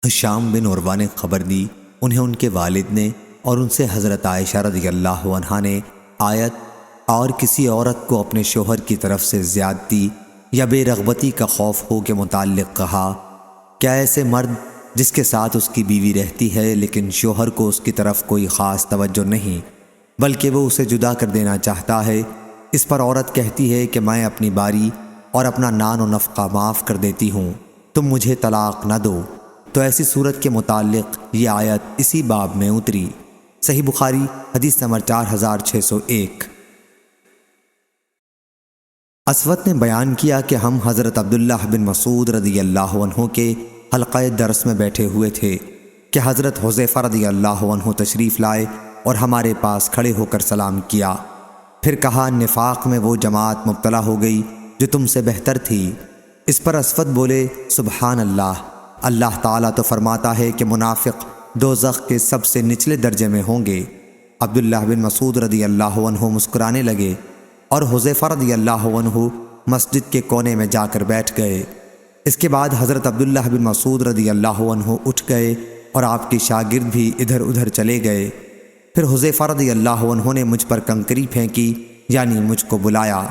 ہشام بن عروہ نے خبر دی، انہیں ان کے والد نے اور ان سے حضرت عائشہ رضی اللہ عنہا نے آیت اور کسی عورت کو اپنے شوہر کی طرف سے زیادتی یا بے رغبتی کا خوف ہو کے متعلق کہا، کیا ایسے مرد جس کے ساتھ اس کی بیوی رہتی ہے لیکن شوہر کو اس کی طرف کوئی خاص توجہ نہیں بلکہ وہ اسے جدا کر دینا چاہتا ہے، اس پر عورت کہتی ہے کہ میں اپنی باری اور اپنا نان و نفقہ معاف کر دیتی ہوں، تم مجھے طلاق نہ دو، تو ایسی صورت کے متعلق یہ آیت اسی باب میں اتری۔ صحیح بخاری حدیث نمبر 4601۔ اسود نے بیان کیا کہ ہم حضرت عبداللہ بن مسعود رضی اللہ عنہ کے حلقہ درس میں بیٹھے ہوئے تھے کہ حضرت حذیفہ رضی اللہ عنہ تشریف لائے اور ہمارے پاس کھڑے ہو کر سلام کیا، پھر کہا نفاق میں وہ جماعت مبتلا ہو گئی جو تم سے بہتر تھی۔ اس پر اسود بولے سبحان اللہ، اللہ تعالیٰ تو فرماتا ہے کہ منافق دوزخ کے سب سے نچلے درجے میں ہوں گے۔ عبداللہ بن مسعود رضی اللہ عنہ مسکرانے لگے اور حذیفہ رضی اللہ عنہ مسجد کے کونے میں جا کر بیٹھ گئے۔ اس کے بعد حضرت عبداللہ بن مسعود رضی اللہ عنہ اٹھ گئے اور آپ کے شاگرد بھی ادھر ادھر چلے گئے۔ پھر حذیفہ رضی اللہ عنہ نے مجھ پر کنکری پھینکی، یعنی مجھ کو بلایا۔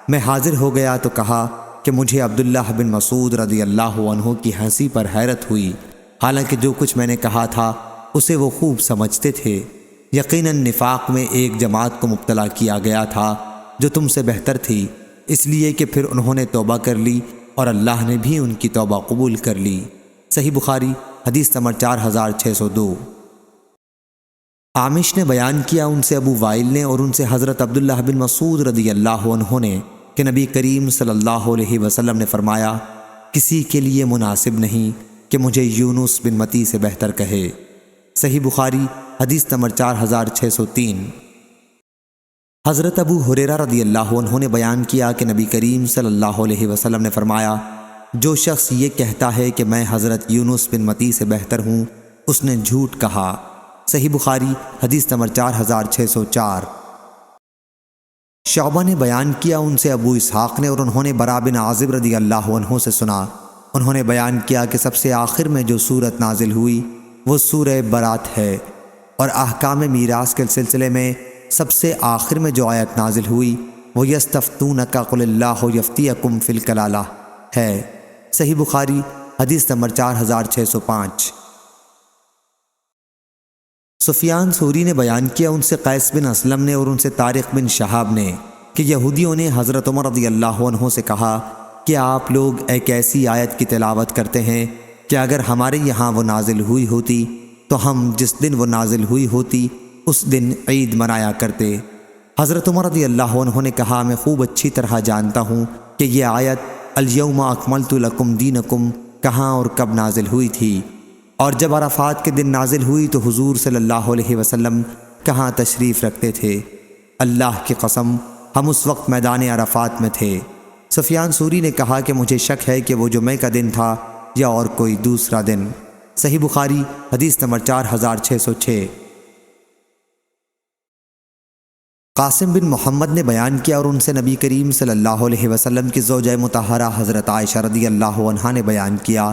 میں حاضر ہو گیا تو کہا کہ مجھے عبداللہ بن مسعود رضی اللہ عنہ کی ہنسی پر حیرت ہوئی، حالانکہ جو کچھ میں نے کہا تھا اسے وہ خوب سمجھتے تھے۔ یقیناً نفاق میں ایک جماعت کو مبتلا کیا گیا تھا جو تم سے بہتر تھی، اس لیے کہ پھر انہوں نے توبہ کر لی اور اللہ نے بھی ان کی توبہ قبول کر لی۔ صحیح بخاری حدیث نمبر 4602۔ عامش نے بیان کیا ان سے ابو وائل نے اور ان سے حضرت عبداللہ بن مسعود رضی اللہ عنہ نے کہ نبی کریم صلی اللہ علیہ وسلم نے فرمایا، کسی کے لیے مناسب نہیں کہ مجھے یونس بن متی سے بہتر کہے۔ صحیح بخاری حدیث نمبر 4603۔ حضرت ابو ہریرہ رضی اللہ عنہ نے بیان کیا کہ نبی کریم صلی اللہ علیہ وسلم نے فرمایا، جو شخص یہ کہتا ہے کہ میں حضرت یونس بن متی سے بہتر ہوں، اس نے جھوٹ کہا۔ صحیح بخاری حدیث نمبر 4604۔ شعبہ نے بیان کیا ان سے ابو اسحاق نے اور انہوں نے برا بن عازب رضی اللہ عنہ سے سنا، انہوں نے بیان کیا کہ سب سے آخر میں جو سورت نازل ہوئی وہ سورہ برات ہے، اور احکام میراث کے سلسلے میں سب سے آخر میں جو آیت نازل ہوئی وہ یستفتونک قل اللہ یفتیکم فی الکلالہ ہے۔ صحیح بخاری حدیث نمبر 4605۔ سفیان ثوری نے بیان کیا ان سے قیس بن اسلم نے اور ان سے طارق بن شہاب نے کہ یہودیوں نے حضرت عمر رضی اللہ عنہ سے کہا کہ آپ لوگ ایک ایسی آیت کی تلاوت کرتے ہیں کہ اگر ہمارے یہاں وہ نازل ہوئی ہوتی تو ہم جس دن وہ نازل ہوئی ہوتی اس دن عید منایا کرتے۔ حضرت عمر رضی اللہ عنہ نے کہا میں خوب اچھی طرح جانتا ہوں کہ یہ آیت الیوم اکملت لکم دینکم کہاں اور کب نازل ہوئی تھی، اور جب عرفات کے دن نازل ہوئی تو حضور صلی اللہ علیہ وسلم کہاں تشریف رکھتے تھے؟ اللہ کی قسم ہم اس وقت میدان عرفات میں تھے۔ سفیان ثوری نے کہا کہ مجھے شک ہے کہ وہ جمعہ کا دن تھا یا اور کوئی دوسرا دن۔ صحیح بخاری حدیث نمبر 4606۔ قاسم بن محمد نے بیان کیا اور ان سے نبی کریم صلی اللہ علیہ وسلم کی زوجہ مطہرہ حضرت عائشہ رضی اللہ عنہا نے بیان کیا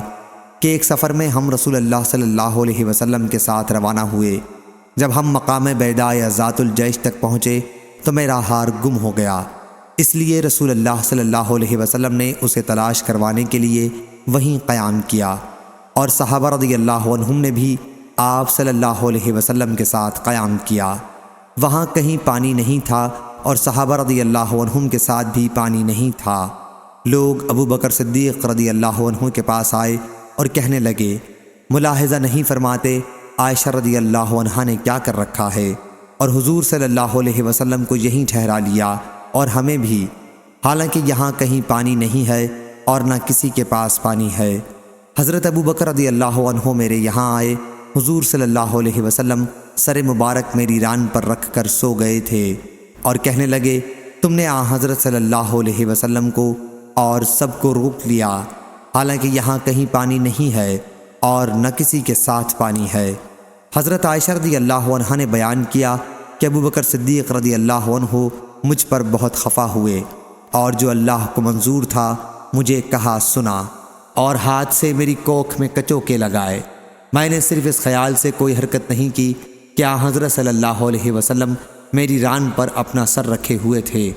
کہ ایک سفر میں ہم رسول اللہ صلی اللہ علیہ وسلم کے ساتھ روانہ ہوئے۔ جب ہم مقام بیدا یا ذات الجیش تک پہنچے تو میرا ہار گم ہو گیا، اس لیے رسول اللہ صلی اللہ علیہ وسلم نے اسے تلاش کروانے کے لیے وہیں قیام کیا، اور صحابہ رضی اللہ عنہم نے بھی آپ صلی اللہ علیہ وسلم کے ساتھ قیام کیا۔ وہاں کہیں پانی نہیں تھا اور صحابہ رضی اللہ عنہم کے ساتھ بھی پانی نہیں تھا۔ لوگ ابو بکر صدیق رضی اللہ عنہ کے پاس آئے اور کہنے لگے، ملاحظہ نہیں فرماتے عائشہ رضی اللہ عنہا نے کیا کر رکھا ہے، اور حضور صلی اللہ علیہ وسلم کو یہیں ٹھہرا لیا اور ہمیں بھی، حالانکہ یہاں کہیں پانی نہیں ہے اور نہ کسی کے پاس پانی ہے۔ حضرت ابو بکر رضی اللہ عنہ میرے یہاں آئے، حضور صلی اللہ علیہ وسلم سر مبارک میری ران پر رکھ کر سو گئے تھے اور کہنے لگے، تم نے حضرت صلی اللہ علیہ وسلم کو اور سب کو روک لیا، حالانکہ یہاں کہیں پانی نہیں ہے اور نہ کسی کے ساتھ پانی ہے۔ حضرت عائشہ رضی اللہ عنہا نے بیان کیا کہ ابو بکر صدیق رضی اللہ عنہ مجھ پر بہت خفا ہوئے، اور جو اللہ کو منظور تھا مجھے کہا سنا، اور ہاتھ سے میری کوکھ میں کچوکے لگائے۔ میں نے صرف اس خیال سے کوئی حرکت نہیں کی کہ حضرت صلی اللہ علیہ وسلم میری ران پر اپنا سر رکھے ہوئے تھے۔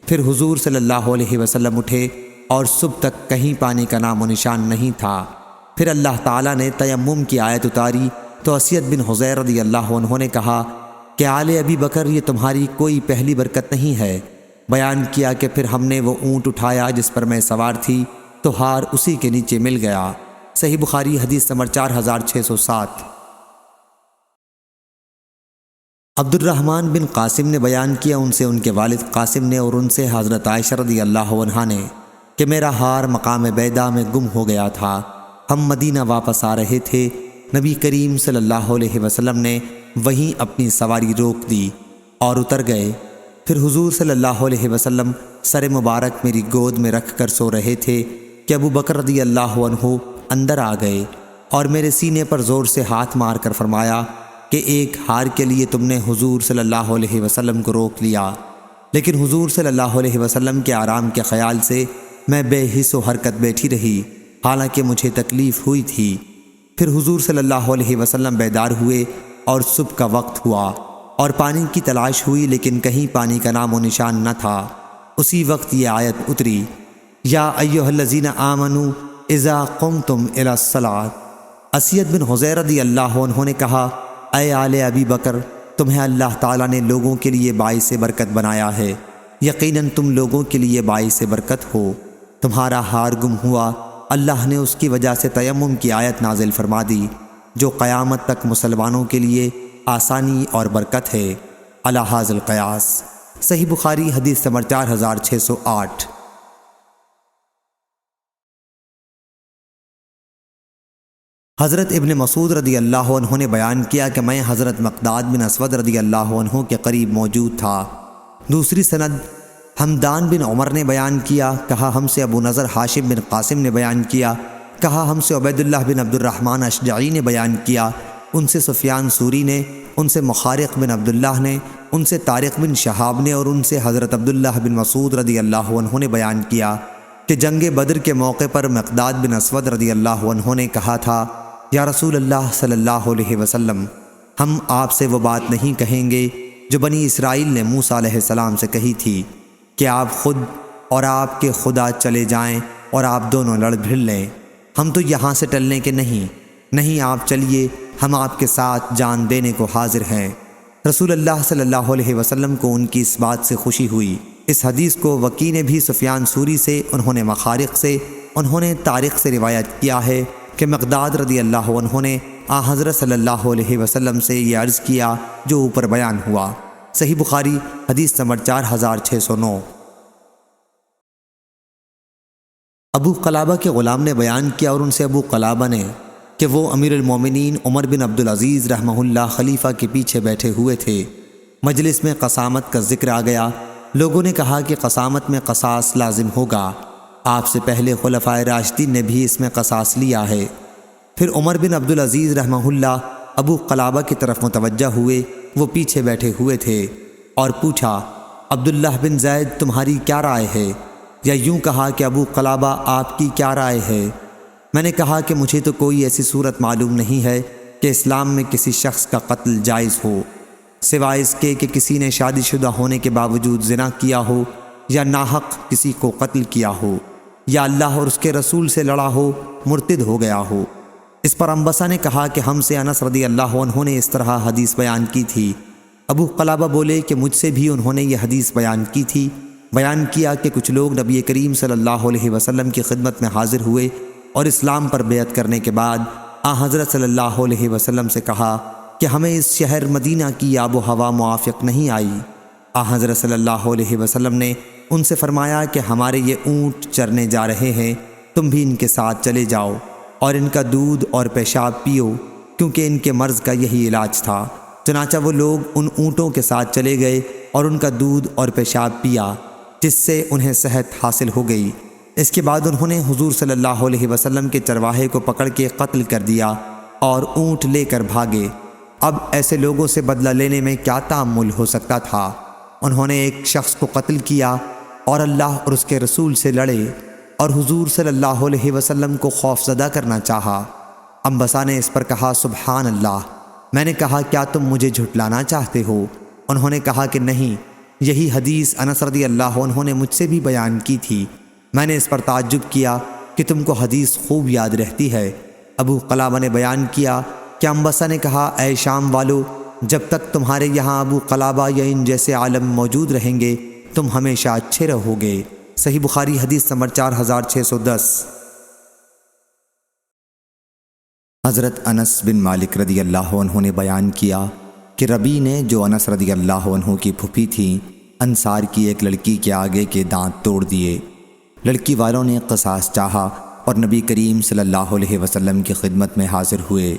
پھر حضور صلی اللہ علیہ وسلم اٹھے اور صبح تک کہیں پانی کا نام و نشان نہیں تھا۔ پھر اللہ تعالیٰ نے تیمم کی آیت اتاری تو اسید بن حضیر رضی اللہ عنہ نے کہا کہ آل ابی بکر یہ تمہاری کوئی پہلی برکت نہیں ہے۔ بیان کیا کہ پھر ہم نے وہ اونٹ اٹھایا جس پر میں سوار تھی تو ہار اسی کے نیچے مل گیا۔ صحیح بخاری حدیث نمبر 4607۔ عبد الرحمن بن قاسم نے بیان کیا ان سے ان کے والد قاسم نے اور ان سے حضرت عائشہ رضی اللہ عنہا نے کہ میرا ہار مقام بیدا میں گم ہو گیا تھا۔ ہم مدینہ واپس آ رہے تھے، نبی کریم صلی اللہ علیہ وسلم نے وہیں اپنی سواری روک دی اور اتر گئے۔ پھر حضور صلی اللہ علیہ وسلم سر مبارک میری گود میں رکھ کر سو رہے تھے کہ ابو بکر رضی اللہ عنہ اندر آ گئے اور میرے سینے پر زور سے ہاتھ مار کر فرمایا کہ ایک ہار کے لیے تم نے حضور صلی اللہ علیہ وسلم کو روک لیا۔ لیکن حضور صلی اللہ علیہ وسلم کے آرام کے خیال سے میں بے حس و حرکت بیٹھی رہی، حالانکہ مجھے تکلیف ہوئی تھی۔ پھر حضور صلی اللہ علیہ وسلم بیدار ہوئے اور صبح کا وقت ہوا اور پانی کی تلاش ہوئی، لیکن کہیں پانی کا نام و نشان نہ تھا۔ اسی وقت یہ آیت اتری، یا ایھا الذین آمنوا اذا قمتم الی الصلاۃ۔ اسید بن حضیر رضی اللہ عنہ نے کہا، اے آل ابی بکر، تمہیں اللہ تعالیٰ نے لوگوں کے لیے باعث برکت بنایا ہے، یقیناً تم لوگوں کے لیے باعث برکت ہو۔ تمہارا ہار گم ہوا، اللہ نے اس کی وجہ سے تیمم کی آیت نازل فرما دی جو قیامت تک مسلمانوں کے لیے آسانی اور برکت ہے۔ علی ھذا القیاس۔ صحیح بخاری حدیث نمبر 4608۔ حضرت ابن مسعود رضی اللہ عنہ نے بیان کیا کہ میں حضرت مقداد بن اسود رضی اللہ عنہ کے قریب موجود تھا۔ دوسری سند حمدان بن عمر نے بیان کیا، کہا ہم سے ابو نضر ہاشم بن قاسم نے بیان کیا، کہا ہم سے عبید اللہ بن عبد الرحمن اشجعی نے بیان کیا، ان سے سفیان سوری نے، ان سے مخارق بن عبداللہ نے، ان سے طارق بن شہاب نے اور ان سے حضرت عبداللہ بن مسعود رضی اللہ عنہ نے بیان کیا کہ جنگ بدر کے موقع پر مقداد بن اسود رضی اللہ عنہ نے کہا تھا، یا رسول اللہ صلی اللہ علیہ وسلم، ہم آپ سے وہ بات نہیں کہیں گے جو بنی اسرائیل نے موسیٰ علیہ السلام سے کہی تھی کہ آپ خود اور آپ کے خدا چلے جائیں اور آپ دونوں لڑ بھڑ لیں، ہم تو یہاں سے ٹلنے کے نہیں آپ چلیے، ہم آپ کے ساتھ جان دینے کو حاضر ہیں۔ رسول اللہ صلی اللہ علیہ وسلم کو ان کی اس بات سے خوشی ہوئی۔ اس حدیث کو وکی نے بھی سفیان سوری سے، انہوں نے مخارق سے، انہوں نے طارق سے روایت کیا ہے کہ مقداد رضی اللہ عنہ نے حضرت صلی اللہ علیہ وسلم سے یہ عرض کیا جو اوپر بیان ہوا۔ صحیح بخاری حدیث نمبر 4609۔ ابو قلابہ کے غلام نے بیان کیا اور ان سے ابو قلابہ نے کہ وہ امیر المومنین عمر بن عبدالعزیز رحمہ اللہ خلیفہ کے پیچھے بیٹھے ہوئے تھے۔ مجلس میں قسامت کا ذکر آ گیا۔ لوگوں نے کہا کہ قسامت میں قصاص لازم ہوگا، آپ سے پہلے خلفائے راشدین نے بھی اس میں قصاص لیا ہے۔ پھر عمر بن عبدالعزیز رحمہ اللہ ابو قلابہ کی طرف متوجہ ہوئے، وہ پیچھے بیٹھے ہوئے تھے، اور پوچھا، عبداللہ بن زید تمہاری کیا رائے ہے؟ یا یوں کہا کہ ابو قلابہ آپ کی کیا رائے ہے؟ میں نے کہا کہ مجھے تو کوئی ایسی صورت معلوم نہیں ہے کہ اسلام میں کسی شخص کا قتل جائز ہو، سوائے اس کے کہ کسی نے شادی شدہ ہونے کے باوجود زنا کیا ہو، یا ناحق کسی کو قتل کیا ہو، یا اللہ اور اس کے رسول سے لڑا ہو، مرتد ہو گیا ہو۔ اس پر انبسہ نے کہا کہ ہم سے انس رضی اللہ عنہ نے اس طرح حدیث بیان کی تھی۔ ابو قلابہ بولے کہ مجھ سے بھی انہوں نے یہ حدیث بیان کی تھی۔ بیان کیا کہ کچھ لوگ نبی کریم صلی اللہ علیہ وسلم کی خدمت میں حاضر ہوئے اور اسلام پر بیعت کرنے کے بعد حضرت صلی اللہ علیہ وسلم سے کہا کہ ہمیں اس شہر مدینہ کی آب و ہوا موافق نہیں آئی۔ حضرت صلی اللہ علیہ وسلم نے ان سے فرمایا کہ ہمارے یہ اونٹ چرنے جا رہے ہیں، تم بھی ان کے ساتھ چلے جاؤ اور ان کا دودھ اور پیشاب پیو، کیونکہ ان کے مرض کا یہی علاج تھا۔ چنانچہ وہ لوگ ان اونٹوں کے ساتھ چلے گئے اور ان کا دودھ اور پیشاب پیا، جس سے انہیں صحت حاصل ہو گئی۔ اس کے بعد انہوں نے حضور صلی اللہ علیہ وسلم کے چرواہے کو پکڑ کے قتل کر دیا اور اونٹ لے کر بھاگے۔ اب ایسے لوگوں سے بدلہ لینے میں کیا تعامل ہو سکتا تھا؟ انہوں نے ایک شخص کو قتل کیا اور اللہ اور اس کے رسول سے لڑے اور حضور صلی اللہ علیہ وسلم کو خوف زدہ کرنا چاہا۔ انبسا نے اس پر کہا سبحان اللہ۔ میں نے کہا کیا تم مجھے جھٹلانا چاہتے ہو؟ انہوں نے کہا کہ نہیں، یہی حدیث انس رضی اللہ عنہ نے مجھ سے بھی بیان کی تھی۔ میں نے اس پر تعجب کیا کہ تم کو حدیث خوب یاد رہتی ہے۔ ابو قلابہ نے بیان کیا کہ انبسا نے کہا اے شام والو، جب تک تمہارے یہاں ابو قلابہ یا ان جیسے عالم موجود رہیں گے تم ہمیشہ اچھے رہو گے۔ صحیح بخاری حدیث نمبر 4610۔ حضرت انس بن مالک رضی اللہ عنہ نے بیان کیا کہ ربی نے، جو انس رضی اللہ عنہ کی پھوپھی تھیں، انصار کی ایک لڑکی کے آگے کے دانت توڑ دیے۔ لڑکی والوں نے قصاص چاہا اور نبی کریم صلی اللہ علیہ وسلم کی خدمت میں حاضر ہوئے۔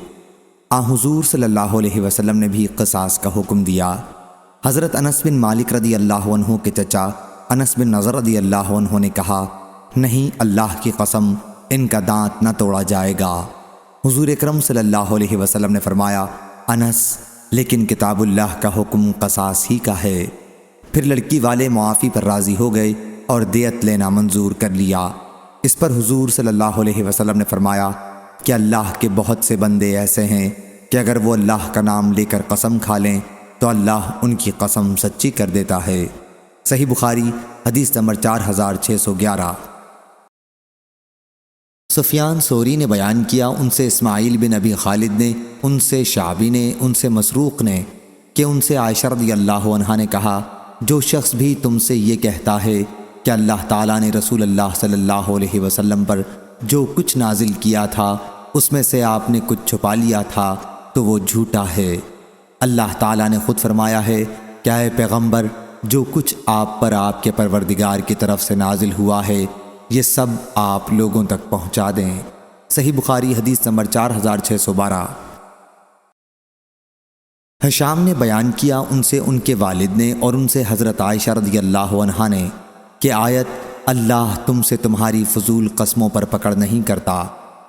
حضور صلی اللہ علیہ وسلم نے بھی قصاص کا حکم دیا۔ حضرت انس بن مالک رضی اللہ عنہ کے چچا انس بن نضر رضی اللہ عنہ نے کہا نہیں، اللہ کی قسم ان کا دانت نہ توڑا جائے گا۔ حضور اکرم صلی اللہ علیہ وسلم نے فرمایا انس، لیکن کتاب اللہ کا حکم قصاص ہی کا ہے۔ پھر لڑکی والے معافی پر راضی ہو گئے اور دیت لینا منظور کر لیا۔ اس پر حضور صلی اللہ علیہ وسلم نے فرمایا کہ اللہ کے بہت سے بندے ایسے ہیں کہ اگر وہ اللہ کا نام لے کر قسم کھا لیں تو اللہ ان کی قسم سچی کر دیتا ہے۔ صحیح بخاری حدیث نمبر 4611۔ سفیان ثوری نے بیان کیا، ان سے اسماعیل بن ابی خالد نے، ان سے شعبی نے، ان سے مسروق نے کہ ان سے عائشہ رضی اللہ عنہا نے کہا جو شخص بھی تم سے یہ کہتا ہے کہ اللہ تعالیٰ نے رسول اللہ صلی اللہ علیہ وسلم پر جو کچھ نازل کیا تھا اس میں سے آپ نے کچھ چھپا لیا تھا تو وہ جھوٹا ہے۔ اللہ تعالیٰ نے خود فرمایا ہے کہ اے پیغمبر، جو کچھ آپ پر آپ کے پروردگار کی طرف سے نازل ہوا ہے یہ سب آپ لوگوں تک پہنچا دیں۔ صحیح بخاری حدیث نمبر 4612۔ ہشام نے بیان کیا، ان سے ان کے والد نے اور ان سے حضرت عائشہ رضی اللہ عنہا نے کہ آیت اللہ تم سے تمہاری فضول قسموں پر پکڑ نہیں کرتا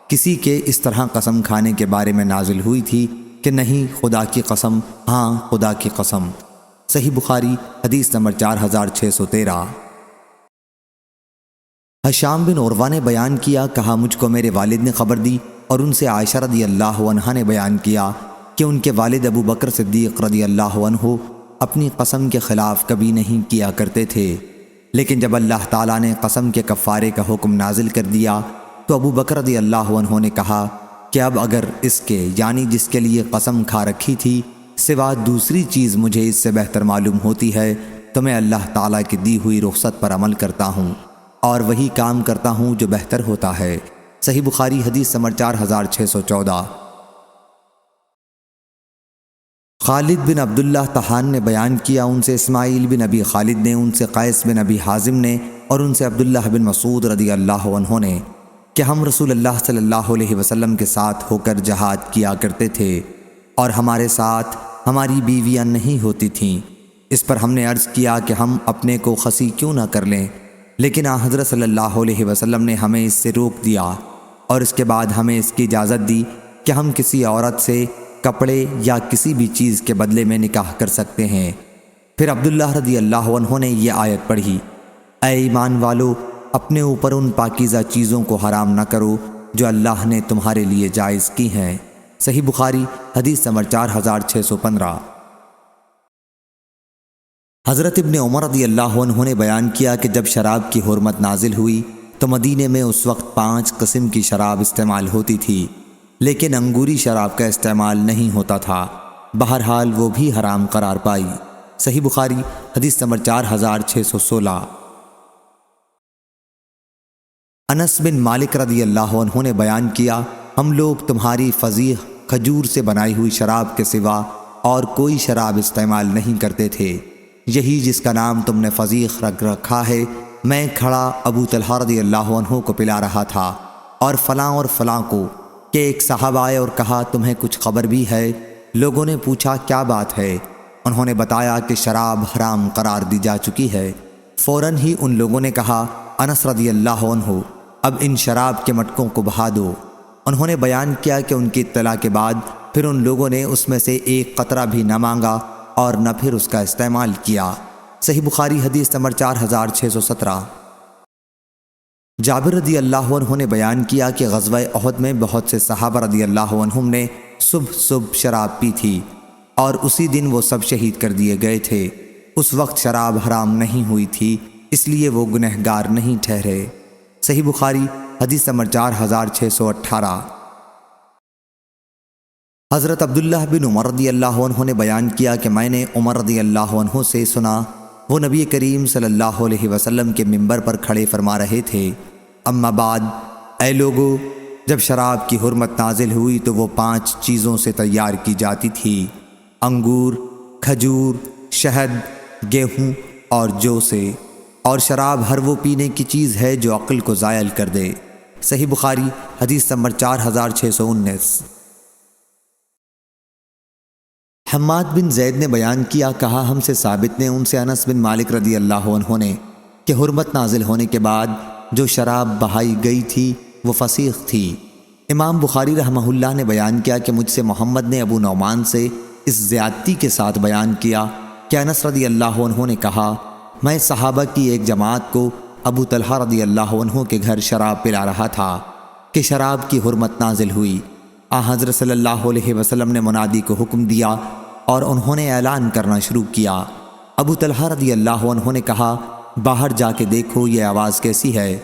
کسی کے اس طرح قسم کھانے کے بارے میں نازل ہوئی تھی کہ نہیں خدا کی قسم، ہاں خدا کی قسم۔ صحیح بخاری حدیث نمبر 4613۔ ہشام بن عروہ نے بیان کیا، کہا مجھ کو میرے والد نے خبر دی اور ان سے عائشہ رضی اللہ عنہا نے بیان کیا کہ ان کے والد ابو بکر صدیق رضی اللہ عنہ اپنی قسم کے خلاف کبھی نہیں کیا کرتے تھے، لیکن جب اللہ تعالیٰ نے قسم کے کفارے کا حکم نازل کر دیا تو ابو بکر رضی اللہ عنہ نے کہا کہ اب اگر اس کے یعنی جس کے لیے قسم کھا رکھی تھی سوا دوسری چیز مجھے اس سے بہتر معلوم ہوتی ہے تو میں اللہ تعالیٰ کی دی ہوئی رخصت پر عمل کرتا ہوں اور وہی کام کرتا ہوں جو بہتر ہوتا ہے۔ صحیح بخاری حدیث نمبر 4614۔ خالد بن عبداللہ طحان نے بیان کیا، ان سے اسماعیل بن ابی خالد نے، ان سے قیس بن ابی حازم نے اور ان سے عبداللہ بن مسعود رضی اللہ عنہ نے کہ ہم رسول اللہ صلی اللہ علیہ وسلم کے ساتھ ہو کر جہاد کیا کرتے تھے اور ہمارے ساتھ ہماری بیویاں نہیں ہوتی تھیں۔ اس پر ہم نے عرض کیا کہ ہم اپنے کو خصی کیوں نہ کر لیں، لیکن حضرت صلی اللہ علیہ وسلم نے ہمیں اس سے روک دیا اور اس کے بعد ہمیں اس کی اجازت دی کہ ہم کسی عورت سے کپڑے یا کسی بھی چیز کے بدلے میں نکاح کر سکتے ہیں۔ پھر عبداللہ رضی اللہ عنہ نے یہ آیت پڑھی، اے ایمان والو، اپنے اوپر ان پاکیزہ چیزوں کو حرام نہ کرو جو اللہ نے تمہارے لیے جائز کی ہیں۔ صحیح بخاری حدیث نمبر 4615۔ حضرت ابن عمر رضی اللہ عنہ نے بیان کیا کہ جب شراب کی حرمت نازل ہوئی تو مدینے میں اس وقت 5 قسم کی شراب استعمال ہوتی تھی، لیکن انگوری شراب کا استعمال نہیں ہوتا تھا، بہرحال وہ بھی حرام قرار پائی۔ صحیح بخاری حدیث نمبر 4616۔ انس بن مالک رضی اللہ عنہ نے بیان کیا، ہم لوگ تمہاری فضیح کھجور سے بنائی ہوئی شراب کے سوا اور کوئی شراب استعمال نہیں کرتے تھے، یہی جس کا نام تم نے فضیح رکھ رکھا ہے میں کھڑا ابو طلحہ رضی اللہ عنہ کو پلا رہا تھا اور فلاں کو کہ ایک صاحب آئے اور کہا تمہیں کچھ خبر بھی ہے؟ لوگوں نے پوچھا کیا بات ہے؟ انہوں نے بتایا کہ شراب حرام قرار دی جا چکی ہے۔ فوراً ہی ان لوگوں نے کہا انس رضی اللہ عنہ اب ان شراب کے مٹکوں کو بہا دو۔ انہوں نے بیان کیا کہ ان کی اطلاع کے بعد پھر ان لوگوں نے اس میں سے ایک قطرہ بھی نہ مانگا اور نہ پھر اس کا استعمال کیا۔ صحیح بخاری حدیث نمبر 4617۔ جابر رضی اللہ عنہ نے بیان کیا کہ غزوہ احد میں بہت سے صحابہ رضی اللہ عنہم نے صبح شراب پی تھی اور اسی دن وہ سب شہید کر دیے گئے تھے۔ اس وقت شراب حرام نہیں ہوئی تھی، اس لیے وہ گنہگار نہیں ٹھہرے۔ صحیح بخاری حدیث نمبر 4618۔ حضرت عبداللہ بن عمر رضی اللہ عنہ نے بیان کیا کہ میں نے عمر رضی اللہ عنہ سے سنا، وہ نبی کریم صلی اللہ علیہ وسلم کے منبر پر کھڑے فرما رہے تھے، اما بعد، اے لوگو، جب شراب کی حرمت نازل ہوئی تو وہ 5 چیزوں سے تیار کی جاتی تھی: انگور، کھجور، شہد، گیہوں اور جو سے، اور شراب ہر وہ پینے کی چیز ہے جو عقل کو زائل کر دے۔ صحیح بخاری حدیث نمبر 4619۔ حماد بن زید نے بیان کیا، کہا ہم سے ثابت نے ان سے انس بن مالک رضی اللہ عنہ نے کہ حرمت نازل ہونے کے بعد جو شراب بہائی گئی تھی وہ فسیخ تھی۔ امام بخاری رحمہ اللہ نے بیان کیا کہ مجھ سے محمد نے ابو نعمان سے اس زیادتی کے ساتھ بیان کیا کہ انس رضی اللہ عنہ نے کہا، میں صحابہ کی ایک جماعت کو ابو طلحہ رضی اللہ عنہ کے گھر شراب پلا رہا تھا کہ شراب کی حرمت نازل ہوئی۔ حضرت صلی اللہ علیہ وسلم نے منادی کو حکم دیا اور انہوں نے اعلان کرنا شروع کیا۔ ابو طلحہ رضی اللہ عنہ نے کہا، باہر جا کے دیکھو یہ آواز کیسی ہے؟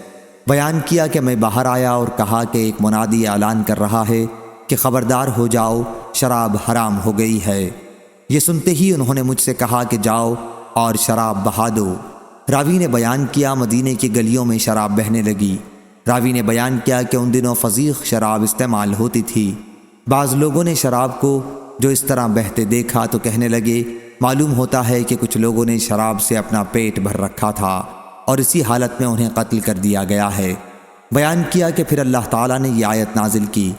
بیان کیا کہ میں باہر آیا اور کہا کہ ایک منادی اعلان کر رہا ہے کہ خبردار ہو جاؤ، شراب حرام ہو گئی ہے۔ یہ سنتے ہی انہوں نے مجھ سے کہا کہ جاؤ اور شراب بہا دو۔ راوی نے بیان کیا مدینے کی گلیوں میں شراب بہنے لگی۔ راوی نے بیان کیا کہ ان دنوں فضیخ شراب استعمال ہوتی تھی۔ بعض لوگوں نے شراب کو جو اس طرح بہتے دیکھا تو کہنے لگے، معلوم ہوتا ہے کہ کچھ لوگوں نے شراب سے اپنا پیٹ بھر رکھا تھا اور اسی حالت میں انہیں قتل کر دیا گیا ہے۔ بیان کیا کہ پھر اللہ تعالیٰ نے یہ آیت نازل کی،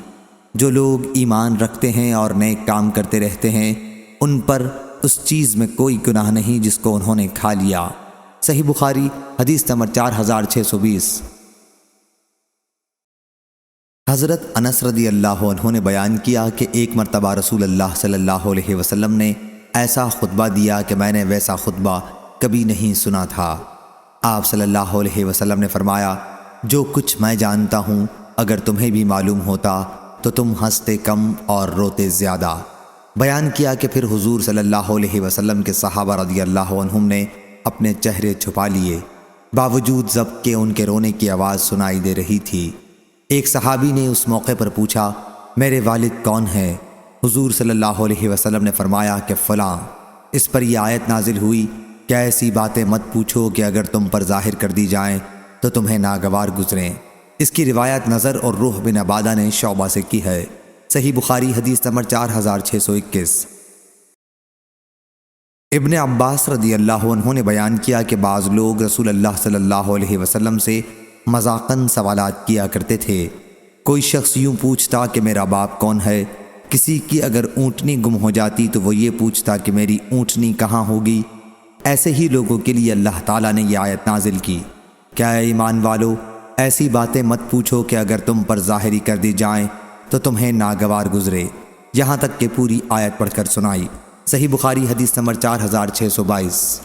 جو لوگ ایمان رکھتے ہیں اور نیک کام کرتے رہتے ہیں ان پر اس چیز میں کوئی گناہ نہیں جس کو انہوں نے کھا لیا۔ صحیح بخاری حدیث نمبر 4620۔ حضرت انس رضی اللہ عنہ نے بیان کیا کہ ایک مرتبہ رسول اللہ صلی اللہ علیہ وسلم نے ایسا خطبہ دیا کہ میں نے ویسا خطبہ کبھی نہیں سنا تھا۔ آپ صلی اللہ علیہ وسلم نے فرمایا، جو کچھ میں جانتا ہوں اگر تمہیں بھی معلوم ہوتا تو تم ہنستے کم اور روتے زیادہ۔ بیان کیا کہ پھر حضور صلی اللہ علیہ وسلم کے صحابہ رضی اللہ عنہم نے اپنے چہرے چھپا لیے، باوجود ضبط کے ان کے رونے کی آواز سنائی دے رہی تھی۔ ایک صحابی نے اس موقع پر پوچھا، میرے والد کون ہیں؟ حضور صلی اللہ علیہ وسلم نے فرمایا کہ فلاں۔ اس پر یہ آیت نازل ہوئی کہ ایسی باتیں مت پوچھو کہ اگر تم پر ظاہر کر دی جائیں تو تمہیں ناگوار گزریں۔ اس کی روایت نظر اور روح بن عبادہ نے شعبہ سے کی ہے۔ صحیح بخاری حدیث نمبر 4621۔ ابن عباس رضی اللہ عنہ نے بیان کیا کہ بعض لوگ رسول اللہ صلی اللہ علیہ وسلم سے مذاقاً سوالات کیا کرتے تھے۔ کوئی شخص یوں پوچھتا کہ میرا باپ کون ہے، کسی کی اگر اونٹنی گم ہو جاتی تو وہ یہ پوچھتا کہ میری اونٹنی کہاں ہوگی۔ ایسے ہی لوگوں کے لیے اللہ تعالیٰ نے یہ آیت نازل کی، کیا اے ایمان والو، ایسی باتیں مت پوچھو کہ اگر تم پر ظاہری کر دی جائیں تو تمہیں ناگوار گزرے، یہاں تک کہ پوری آیت پڑھ کر سنائی۔ صحیح بخاری حدیث نمبر 4622۔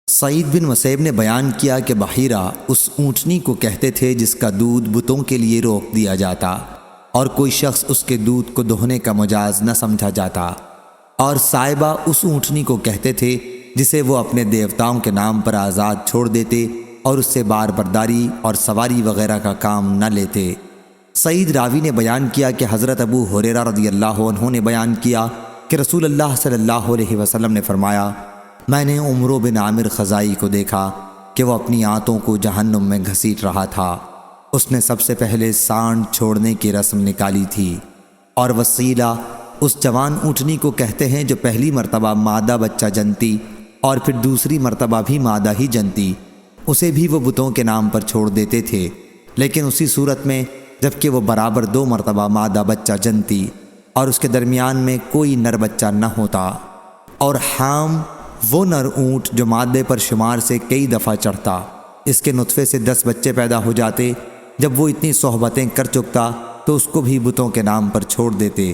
سعید بن مسیب نے بیان کیا کہ بحیرہ اس اونٹنی کو کہتے تھے جس کا دودھ بتوں کے لیے روک دیا جاتا اور کوئی شخص اس کے دودھ کو دہنے کا مجاز نہ سمجھا جاتا، اور سائبہ اس اونٹنی کو کہتے تھے جسے وہ اپنے دیوتاؤں کے نام پر آزاد چھوڑ دیتے اور اس سے بار برداری اور سواری وغیرہ کا کام نہ لیتے۔ سعید راوی نے بیان کیا کہ حضرت ابو ہریرہ رضی اللہ عنہ نے بیان کیا کہ رسول اللہ صلی اللہ علیہ وسلم نے فرمایا، میں نے عمرو بن عامر خزائی کو دیکھا کہ وہ اپنی آنتوں کو جہنم میں گھسیٹ رہا تھا۔ اس نے سب سے پہلے سانڈ چھوڑنے کی رسم نکالی تھی، اور وسیلہ اس جوان اونٹنی کو کہتے ہیں جو پہلی مرتبہ مادہ بچہ جنتی اور پھر دوسری مرتبہ بھی مادہ ہی جنتی، اسے بھی وہ بتوں کے نام پر چھوڑ دیتے تھے، لیکن اسی صورت میں جبکہ وہ برابر 2 مرتبہ مادہ بچہ جنتی اور اس کے درمیان میں کوئی نر بچہ نہ ہوتا۔ اور حام وہ نر اونٹ جو مادے پر شمار سے کئی دفعہ چڑھتا، اس کے نطفے سے 10 بچے پیدا ہو جاتے، جب وہ اتنی صحبتیں کر چکتا تو اس کو بھی بتوں کے نام پر چھوڑ دیتے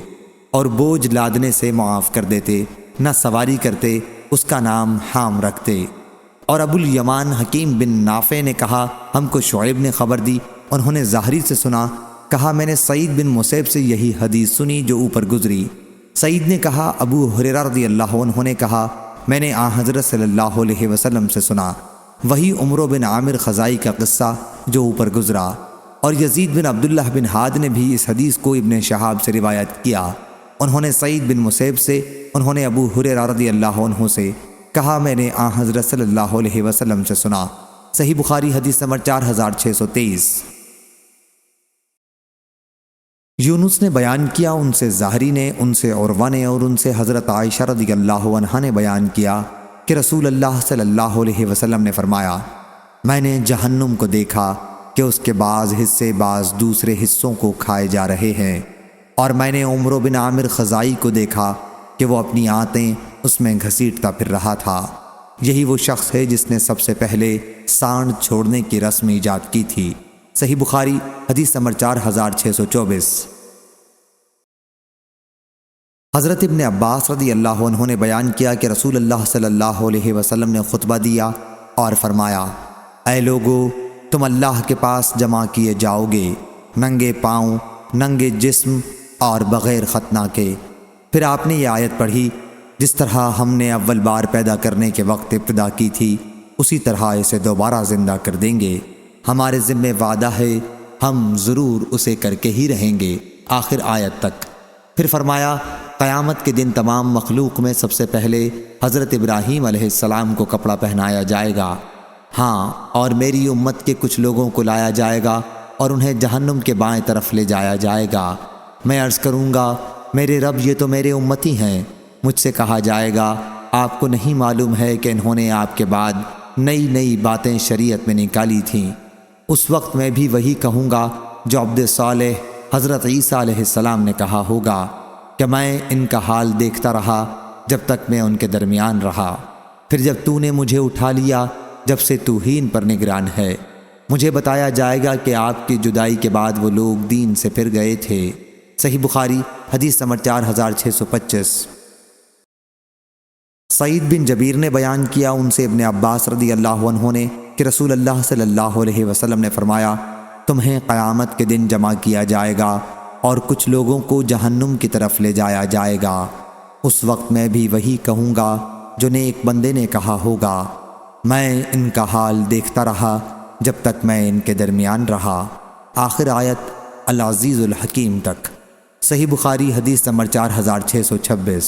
اور بوجھ لادنے سے معاف کر دیتے، نہ سواری کرتے، اس کا نام حام رکھتے۔ اور ابو الیمان حکیم بن نافع نے کہا ہم کو شعیب نے خبر دی، انہوں نے زہری سے سنا، کہا میں نے سعید بن مسیب سے یہی حدیث سنی جو اوپر گزری۔ سعید نے کہا ابو ہریرہ رضی اللہ عنہ نے کہا میں نے آن حضرت صلی اللہ علیہ وسلم سے سنا، وہی عمرو بن عامر خزائی کا قصہ جو اوپر گزرا۔ اور یزید بن عبداللہ بن ہاد نے بھی اس حدیث کو ابن شہاب سے روایت کیا، انہوں نے سعید بن مسیب سے، انہوں نے ابو ہریرہ رضی اللہ عنہ سے کہا میں نے آن حضرت صلی اللہ علیہ وسلم سے سنا۔ صحیح بخاری حدیث نمبر 4623۔ یونس نے بیان کیا ان سے زہری نے، ان سے عروہ نے، اور ان سے حضرت عائشہ رضی اللہ عنہا نے بیان کیا کہ رسول اللہ صلی اللہ علیہ وسلم نے فرمایا میں نے جہنم کو دیکھا کہ اس کے بعض حصے بعض دوسرے حصوں کو کھائے جا رہے ہیں، اور میں نے عمرو بن عامر خزائی کو دیکھا کہ وہ اپنی آنتیں اس میں گھسیٹتا پھر رہا تھا۔ یہی وہ شخص ہے جس نے سب سے پہلے سانڈ چھوڑنے کی رسم ایجاد کی تھی۔ صحیح بخاری حدیث نمبر 4624۔ حضرت ابن عباس رضی اللہ عنہ نے بیان کیا کہ رسول اللہ صلی اللہ علیہ وسلم نے خطبہ دیا اور فرمایا اے لوگو، تم اللہ کے پاس جمع کیے جاؤ گے، ننگے پاؤں، ننگے جسم اور بغیر ختنہ کے۔ پھر آپ نے یہ آیت پڑھی جس طرح ہم نے اول بار پیدا کرنے کے وقت ابتدا کی تھی اسی طرح اسے دوبارہ زندہ کر دیں گے، ہمارے ذمہ وعدہ ہے، ہم ضرور اسے کر کے ہی رہیں گے، آخر آیت تک۔ پھر فرمایا قیامت کے دن تمام مخلوق میں سب سے پہلے حضرت ابراہیم علیہ السلام کو کپڑا پہنایا جائے گا، ہاں، اور میری امت کے کچھ لوگوں کو لایا جائے گا اور انہیں جہنم کے بائیں طرف لے جایا جائے گا۔ میں عرض کروں گا میرے رب یہ تو میرے امتی ہیں۔ مجھ سے کہا جائے گا آپ کو نہیں معلوم ہے کہ انہوں نے آپ کے بعد نئی نئی باتیں شریعت میں نکالی تھیں؟ اس وقت میں بھی وہی کہوں گا جو عبد صالح حضرت عیسیٰ علیہ السلام نے کہا ہوگا کہ میں ان کا حال دیکھتا رہا جب تک میں ان کے درمیان رہا، پھر جب تو نے مجھے اٹھا لیا جب سے تو ہی ان پر نگران ہے۔ مجھے بتایا جائے گا کہ آپ کی جدائی کے بعد وہ لوگ دین سے پھر گئے تھے۔ صحیح بخاری حدیث نمبر 4625۔ سعید بن جبیر نے بیان کیا ان سے ابن عباس رضی اللہ عنہ نے کہ رسول اللہ صلی اللہ علیہ وسلم نے فرمایا تمہیں قیامت کے دن جمع کیا جائے گا اور کچھ لوگوں کو جہنم کی طرف لے جایا جائے گا۔ اس وقت میں بھی وہی کہوں گا جو نیک بندے نے کہا ہوگا، میں ان کا حال دیکھتا رہا جب تک میں ان کے درمیان رہا، آخر آیت العزیز الحکیم تک۔ صحیح بخاری حدیث نمبر 4626۔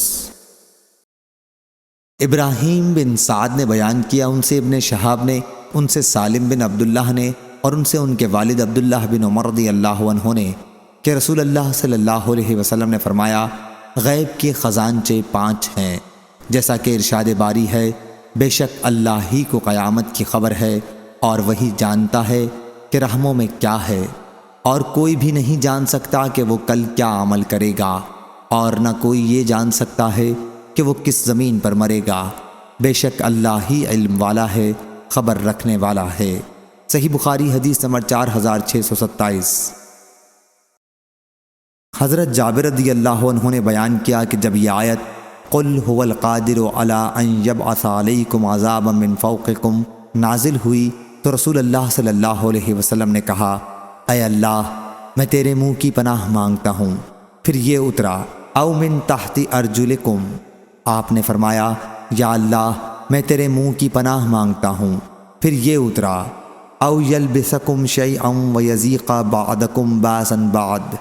ابراہیم بن سعد نے بیان کیا ان سے ابن شہاب نے، ان سے سالم بن عبداللہ نے، اور ان سے ان کے والد عبداللہ بن عمر رضی اللہ عنہ نے کہ رسول اللہ صلی اللہ علیہ وسلم نے فرمایا غیب کے خزانچے 5 ہیں، جیسا کہ ارشاد باری ہے بے شک اللہ ہی کو قیامت کی خبر ہے اور وہی جانتا ہے کہ رحموں میں کیا ہے، اور کوئی بھی نہیں جان سکتا کہ وہ کل کیا عمل کرے گا، اور نہ کوئی یہ جان سکتا ہے کہ وہ کس زمین پر مرے گا، بے شک اللہ ہی علم والا ہے، خبر رکھنے والا ہے۔ صحیح بخاری حدیث نمبر 4627۔ حضرت جابر رضی اللہ عنہ نے بیان کیا کہ جب یہ آیت قل هو القادر علی ان یبعث علیکم عذابا من فوقکم نازل ہوئی تو رسول اللہ صلی اللہ علیہ وسلم نے کہا اے اللہ میں تیرے منہ کی پناہ مانگتا ہوں۔ پھر یہ اترا او من تحت ارجلکم، آپ نے فرمایا یا اللہ میں تیرے منہ کی پناہ مانگتا ہوں۔ پھر یہ اترا او یلبسکم شیئا ویذیق بعدکم باسا بعد،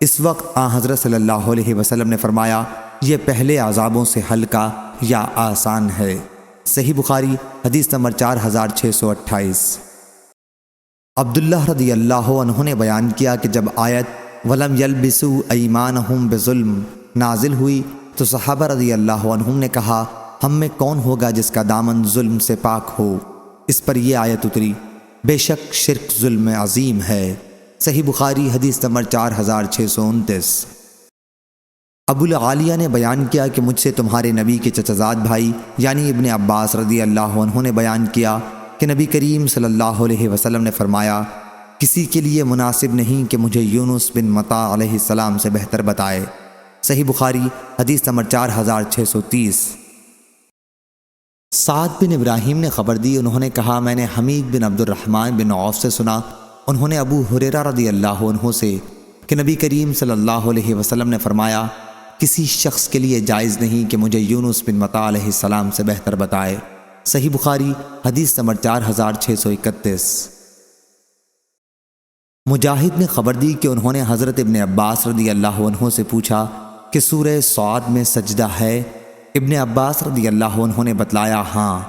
اس وقت حضرت صلی اللہ علیہ وسلم نے فرمایا یہ پہلے عذابوں سے ہلکا یا آسان ہے۔ صحیح بخاری حدیث نمبر 4628۔ عبداللہ رضی اللہ عنہ نے بیان کیا کہ جب آیت وَلَمْ يَلْبِسُوا أَيْمَانَهُمْ بِظُلْمٍ نازل ہوئی تو صحابہ رضی اللہ عنہم نے کہا ہم میں کون ہوگا جس کا دامن ظلم سے پاک ہو؟ اس پر یہ آیت اتری بے شک شرک ظلم عظیم ہے۔ صحیح بخاری حدیث نمبر 4629۔ ابو العالیہ نے بیان کیا کہ مجھ سے تمہارے نبی کے چچزاد بھائی یعنی ابن عباس رضی اللہ عنہ نے بیان کیا کہ نبی کریم صلی اللہ علیہ وسلم نے فرمایا کسی کے لیے مناسب نہیں کہ مجھے یونس بن متا علیہ السلام سے بہتر بتائے۔ صحیح بخاری حدیث نمبر 4630۔ سعد بن ابراہیم نے خبر دی، انہوں نے کہا میں نے حمید بن عبد الرحمن بن عوف سے سنا، انہوں نے ابو ہریرہ رضی اللہ عنہ سے کہ نبی کریم صلی اللہ علیہ وسلم نے فرمایا کسی شخص کے لیے جائز نہیں کہ مجھے یونس بن متی علیہ السلام سے بہتر بتائے۔ صحیح بخاری حدیث نمبر 4631۔ مجاہد نے خبر دی کہ انہوں نے حضرت ابن عباس رضی اللہ عنہ سے پوچھا کہ سورہ صاد میں سجدہ ہے؟ ابن عباس رضی اللہ عنہ نے بتلایا ہاں۔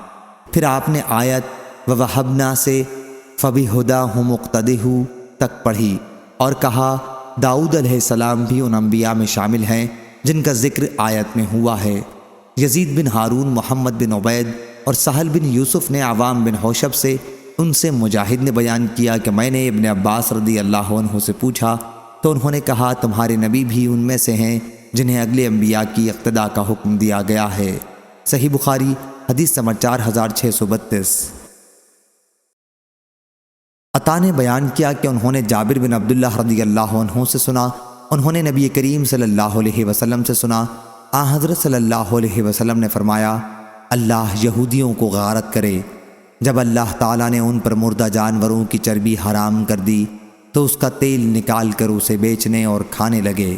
پھر آپ نے آیت وَوَهَبْنَا سے فَبِهُدَاهُ مُقْتَدِهُ تک پڑھی اور کہا داؤد علیہ السلام بھی ان انبیاء میں شامل ہیں جن کا ذکر آیت میں ہوا ہے۔ یزید بن ہارون، محمد بن عبید اور سہل بن یوسف نے عوام بن حوشب سے، ان سے مجاہد نے بیان کیا کہ میں نے ابن عباس رضی اللہ عنہ سے پوچھا تو انہوں نے کہا تمہارے نبی بھی ان میں سے ہیں جنہیں اگلے انبیاء کی اقتداء کا حکم دیا گیا ہے۔ صحیح بخاری حدیث نمبر 4632۔ عطا نے بیان کیا کہ انہوں نے جابر بن عبداللہ رضی اللہ عنہ سے سنا، انہوں نے نبی کریم صلی اللہ علیہ وسلم سے سنا، حضرت صلی اللہ علیہ وسلم نے فرمایا اللہ یہودیوں کو غارت کرے۔ جب اللہ تعالیٰ نے ان پر مردہ جانوروں کی چربی حرام کر دی تو اس کا تیل نکال کر اسے بیچنے اور کھانے لگے۔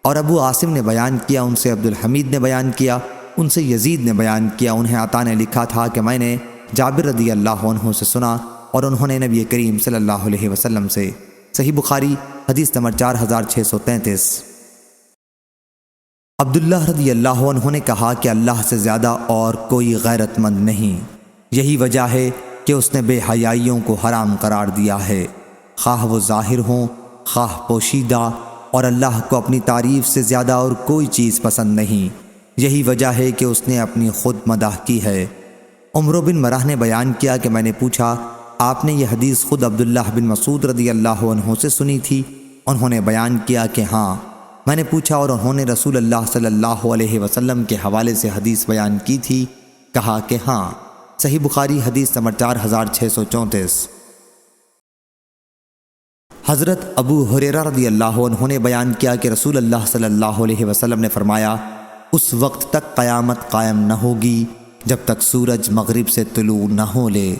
اور ابو عاصم نے بیان کیا، ان سے عبد الحمید نے بیان کیا، ان سے یزید نے بیان کیا، انہیں عطا نے لکھا تھا کہ میں نے جابر رضی اللہ عنہ سے سنا اور انہوں نے نبی کریم صلی اللہ علیہ وسلم سے۔ صحیح بخاری حدیث نمبر 4633۔ عبداللہ رضی اللہ عنہ نے کہا کہ اللہ سے زیادہ اور کوئی غیرت مند نہیں، یہی وجہ ہے کہ اس نے بے حیائیوں کو حرام قرار دیا ہے، خواہ وہ ظاہر ہوں خواہ پوشیدہ، اور اللہ کو اپنی تعریف سے زیادہ اور کوئی چیز پسند نہیں، یہی وجہ ہے کہ اس نے اپنی خود مدح کی ہے۔ عمرو بن مرہ نے بیان کیا کہ میں نے پوچھا آپ نے یہ حدیث خود عبداللہ بن مسعود رضی اللہ عنہ سے سنی تھی؟ انہوں نے بیان کیا کہ ہاں۔ میں نے پوچھا اور انہوں نے رسول اللہ صلی اللہ علیہ وسلم کے حوالے سے حدیث بیان کی تھی؟ کہا کہ ہاں۔ صحیح بخاری حدیث نمبر 4634۔ حضرت ابو ہریرہ رضی اللہ عنہ نے بیان کیا کہ رسول اللہ صلی اللہ علیہ وسلم نے فرمایا اس وقت تک قیامت قائم نہ ہوگی جب تک سورج مغرب سے طلوع نہ ہو لے۔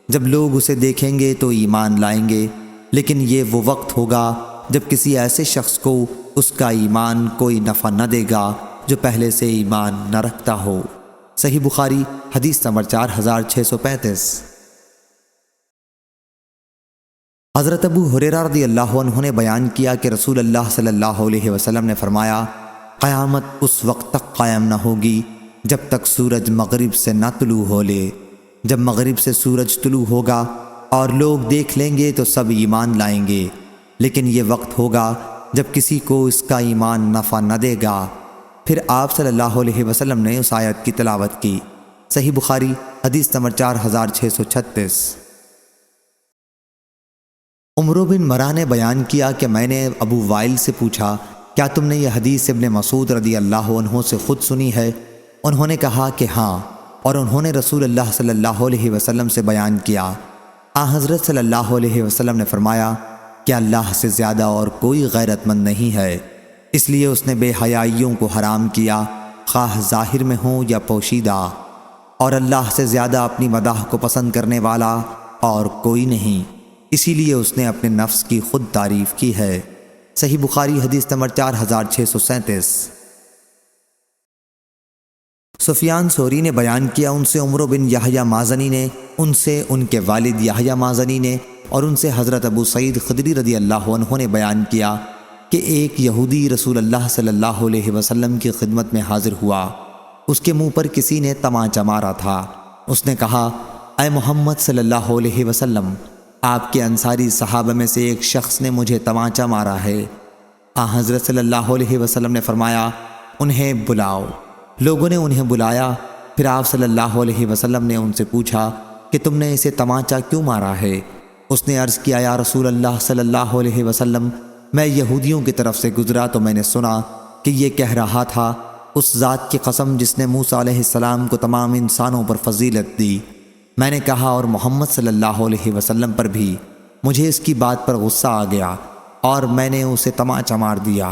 جب لوگ اسے دیکھیں گے تو ایمان لائیں گے، لیکن یہ وہ وقت ہوگا جب کسی ایسے شخص کو اس کا ایمان کوئی نفع نہ دے گا جو پہلے سے ایمان نہ رکھتا ہو۔ صحیح بخاری حدیث نمبر 4635۔ حضرت ابو ہریرہ رضی اللہ عنہ نے بیان کیا کہ رسول اللہ صلی اللہ علیہ وسلم نے فرمایا قیامت اس وقت تک قائم نہ ہوگی جب تک سورج مغرب سے نہ طلوع ہو لے۔ جب مغرب سے سورج طلوع ہوگا اور لوگ دیکھ لیں گے تو سب ایمان لائیں گے، لیکن یہ وقت ہوگا جب کسی کو اس کا ایمان نفع نہ دے گا۔ پھر آپ صلی اللہ علیہ وسلم نے اس آیت کی تلاوت کی۔ صحیح بخاری حدیث نمبر 4636۔ عمرو بن مرہ نے بیان کیا کہ میں نے ابو وائل سے پوچھا کیا تم نے یہ حدیث ابن مسعود رضی اللہ عنہ سے خود سنی ہے؟ انہوں نے کہا کہ ہاں، اور انہوں نے رسول اللہ صلی اللہ علیہ وسلم سے بیان کیا۔ حضرت صلی اللہ علیہ وسلم نے فرمایا کہ اللہ سے زیادہ اور کوئی غیرت مند نہیں ہے، اس لیے اس نے بے حیائیوں کو حرام کیا، خواہ ظاہر میں ہوں یا پوشیدہ، اور اللہ سے زیادہ اپنی مداح کو پسند کرنے والا اور کوئی نہیں، اسی لیے اس نے اپنے نفس کی خود تعریف کی ہے۔ صحیح بخاری حدیث نمبر 4637۔ سفیان ثوری نے بیان کیا، ان سے عمرو بن یحییٰ مازنی نے، ان سے ان کے والد یحییٰ مازنی نے، اور ان سے حضرت ابو سعید خدری رضی اللہ عنہ نے بیان کیا کہ ایک یہودی رسول اللہ صلی اللہ علیہ وسلم کی خدمت میں حاضر ہوا، اس کے منہ پر کسی نے تمانچہ مارا تھا۔ اس نے کہا اے محمد صلی اللہ علیہ وسلم، آپ کے انصاری صحابہ میں سے ایک شخص نے مجھے تمانچہ مارا ہے۔ حضرت صلی اللہ علیہ وسلم نے فرمایا انہیں بلاؤ۔ لوگوں نے انہیں بلایا، پھر آپ صلی اللہ علیہ وسلم نے ان سے پوچھا کہ تم نے اسے تمانچہ کیوں مارا ہے؟ اس نے عرض کیا یا رسول اللہ صلی اللہ علیہ وسلم، میں یہودیوں کی طرف سے گزرا تو میں نے سنا کہ یہ کہہ رہا تھا اس ذات کی قسم جس نے موسیٰ علیہ السلام کو تمام انسانوں پر فضیلت دی۔ میں نے کہا اور محمد صلی اللہ علیہ وسلم پر بھی۔ مجھے اس کی بات پر غصہ آ گیا اور میں نے اسے تمانچہ مار دیا۔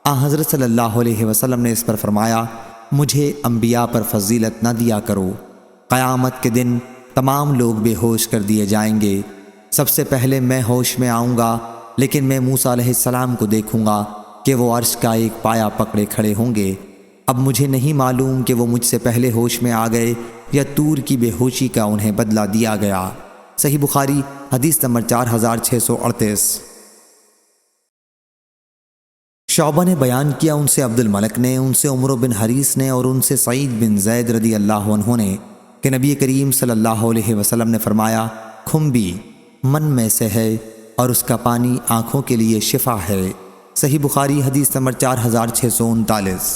حضرت صلی اللہ علیہ وسلم نے اس پر فرمایا مجھے انبیاء پر فضیلت نہ دیا کرو، قیامت کے دن تمام لوگ بے ہوش کر دیے جائیں گے۔ سب سے پہلے میں ہوش میں آؤں گا، لیکن میں موسیٰ علیہ السلام کو دیکھوں گا کہ وہ عرش کا ایک پایا پکڑے کھڑے ہوں گے۔ اب مجھے نہیں معلوم کہ وہ مجھ سے پہلے ہوش میں آ گئے یا طور کی بے ہوشی کا انہیں بدلہ دیا گیا۔ صحیح بخاری حدیث نمبر 4638۔ شعبہ نے بیان کیا، ان سے عبد الملک نے، ان سے عمر بن حریث نے، اور ان سے سعید بن زید رضی اللہ عنہ نے کہ نبی کریم صلی اللہ علیہ وسلم نے فرمایا، کھمبی من میں سے ہے اور اس کا پانی آنکھوں کے لیے شفا ہے۔ صحیح بخاری حدیث نمبر 4639۔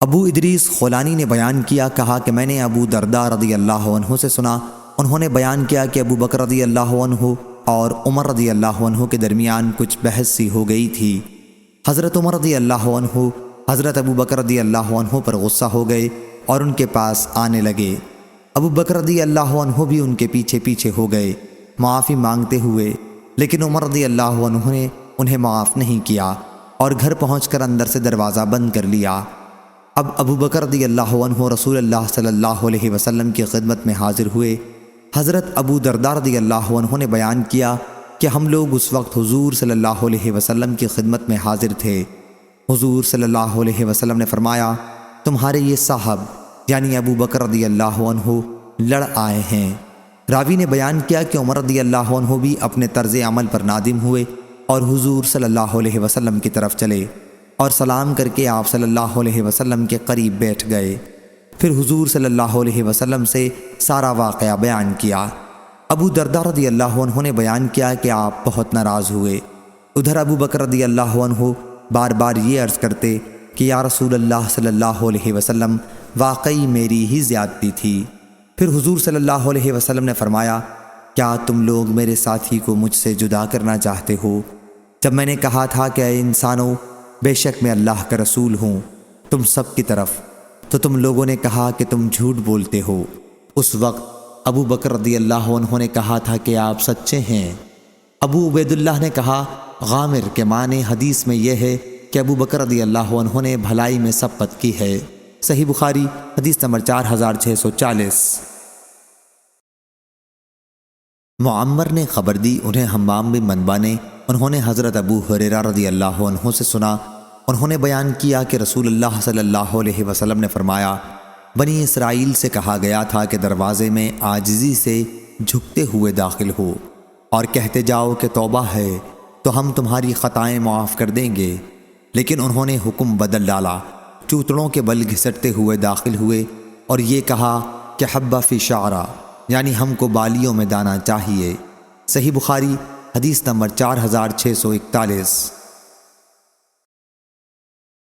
ابو ادریس خولانی نے بیان کیا، کہا کہ میں نے ابو درداء رضی اللہ عنہ سے سنا، انہوں نے بیان کیا کہ ابو بکر رضی اللہ عنہ اور عمر رضی اللہ عنہ کے درمیان کچھ بحث سی ہو گئی تھی۔ حضرت عمر رضی اللہ عنہ حضرت ابو بکر رضی اللہ عنہ پر غصہ ہو گئے اور ان کے پاس آنے لگے۔ ابو بکر رضی اللہ عنہ بھی ان کے پیچھے پیچھے ہو گئے معافی مانگتے ہوئے، لیکن عمر رضی اللہ عنہ نے انہیں معاف نہیں کیا اور گھر پہنچ کر اندر سے دروازہ بند کر لیا۔ اب ابو بکر رضی اللہ عنہ رسول اللہ صلی اللہ علیہ وسلم کی خدمت میں حاضر ہوئے۔ حضرت ابو درداء رضی اللہ عنہ نے بیان کیا کہ ہم لوگ اس وقت حضور صلی اللہ علیہ وسلم کی خدمت میں حاضر تھے۔ حضور صلی اللہ علیہ وسلم نے فرمایا، تمہارے یہ صاحب یعنی ابو بکر رضی اللہ عنہ لڑ آئے ہیں۔ راوی نے بیان کیا کہ عمر رضی اللہ عنہ بھی اپنے طرز عمل پر نادم ہوئے اور حضور صلی اللہ علیہ وسلم کی طرف چلے اور سلام کر کے آپ صلی اللہ علیہ وسلم کے قریب بیٹھ گئے۔ پھر حضور صلی اللہ علیہ وسلم سے سارا واقعہ بیان کیا۔ ابو درداء رضی اللہ عنہ نے بیان کیا کہ آپ بہت ناراض ہوئے۔ ادھر ابو بکر رضی اللہ عنہ بار بار یہ عرض کرتے کہ یا رسول اللہ صلی اللہ علیہ وسلم، واقعی میری ہی زیادتی تھی۔ پھر حضور صلی اللہ علیہ وسلم نے فرمایا، کیا تم لوگ میرے ساتھی کو مجھ سے جدا کرنا چاہتے ہو؟ جب میں نے کہا تھا کہ اے انسانوں، بے شک میں اللہ کا رسول ہوں تم سب کی طرف، تو تم لوگوں نے کہا کہ تم جھوٹ بولتے ہو۔ اس وقت ابو بکر رضی اللہ عنہ نے کہا تھا کہ آپ سچے ہیں۔ ابو عبید اللہ نے کہا، غامر کے معنی حدیث میں یہ ہے کہ ابو بکر رضی اللہ عنہ نے بھلائی میں سبقت کی ہے۔ صحیح بخاری حدیث نمبر 4640۔ معمر نے خبر دی، انہیں حمام بن منبع نے، انہوں نے حضرت ابو ہریرہ رضی اللہ عنہ سے سنا، انہوں نے بیان کیا کہ رسول اللہ صلی اللہ علیہ وسلم نے فرمایا، بنی اسرائیل سے کہا گیا تھا کہ دروازے میں عاجزی سے جھکتے ہوئے داخل ہو اور کہتے جاؤ کہ توبہ ہے تو ہم تمہاری خطائیں معاف کر دیں گے، لیکن انہوں نے حکم بدل ڈالا، چوتڑوں کے بل گھسٹتے ہوئے داخل ہوئے اور یہ کہا کہ حبہ فی شعرہ، یعنی ہم کو بالیوں میں دانا چاہیے۔ صحیح بخاری حدیث نمبر 4641۔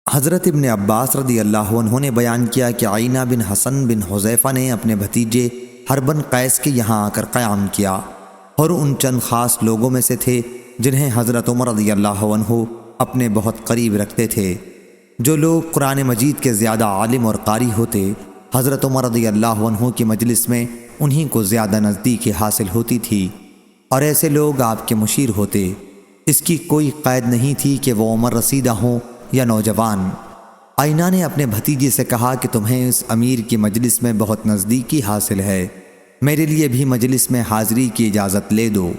حضرت ابن عباس رضی اللہ عنہ نے بیان کیا کہ عینہ بن حسن بن حذیفہ نے اپنے بھتیجے حربن قیس کے یہاں آ کر قیام کیا، اور ان چند خاص لوگوں میں سے تھے جنہیں حضرت عمر رضی اللہ عنہ اپنے بہت قریب رکھتے تھے۔ جو لوگ قرآن مجید کے زیادہ عالم اور قاری ہوتے، حضرت عمر رضی اللہ عنہ کی مجلس میں انہی کو زیادہ نزدیکی حاصل ہوتی تھی، اور ایسے لوگ آپ کے مشیر ہوتے۔ اس کی کوئی قید نہیں تھی کہ وہ عمر رسیدہ ہوں یا نوجوان۔ آئینہ نے اپنے بھتیجے سے کہا کہ تمہیں اس امیر کی مجلس میں بہت نزدیکی حاصل ہے، میرے لیے بھی مجلس میں حاضری کی اجازت لے دو۔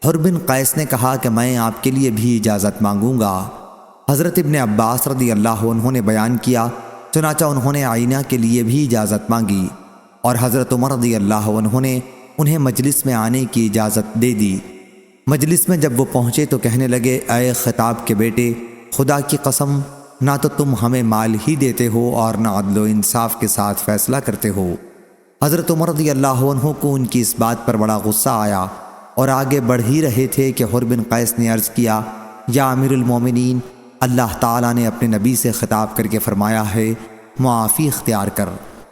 حر بن قیس نے کہا کہ میں آپ کے لیے بھی اجازت مانگوں گا۔ حضرت ابن عباس رضی اللہ عنہ نے بیان کیا، چنانچہ انہوں نے آئینہ کے لیے بھی اجازت مانگی، اور حضرت عمر رضی اللہ عنہ نے انہیں مجلس میں آنے کی اجازت دے دی۔ مجلس میں جب وہ پہنچے تو کہنے لگے، اے خطاب کے بیٹے، خدا کی قسم، نہ تو تم ہمیں مال ہی دیتے ہو اور نہ عدل و انصاف کے ساتھ فیصلہ کرتے ہو۔ حضرت عمر رضی اللہ عنہ کو ان کی اس بات پر بڑا غصہ آیا اور آگے بڑھ ہی رہے تھے کہ حر بن قیس نے عرض کیا، یا امیر المومنین، اللہ تعالیٰ نے اپنے نبی سے خطاب کر کے فرمایا ہے، معافی اختیار کر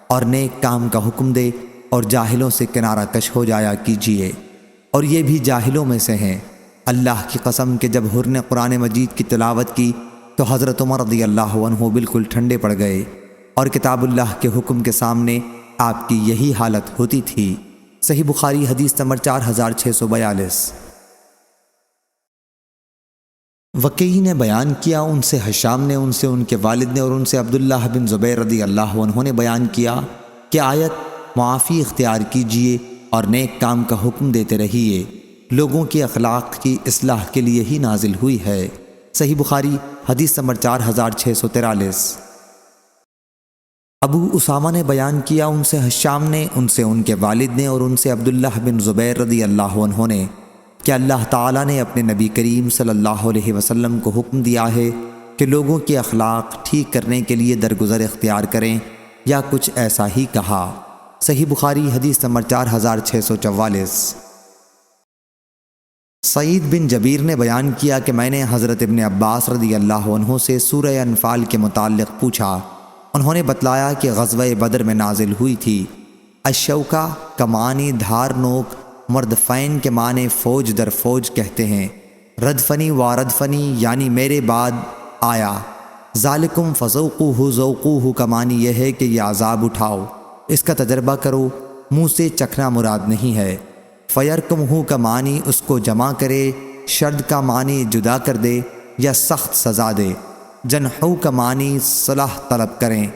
اور نیک کام کا حکم دے اور جاہلوں سے کنارہ کش ہو جایا کیجیے، اور یہ بھی جاہلوں میں سے ہیں۔ اللہ کی قسم کہ جب حر نے قرآن مجید کی تلاوت کی تو حضرت عمر رضی اللہ عنہ بالکل ٹھنڈے پڑ گئے، اور کتاب اللہ کے حکم کے سامنے آپ کی یہی حالت ہوتی تھی۔ صحیح بخاری حدیث نمبر 4642۔ وکیع نے بیان کیا ان سے ہشام نے، ان سے ان کے والد نے، اور ان سے عبداللہ بن زبیر رضی اللہ عنہ نے بیان کیا کہ آیت معافی اختیار کیجئے اور نیک کام کا حکم دیتے رہیے، لوگوں کی اخلاق کی اصلاح کے لیے ہی نازل ہوئی ہے۔ صحیح بخاری حدیث نمبر 4643۔ ابو اسامہ نے بیان کیا ان سے ہشام نے، ان سے ان کے والد نے، اور ان سے عبداللہ بن زبیر رضی اللہ عنہ نے کہ اللہ تعالیٰ نے اپنے نبی کریم صلی اللہ علیہ وسلم کو حکم دیا ہے کہ لوگوں کے اخلاق ٹھیک کرنے کے لیے درگزر اختیار کریں، یا کچھ ایسا ہی کہا۔ صحیح بخاری حدیث نمبر 4644۔ سعید بن جبیر نے بیان کیا کہ میں نے حضرت ابن عباس رضی اللہ عنہ سے سورہ انفال کے متعلق پوچھا، انہوں نے بتلایا کہ غزوہ بدر میں نازل ہوئی تھی۔ الشوکہ کا معنی دھار نوک، مردفین کے معنی فوج در فوج کہتے ہیں۔ ردفنی واردفنی یعنی میرے بعد آیا۔ ذالکم فذوقوہ، ذوقوہ کا معنی یہ ہے کہ یہ عذاب اٹھاؤ، اس کا تجربہ کرو، منہ سے چکھنا مراد نہیں ہے۔ فیرکمہ کا معنی اس کو جمع کرے، شرد کا معنی جدا کر دے یا سخت سزا دے۔ جنحو کا معنی صلح طلب کریں۔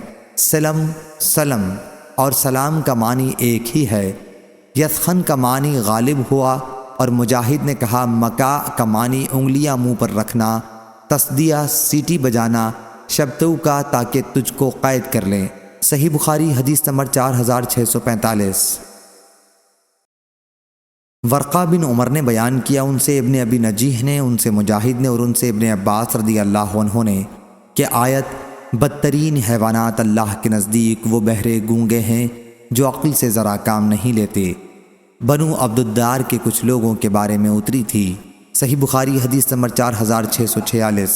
سلم سلم اور سلام کا معنی ایک ہی ہے۔ یسخن کا معنی غالب ہوا، اور مجاہد نے کہا مکا کا معنی انگلیاں منہ پر رکھنا، تصدیہ سیٹی بجانا، شبتو کا تاکہ تجھ کو قید کر لیں۔ صحیح بخاری حدیث نمبر 4645۔ ورقہ بن عمر نے بیان کیا ان سے ابن ابی نجیح نے، ان سے مجاہد نے، اور ان سے ابن عباس رضی اللہ عنہ نے کہ آیت بدترین حیوانات اللہ کے نزدیک وہ بہرے گونگے ہیں جو عقل سے ذرا کام نہیں لیتے، بنو عبدالدار کے کچھ لوگوں کے بارے میں اتری تھی۔ صحیح بخاری حدیث نمبر 4646۔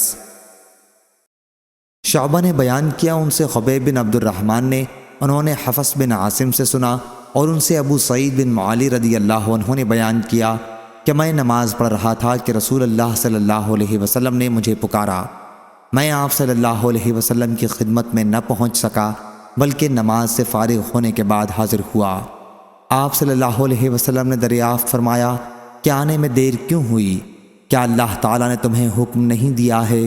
شعبہ نے بیان کیا ان سے خبیب بن عبد الرحمن نے، انہوں نے حفص بن عاصم سے سنا، اور ان سے ابو سعید بن معالی رضی اللہ عنہ نے بیان کیا کہ میں نماز پڑھ رہا تھا کہ رسول اللہ صلی اللہ علیہ وسلم نے مجھے پکارا۔ میں آپ صلی اللہ علیہ وسلم کی خدمت میں نہ پہنچ سکا، بلکہ نماز سے فارغ ہونے کے بعد حاضر ہوا۔ آپ صلی اللہ علیہ وسلم نے دریافت فرمایا کہ آنے میں دیر کیوں ہوئی؟ کیا اللہ تعالیٰ نے تمہیں حکم نہیں دیا ہے؟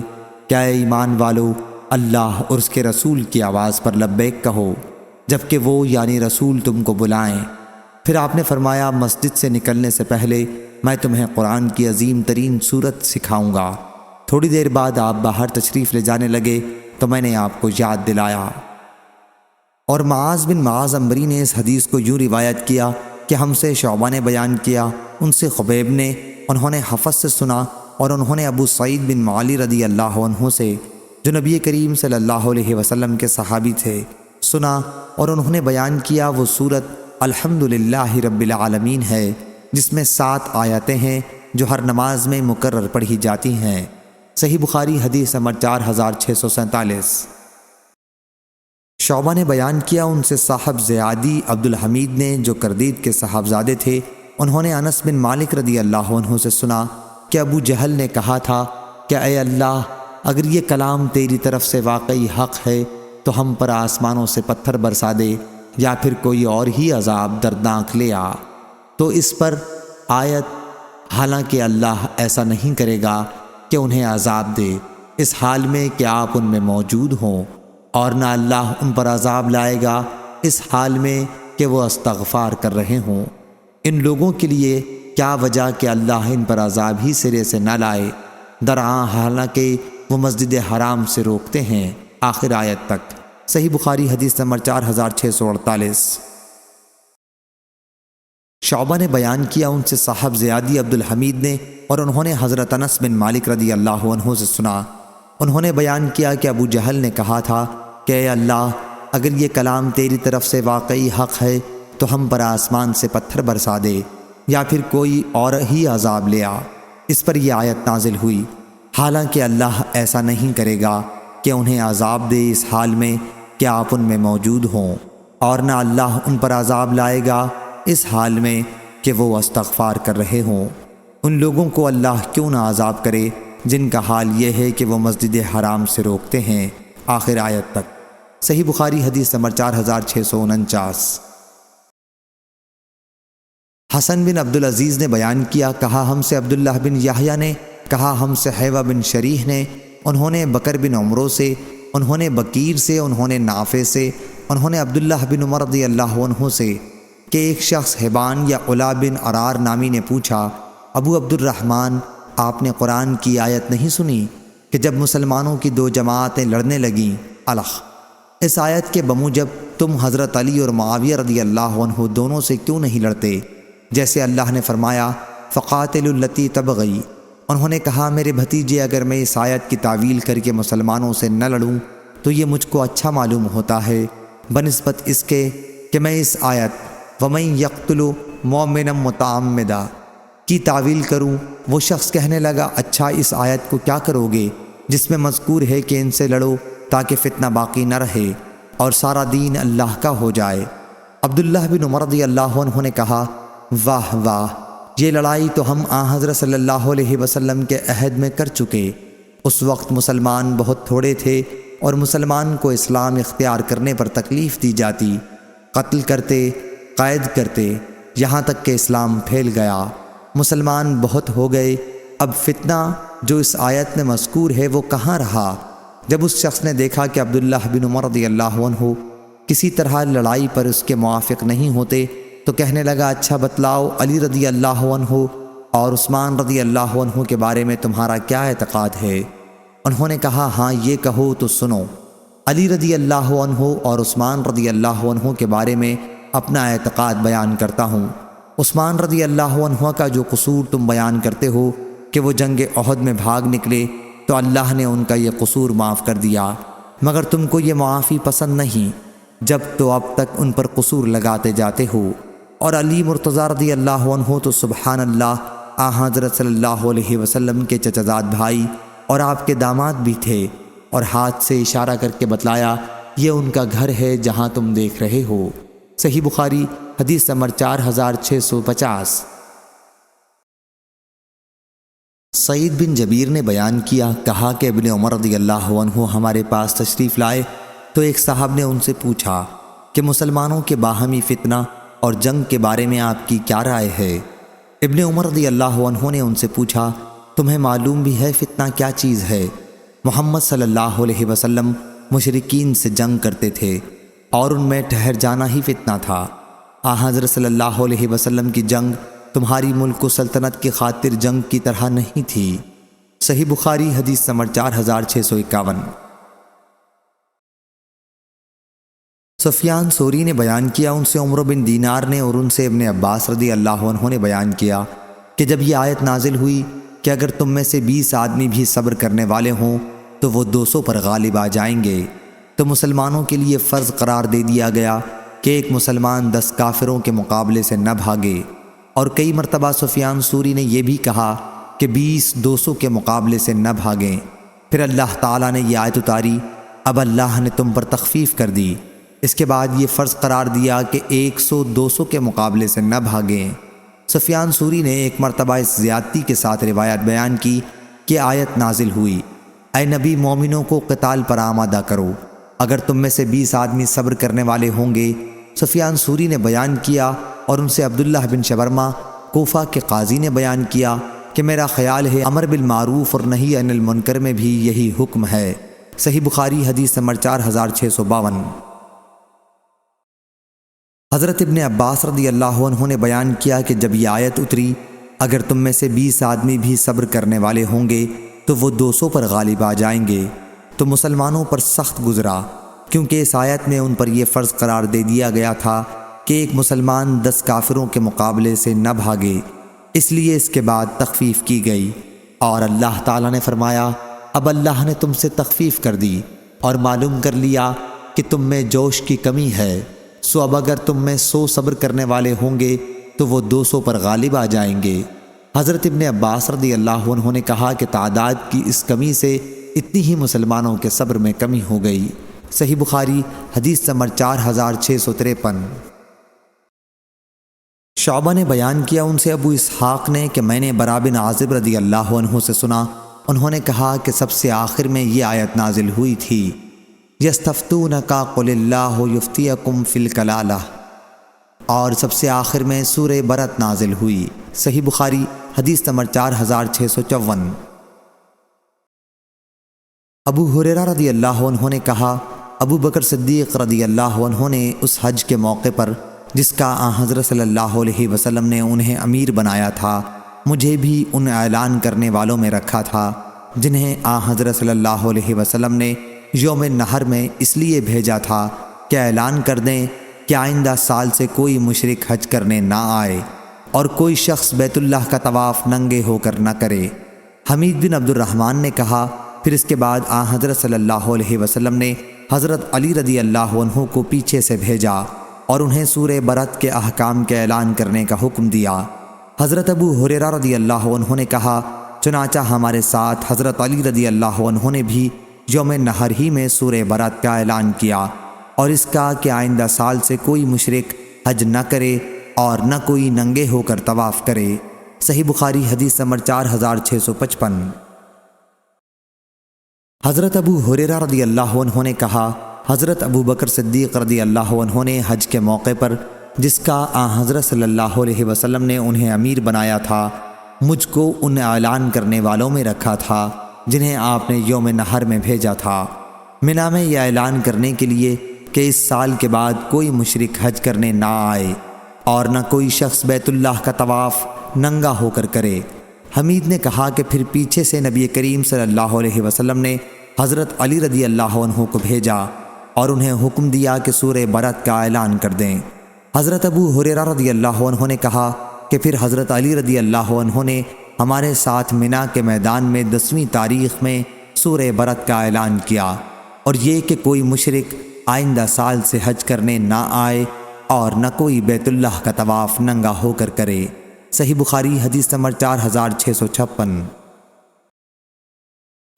کیا اے ایمان والو اللہ اور اس کے رسول کی آواز پر لبیک کہو جبکہ وہ یعنی رسول تم کو بلائیں؟ پھر آپ نے فرمایا مسجد سے نکلنے سے پہلے میں تمہیں قرآن کی عظیم ترین سورت سکھاؤں گا۔ تھوڑی دیر بعد آپ باہر تشریف لے جانے لگے تو میں نے آپ کو یاد دلایا۔ اور معاذ بن معاذ عنبری نے اس حدیث کو یوں روایت کیا کہ ہم سے شعبہ نے بیان کیا، ان سے خبیب نے، انہوں نے حفص سے سنا، اور انہوں نے ابو سعید بن معالی رضی اللہ عنہ سے جو نبی کریم صلی اللہ علیہ وسلم کے صحابی تھے سنا، اور انہوں نے بیان کیا وہ سورت الحمدللہ رب العالمین ہے جس میں 7 آیتیں ہیں جو ہر نماز میں مکرر پڑھی جاتی ہیں۔ صحیح بخاری حدیث نمبر 4647۔ شعبہ نے بیان کیا ان سے صاحب زیادی عبد الحمید نے جو کردید کے صاحبزادے تھے، انہوں نے انس بن مالک رضی اللہ عنہ سے سنا کہ ابو جہل نے کہا تھا کہ اے اللہ اگر یہ کلام تیری طرف سے واقعی حق ہے تو ہم پر آسمانوں سے پتھر برسا دے، یا پھر کوئی اور ہی عذاب دردناک لے آ۔ تو اس پر آیت حالانکہ اللہ ایسا نہیں کرے گا کہ انہیں عذاب دے اس حال میں کہ آپ ان میں موجود ہوں، اور نہ اللہ ان پر عذاب لائے گا اس حال میں کہ وہ استغفار کر رہے ہوں۔ ان لوگوں کے لیے کیا وجہ کہ اللہ ان پر عذاب ہی سرے سے نہ لائے، درآں حالانکہ وہ مسجد حرام سے روکتے ہیں، آخر آیت تک۔ صحیح بخاری حدیث نمبر 4648۔ شعبہ نے بیان کیا ان سے صاحب زیادی عبد الحمید نے، اور انہوں نے حضرت انس بن مالک رضی اللہ عنہ سے سنا، انہوں نے بیان کیا کہ ابو جہل نے کہا تھا کہ اے اللہ اگر یہ کلام تیری طرف سے واقعی حق ہے تو ہم پر آسمان سے پتھر برسا دے، یا پھر کوئی اور ہی عذاب لے آ۔ اس پر یہ آیت نازل ہوئی، حالانکہ اللہ ایسا نہیں کرے گا کہ انہیں عذاب دے اس حال میں کہ آپ ان میں موجود ہوں، اور نہ اللہ ان پر عذاب لائے گا اس حال میں کہ وہ استغفار کر رہے ہوں۔ ان لوگوں کو اللہ کیوں نہ عذاب کرے جن کا حال یہ ہے کہ وہ مسجد حرام سے روکتے ہیں، آخر آیت تک۔ صحیح بخاری حدیث نمبر 4649۔ حسن بن عبدالعزیز نے بیان کیا، کہا ہم سے عبداللہ بن یحییٰ نے، کہا ہم سے حیوہ بن شریح نے، انہوں نے بکر بن عمرو سے، انہوں نے بکیر سے، انہوں نے نافع سے، انہوں نے عبداللہ بن عمر رضی اللہ عنہ سے کہ ایک شخص حبان یا علا بن عرار نامی نے پوچھا، ابو عبد الرحمن، آپ نے قرآن کی آیت نہیں سنی کہ جب مسلمانوں کی دو جماعتیں لڑنے لگیں الخ، اس آیت کے بموجب تم حضرت علی اور معاویہ رضی اللہ عنہ دونوں سے کیوں نہیں لڑتے، جیسے اللہ نے فرمایا فقاتلوا التی تبغی۔ انہوں نے کہا میرے بھتیجے، اگر میں اس آیت کی تعویل کر کے مسلمانوں سے نہ لڑوں تو یہ مجھ کو اچھا معلوم ہوتا ہے بنسبت اس کے کہ میں اس آیت وَمَن يَقْتُلُ مُؤْمِنًا مُتَعَمِّدًا کی تعویل کروں۔ وہ شخص کہنے لگا اچھا اس آیت کو کیا کرو گے جس میں مذکور ہے کہ ان سے لڑو تاکہ فتنہ باقی نہ رہے اور سارا دین اللہ کا ہو جائے۔ عبداللہ بن عمر رضی اللہ عنہ نے کہا واہ واہ، یہ لڑائی تو ہم حضرت صلی اللہ علیہ وسلم کے عہد میں کر چکے۔ اس وقت مسلمان بہت تھوڑے تھے اور مسلمان کو اسلام اختیار کرنے پر تکلیف دی جاتی، قتل کرتے، قید کرتے، یہاں تک کہ اسلام پھیل گیا، مسلمان بہت ہو گئے۔ اب فتنہ جو اس آیت میں مذکور ہے وہ کہاں رہا؟ جب اس شخص نے دیکھا کہ عبداللہ بن عمر رضی اللہ عنہ کسی طرح لڑائی پر اس کے موافق نہیں ہوتے تو کہنے لگا اچھا بتلاؤ علی رضی اللہ عنہ اور عثمان رضی اللہ عنہ کے بارے میں تمہارا کیا اعتقاد ہے؟ انہوں نے کہا ہاں یہ کہو تو سنو، علی رضی اللہ عنہ اور عثمان رضی اللہ عنہ کے بارے میں اپنا اعتقاد بیان کرتا ہوں۔ عثمان رضی اللہ عنہ کا جو قصور تم بیان کرتے ہو کہ وہ جنگ احد میں بھاگ نکلے تو اللہ نے ان کا یہ قصور معاف کر دیا، مگر تم کو یہ معافی پسند نہیں، جب تو اب تک ان پر قصور لگاتے جاتے ہو۔ اور علی مرتضیٰ رضی اللہ عنہ تو سبحان اللہ حضرت صلی اللہ علیہ وسلم کے چچزاد بھائی اور آپ کے داماد بھی تھے، اور ہاتھ سے اشارہ کر کے بتلایا یہ ان کا گھر ہے جہاں تم دیکھ رہے ہو۔ صحیح بخاری حدیث نمبر 4650۔ سعید بن جبیر نے بیان کیا، کہا کہ ابن عمر رضی اللہ عنہ ہمارے پاس تشریف لائے تو ایک صاحب نے ان سے پوچھا کہ مسلمانوں کے باہمی فتنہ اور جنگ کے بارے میں آپ کی کیا رائے ہے؟ ابن عمر رضی اللہ عنہ نے ان سے پوچھا تمہیں معلوم بھی ہے فتنہ کیا چیز ہے؟ محمد صلی اللہ علیہ وسلم مشرکین سے جنگ کرتے تھے اور ان میں ٹھہر جانا ہی فتنہ تھا۔ حضرت صلی اللہ علیہ وسلم کی جنگ تمہاری ملک و سلطنت کی خاطر جنگ کی طرح نہیں تھی۔ صحیح بخاری حدیث نمبر 4651۔ سفیان ثوری نے بیان کیا، ان سے عمرو بن دینار نے اور ان سے ابن عباس رضی اللہ عنہ نے بیان کیا کہ جب یہ آیت نازل ہوئی کہ اگر تم میں سے 20 آدمی بھی صبر کرنے والے ہوں تو وہ 200 پر غالب آ جائیں گے، تو مسلمانوں کے لیے فرض قرار دے دیا گیا کہ ایک مسلمان 10 کافروں کے مقابلے سے نہ بھاگے، اور کئی مرتبہ سفیان ثوری نے یہ بھی کہا کہ 20 200 کے مقابلے سے نہ بھاگیں۔ پھر اللہ تعالیٰ نے یہ آیت اتاری، اب اللہ نے تم پر تخفیف کر دی، اس کے بعد یہ فرض قرار دیا کہ 100 200 کے مقابلے سے نہ بھاگیں۔ سفیان ثوری نے ایک مرتبہ اس زیادتی کے ساتھ روایت بیان کی کہ آیت نازل ہوئی، اے نبی مومنوں کو قتال پر آمادہ کرو اگر تم میں سے 20 آدمی صبر کرنے والے ہوں گے۔ سفیان ثوری نے بیان کیا اور ان سے عبداللہ بن شبرمہ کوفہ کے قاضی نے بیان کیا کہ میرا خیال ہے امر بالمعروف اور نہی عن المنکر میں بھی یہی حکم ہے۔ صحیح بخاری حدیث نمبر 4652۔ حضرت ابن عباس رضی اللہ عنہ نے بیان کیا کہ جب یہ آیت اتری اگر تم میں سے 20 آدمی بھی صبر کرنے والے ہوں گے تو وہ 200 پر غالب آ جائیں گے، تو مسلمانوں پر سخت گزرا، کیونکہ اس آیت میں ان پر یہ فرض قرار دے دیا گیا تھا کہ ایک مسلمان 10 کافروں کے مقابلے سے نہ بھاگے، اس لیے اس کے بعد تخفیف کی گئی، اور اللہ تعالیٰ نے فرمایا اب اللہ نے تم سے تخفیف کر دی اور معلوم کر لیا کہ تم میں جوش کی کمی ہے، سو اب اگر تم میں 100 صبر کرنے والے ہوں گے تو وہ 200 پر غالب آ جائیں گے۔ حضرت ابن عباس رضی اللہ عنہ نے کہا کہ تعداد کی اس کمی سے اتنی ہی مسلمانوں کے صبر میں کمی ہو گئی۔ صحیح بخاری حدیث نمبر 4653۔ شعبہ نے بیان کیا، ان سے ابو اسحاق نے کہ میں نے برا بن عازب رضی اللہ عنہ سے سنا، انہوں نے کہا کہ سب سے آخر میں یہ آیت نازل ہوئی تھی، یستفتونک قل اللہ یفتیکم فی الکلالہ، اور سب سے آخر میں سورہ برت نازل ہوئی۔ صحیح بخاری حدیث نمبر 4654۔ ابو ہریرہ رضی اللہ عنہ نے کہا، ابو بکر صدیق رضی اللہ عنہ نے اس حج کے موقع پر جس کا آن حضرت صلی اللہ علیہ وسلم نے انہیں امیر بنایا تھا، مجھے بھی ان اعلان کرنے والوں میں رکھا تھا جنہیں آن حضرت صلی اللہ علیہ وسلم نے یوم نحر میں اس لیے بھیجا تھا کہ اعلان کر دیں کہ آئندہ سال سے کوئی مشرک حج کرنے نہ آئے اور کوئی شخص بیت اللہ کا طواف ننگے ہو کر نہ کرے۔ حمید بن عبد الرحمن نے کہا، پھر اس کے بعد آن حضرت صلی اللہ علیہ وسلم نے حضرت علی رضی اللہ عنہ کو پیچھے سے بھیجا اور انہیں سورہ برات کے احکام کے اعلان کرنے کا حکم دیا۔ حضرت ابو ہریرہ رضی اللہ عنہ نے کہا، چنانچہ ہمارے ساتھ حضرت علی رضی اللہ عنہ نے بھی یوم نحر ہی میں سورہ برات کا اعلان کیا اور اس کا کہ آئندہ سال سے کوئی مشرک حج نہ کرے اور نہ کوئی ننگے ہو کر طواف کرے۔ صحیح بخاری حدیث نمبر 4655۔ حضرت ابو ہریرہ رضی اللہ عنہ نے کہا، حضرت ابو بکر صدیق رضی اللہ عنہ نے حج کے موقع پر جس کا آن حضرت صلی اللہ علیہ وسلم نے انہیں امیر بنایا تھا، مجھ کو ان اعلان کرنے والوں میں رکھا تھا جنہیں آپ نے یوم نحر میں بھیجا تھا، منا میں یہ اعلان کرنے کے لیے کہ اس سال کے بعد کوئی مشرک حج کرنے نہ آئے اور نہ کوئی شخص بیت اللہ کا طواف ننگا ہو کر کرے۔ حمید نے کہا کہ پھر پیچھے سے نبی کریم صلی اللہ علیہ وسلم نے حضرت علی رضی اللہ عنہ کو بھیجا اور انہیں حکم دیا کہ سورہ برات کا اعلان کر دیں۔ حضرت ابو ہریرہ رضی اللہ عنہ نے کہا کہ پھر حضرت علی رضی اللہ عنہ نے ہمارے ساتھ منا کے میدان میں 10ویں تاریخ میں سورہ برات کا اعلان کیا اور یہ کہ کوئی مشرک آئندہ سال سے حج کرنے نہ آئے اور نہ کوئی بیت اللہ کا طواف ننگا ہو کر کرے۔ صحیح بخاری حدیث نمبر 4656۔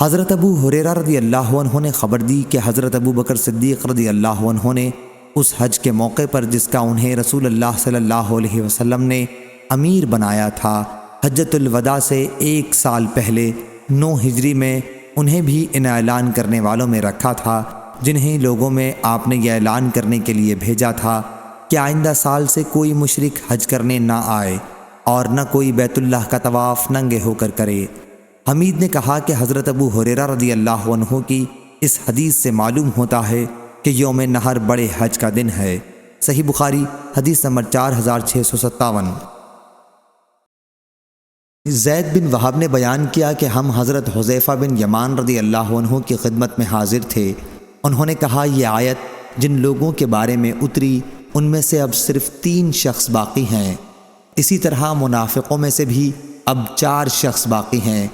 حضرت ابو ہریرہ رضی اللہ عنہ نے خبر دی کہ حضرت ابو بکر صدیق رضی اللہ عنہ نے اس حج کے موقع پر جس کا انہیں رسول اللہ صلی اللہ علیہ وسلم نے امیر بنایا تھا، حجۃ الوداع سے 1 سال پہلے 9 ہجری میں انہیں بھی ان اعلان کرنے والوں میں رکھا تھا جنہیں لوگوں میں آپ نے یہ اعلان کرنے کے لیے بھیجا تھا کہ آئندہ سال سے کوئی مشرک حج کرنے نہ آئے اور نہ کوئی بیت اللہ کا طواف ننگے ہو کر کرے۔ حمید نے کہا کہ حضرت ابو ہریرہ رضی اللہ عنہ کی اس حدیث سے معلوم ہوتا ہے کہ یوم نحر بڑے حج کا دن ہے۔ صحیح بخاری حدیث نمبر 4657۔ زید بن وہب نے بیان کیا کہ ہم حضرت حذیفہ بن یمان رضی اللہ عنہ کی خدمت میں حاضر تھے۔ انہوں نے کہا، یہ آیت جن لوگوں کے بارے میں اتری ان میں سے اب صرف 3 شخص باقی ہیں، اسی طرح منافقوں میں سے بھی اب 4 شخص باقی ہیں۔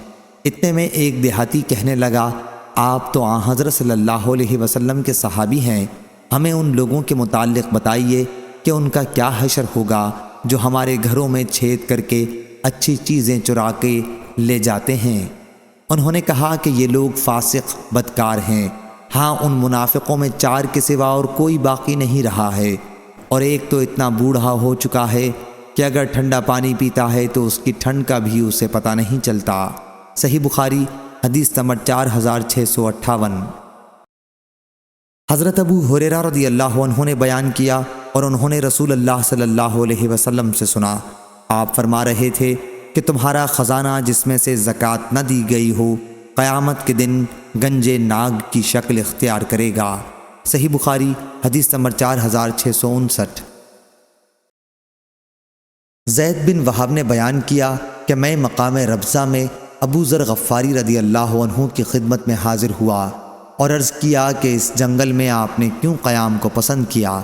اتنے میں ایک دیہاتی کہنے لگا، آپ تو آن حضرت صلی اللہ علیہ وسلم کے صحابی ہیں، ہمیں ان لوگوں کے متعلق بتائیے کہ ان کا کیا حشر ہوگا جو ہمارے گھروں میں چھید کر کے اچھی چیزیں چرا کے لے جاتے ہیں۔ انہوں نے کہا کہ یہ لوگ فاسق بدکار ہیں، ہاں ان منافقوں میں 4 کے سوا اور کوئی باقی نہیں رہا ہے، اور ایک تو اتنا بوڑھا ہو چکا ہے کہ اگر ٹھنڈا پانی پیتا ہے تو اس کی ٹھنڈ کا بھی اسے پتہ نہیں چلتا۔ صحیح بخاری حدیث نمبر 4658۔ حضرت ابو ہریرہ رضی اللہ عنہ نے بیان کیا اور انہوں نے رسول اللہ صلی اللہ علیہ وسلم سے سنا، آپ فرما رہے تھے کہ تمہارا خزانہ جس میں سے زکوٰۃ نہ دی گئی ہو قیامت کے دن گنجے ناگ کی شکل اختیار کرے گا۔ صحیح بخاری حدیث نمبر 4659۔ زید بن وہب نے بیان کیا کہ میں مقام ربضہ میں ابو ذر غفاری رضی اللہ عنہ کی خدمت میں حاضر ہوا اور عرض کیا کہ اس جنگل میں آپ نے کیوں قیام کو پسند کیا؟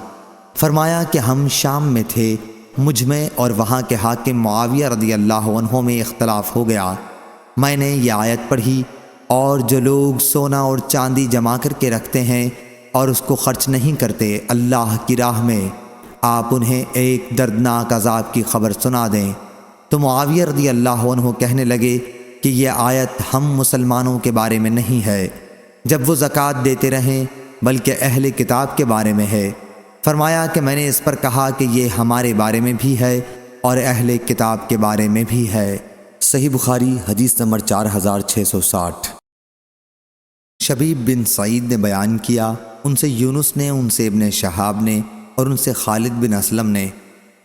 فرمایا کہ ہم شام میں تھے، مجھ میں اور وہاں کے حاکم معاویہ رضی اللہ عنہ میں اختلاف ہو گیا۔ میں نے یہ آیت پڑھی، اور جو لوگ سونا اور چاندی جمع کر کے رکھتے ہیں اور اس کو خرچ نہیں کرتے اللہ کی راہ میں، آپ انہیں ایک دردناک عذاب کی خبر سنا دیں۔ تو معاویہ رضی اللہ عنہ کہنے لگے کہ یہ آیت ہم مسلمانوں کے بارے میں نہیں ہے، جب وہ زکوٰۃ دیتے رہیں، بلکہ اہل کتاب کے بارے میں ہے۔ فرمایا کہ میں نے اس پر کہا کہ یہ ہمارے بارے میں بھی ہے اور اہل کتاب کے بارے میں بھی ہے۔ صحیح بخاری حدیث نمبر 4660۔ شبیب بن سعید نے بیان کیا، ان سے یونس نے، ان سے ابن شہاب نے اور ان سے خالد بن اسلم نے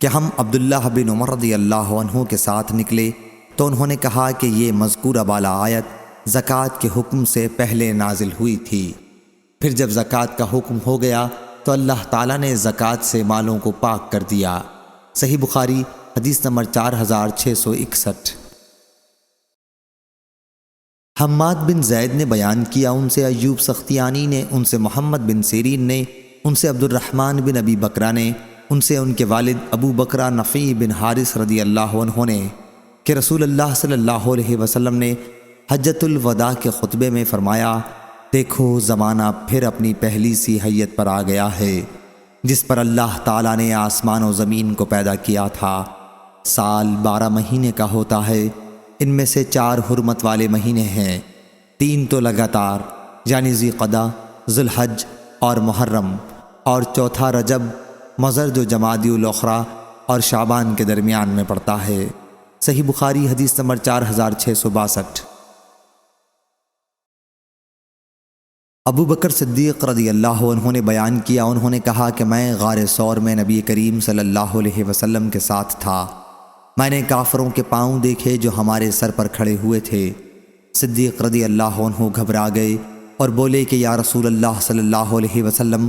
کہ ہم عبداللہ بن عمر رضی اللہ عنہ کے ساتھ نکلے تو انہوں نے کہا کہ یہ مذکورہ بالا آیت زکوٰۃ کے حکم سے پہلے نازل ہوئی تھی۔ پھر جب زکوٰۃ کا حکم ہو گیا تو اللہ تعالیٰ نے زکوٰۃ سے مالوں کو پاک کر دیا۔ صحیح بخاری حدیث نمبر 4661۔ حماد بن زید نے بیان کیا، ان سے ایوب سختیانی نے، ان سے محمد بن سیرین نے، ان سے عبد الرحمن بن ابی بکرہ نے، ان سے ان کے والد ابو بکرہ نفی بن حارث رضی اللہ عنہ نے کہ رسول اللہ صلی اللہ علیہ وسلم نے حجۃ الوداع کے خطبے میں فرمایا، دیکھو زمانہ پھر اپنی پہلی سی حیت پر آ گیا ہے جس پر اللہ تعالیٰ نے آسمان و زمین کو پیدا کیا تھا۔ سال 12 مہینے کا ہوتا ہے، ان میں سے 4 حرمت والے مہینے ہیں، 3 تو لگاتار یعنی ذی قعدہ، ذو الحج اور محرم، اور چوتھا رجب، مضر جو جمادی الاخری اور شعبان کے درمیان میں پڑتا ہے۔ صحیح بخاری حدیث نمبر 4662۔ ابو بکر صدیق رضی اللہ عنہ نے بیان کیا، انہوں نے کہا کہ میں غار ثور میں نبی کریم صلی اللہ علیہ وسلم کے ساتھ تھا۔ میں نے کافروں کے پاؤں دیکھے جو ہمارے سر پر کھڑے ہوئے تھے۔ صدیق رضی اللہ عنہ گھبرا گئے اور بولے کہ یا رسول اللہ صلی اللہ علیہ وسلم،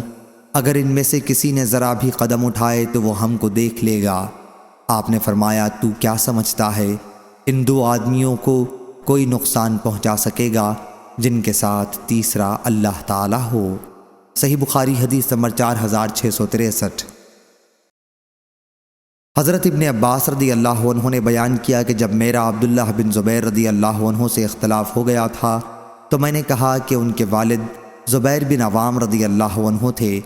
اگر ان میں سے کسی نے ذرا بھی قدم اٹھائے تو وہ ہم کو دیکھ لے گا۔ آپ نے فرمایا، تو کیا سمجھتا ہے ان 2 آدمیوں کو کوئی نقصان پہنچا سکے گا جن کے ساتھ تیسرا اللہ تعالیٰ ہو؟ صحیح بخاری حدیث نمبر 4663۔ حضرت ابن عباس رضی اللہ عنہ نے بیان کیا کہ جب میرا عبداللہ بن زبیر رضی اللہ عنہ سے اختلاف ہو گیا تھا تو میں نے کہا کہ ان کے والد زبیر بن عوام رضی اللہ عنہ تھے،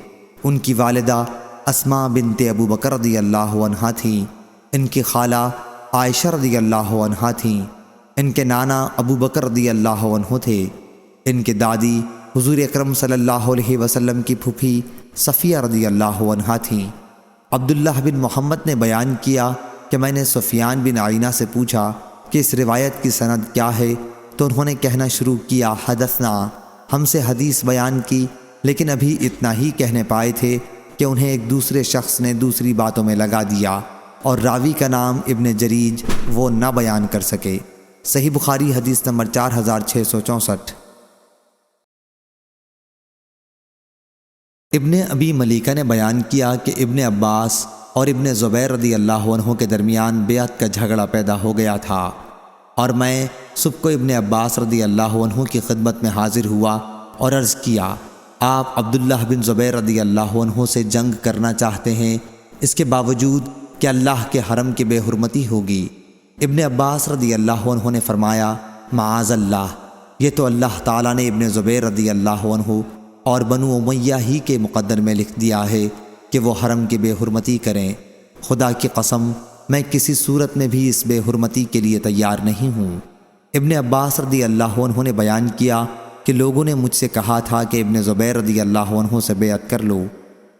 ان کی والدہ اسماء بنت ابو بکر رضی اللہ عنہ تھیں، ان کی خالہ عائشہ رضی اللہ عنہ تھیں، ان کے نانا ابو بکر رضی اللہ عنہ تھے، ان کے دادی حضور اکرم صلی اللہ علیہ وسلم کی پھوپھی صفیہ رضی اللہ عنہ تھیں۔ عبداللہ بن محمد نے بیان کیا کہ میں نے سفیان بن عینہ سے پوچھا کہ اس روایت کی سند کیا ہے، تو انہوں نے کہنا شروع کیا، حدثنا، ہم سے حدیث بیان کی، لیکن ابھی اتنا ہی کہنے پائے تھے کہ انہیں ایک دوسرے شخص نے دوسری باتوں میں لگا دیا اور راوی کا نام ابن جریج وہ نہ بیان کر سکے۔ صحیح بخاری حدیث نمبر 4664۔ ابن ابی ملیکہ نے بیان کیا کہ ابن عباس اور ابن زبیر رضی اللہ عنہ کے درمیان بیعت کا جھگڑا پیدا ہو گیا تھا، اور میں صبح کو ابن عباس رضی اللہ عنہ کی خدمت میں حاضر ہوا اور عرض کیا، آپ عبداللہ بن زبیر رضی اللہ عنہ سے جنگ کرنا چاہتے ہیں، اس کے باوجود کہ اللہ کے حرم کی بے حرمتی ہوگی۔ ابن عباس رضی اللہ عنہ نے فرمایا، معاذ اللہ، یہ تو اللہ تعالیٰ نے ابن زبیر رضی اللہ عنہ اور بنو امیہ ہی کے مقدر میں لکھ دیا ہے کہ وہ حرم کی بے حرمتی کریں۔ خدا کی قسم، میں کسی صورت میں بھی اس بے حرمتی کے لیے تیار نہیں ہوں۔ ابن عباس رضی اللہ عنہ نے بیان کیا کہ لوگوں نے مجھ سے کہا تھا کہ ابن زبیر رضی اللہ عنہ سے بیعت کر لو۔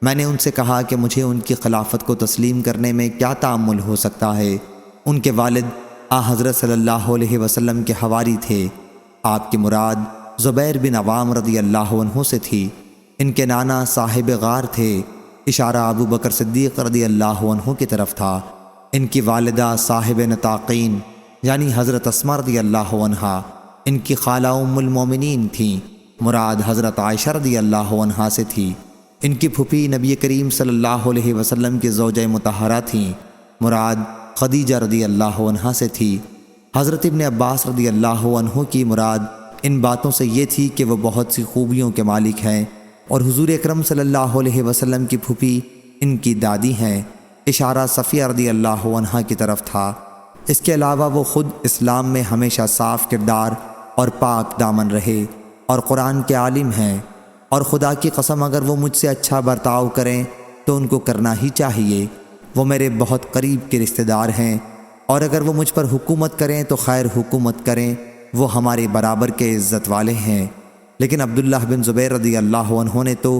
میں نے ان سے کہا کہ مجھے ان کی خلافت کو تسلیم کرنے میں کیا تعامل ہو سکتا ہے؟ ان کے والد حضرت صلی اللہ علیہ وسلم کے حواری تھے، آپ کی مراد زبیر بن عوام رضی اللہ عنہ سے تھی، ان کے نانا صاحب غار تھے، اشارہ ابو بکر صدیق رضی اللہ عنہ کی طرف تھا، ان کی والدہ صاحب نطاقین یعنی حضرت اسماء رضی اللہ عنہا، ان کی خالہ ام المومنین تھیں، مراد حضرت عائشہ رضی اللہ عنہا سے تھی، ان کی پھوپھی نبی کریم صلی اللہ علیہ وسلم کی زوجہ مطہرہ تھیں، مراد خدیجہ رضی اللہ عنہا سے تھی۔ حضرت ابن عباس رضی اللہ عنہ کی مراد ان باتوں سے یہ تھی کہ وہ بہت سی خوبیوں کے مالک ہیں، اور حضور اکرم صلی اللہ علیہ وسلم کی پھوپھی ان کی دادی ہیں، اشارہ صفیہ رضی اللہ عنہا کی طرف تھا۔ اس کے علاوہ وہ خود اسلام میں ہمیشہ صاف کردار اور پاک دامن رہے اور قرآن کے عالم ہیں، اور خدا کی قسم اگر وہ مجھ سے اچھا برتاؤ کریں تو ان کو کرنا ہی چاہیے، وہ میرے بہت قریب کے رشتہ دار ہیں، اور اگر وہ مجھ پر حکومت کریں تو خیر حکومت کریں، وہ ہمارے برابر کے عزت والے ہیں۔ لیکن عبداللہ بن زبیر رضی اللہ عنہ نے تو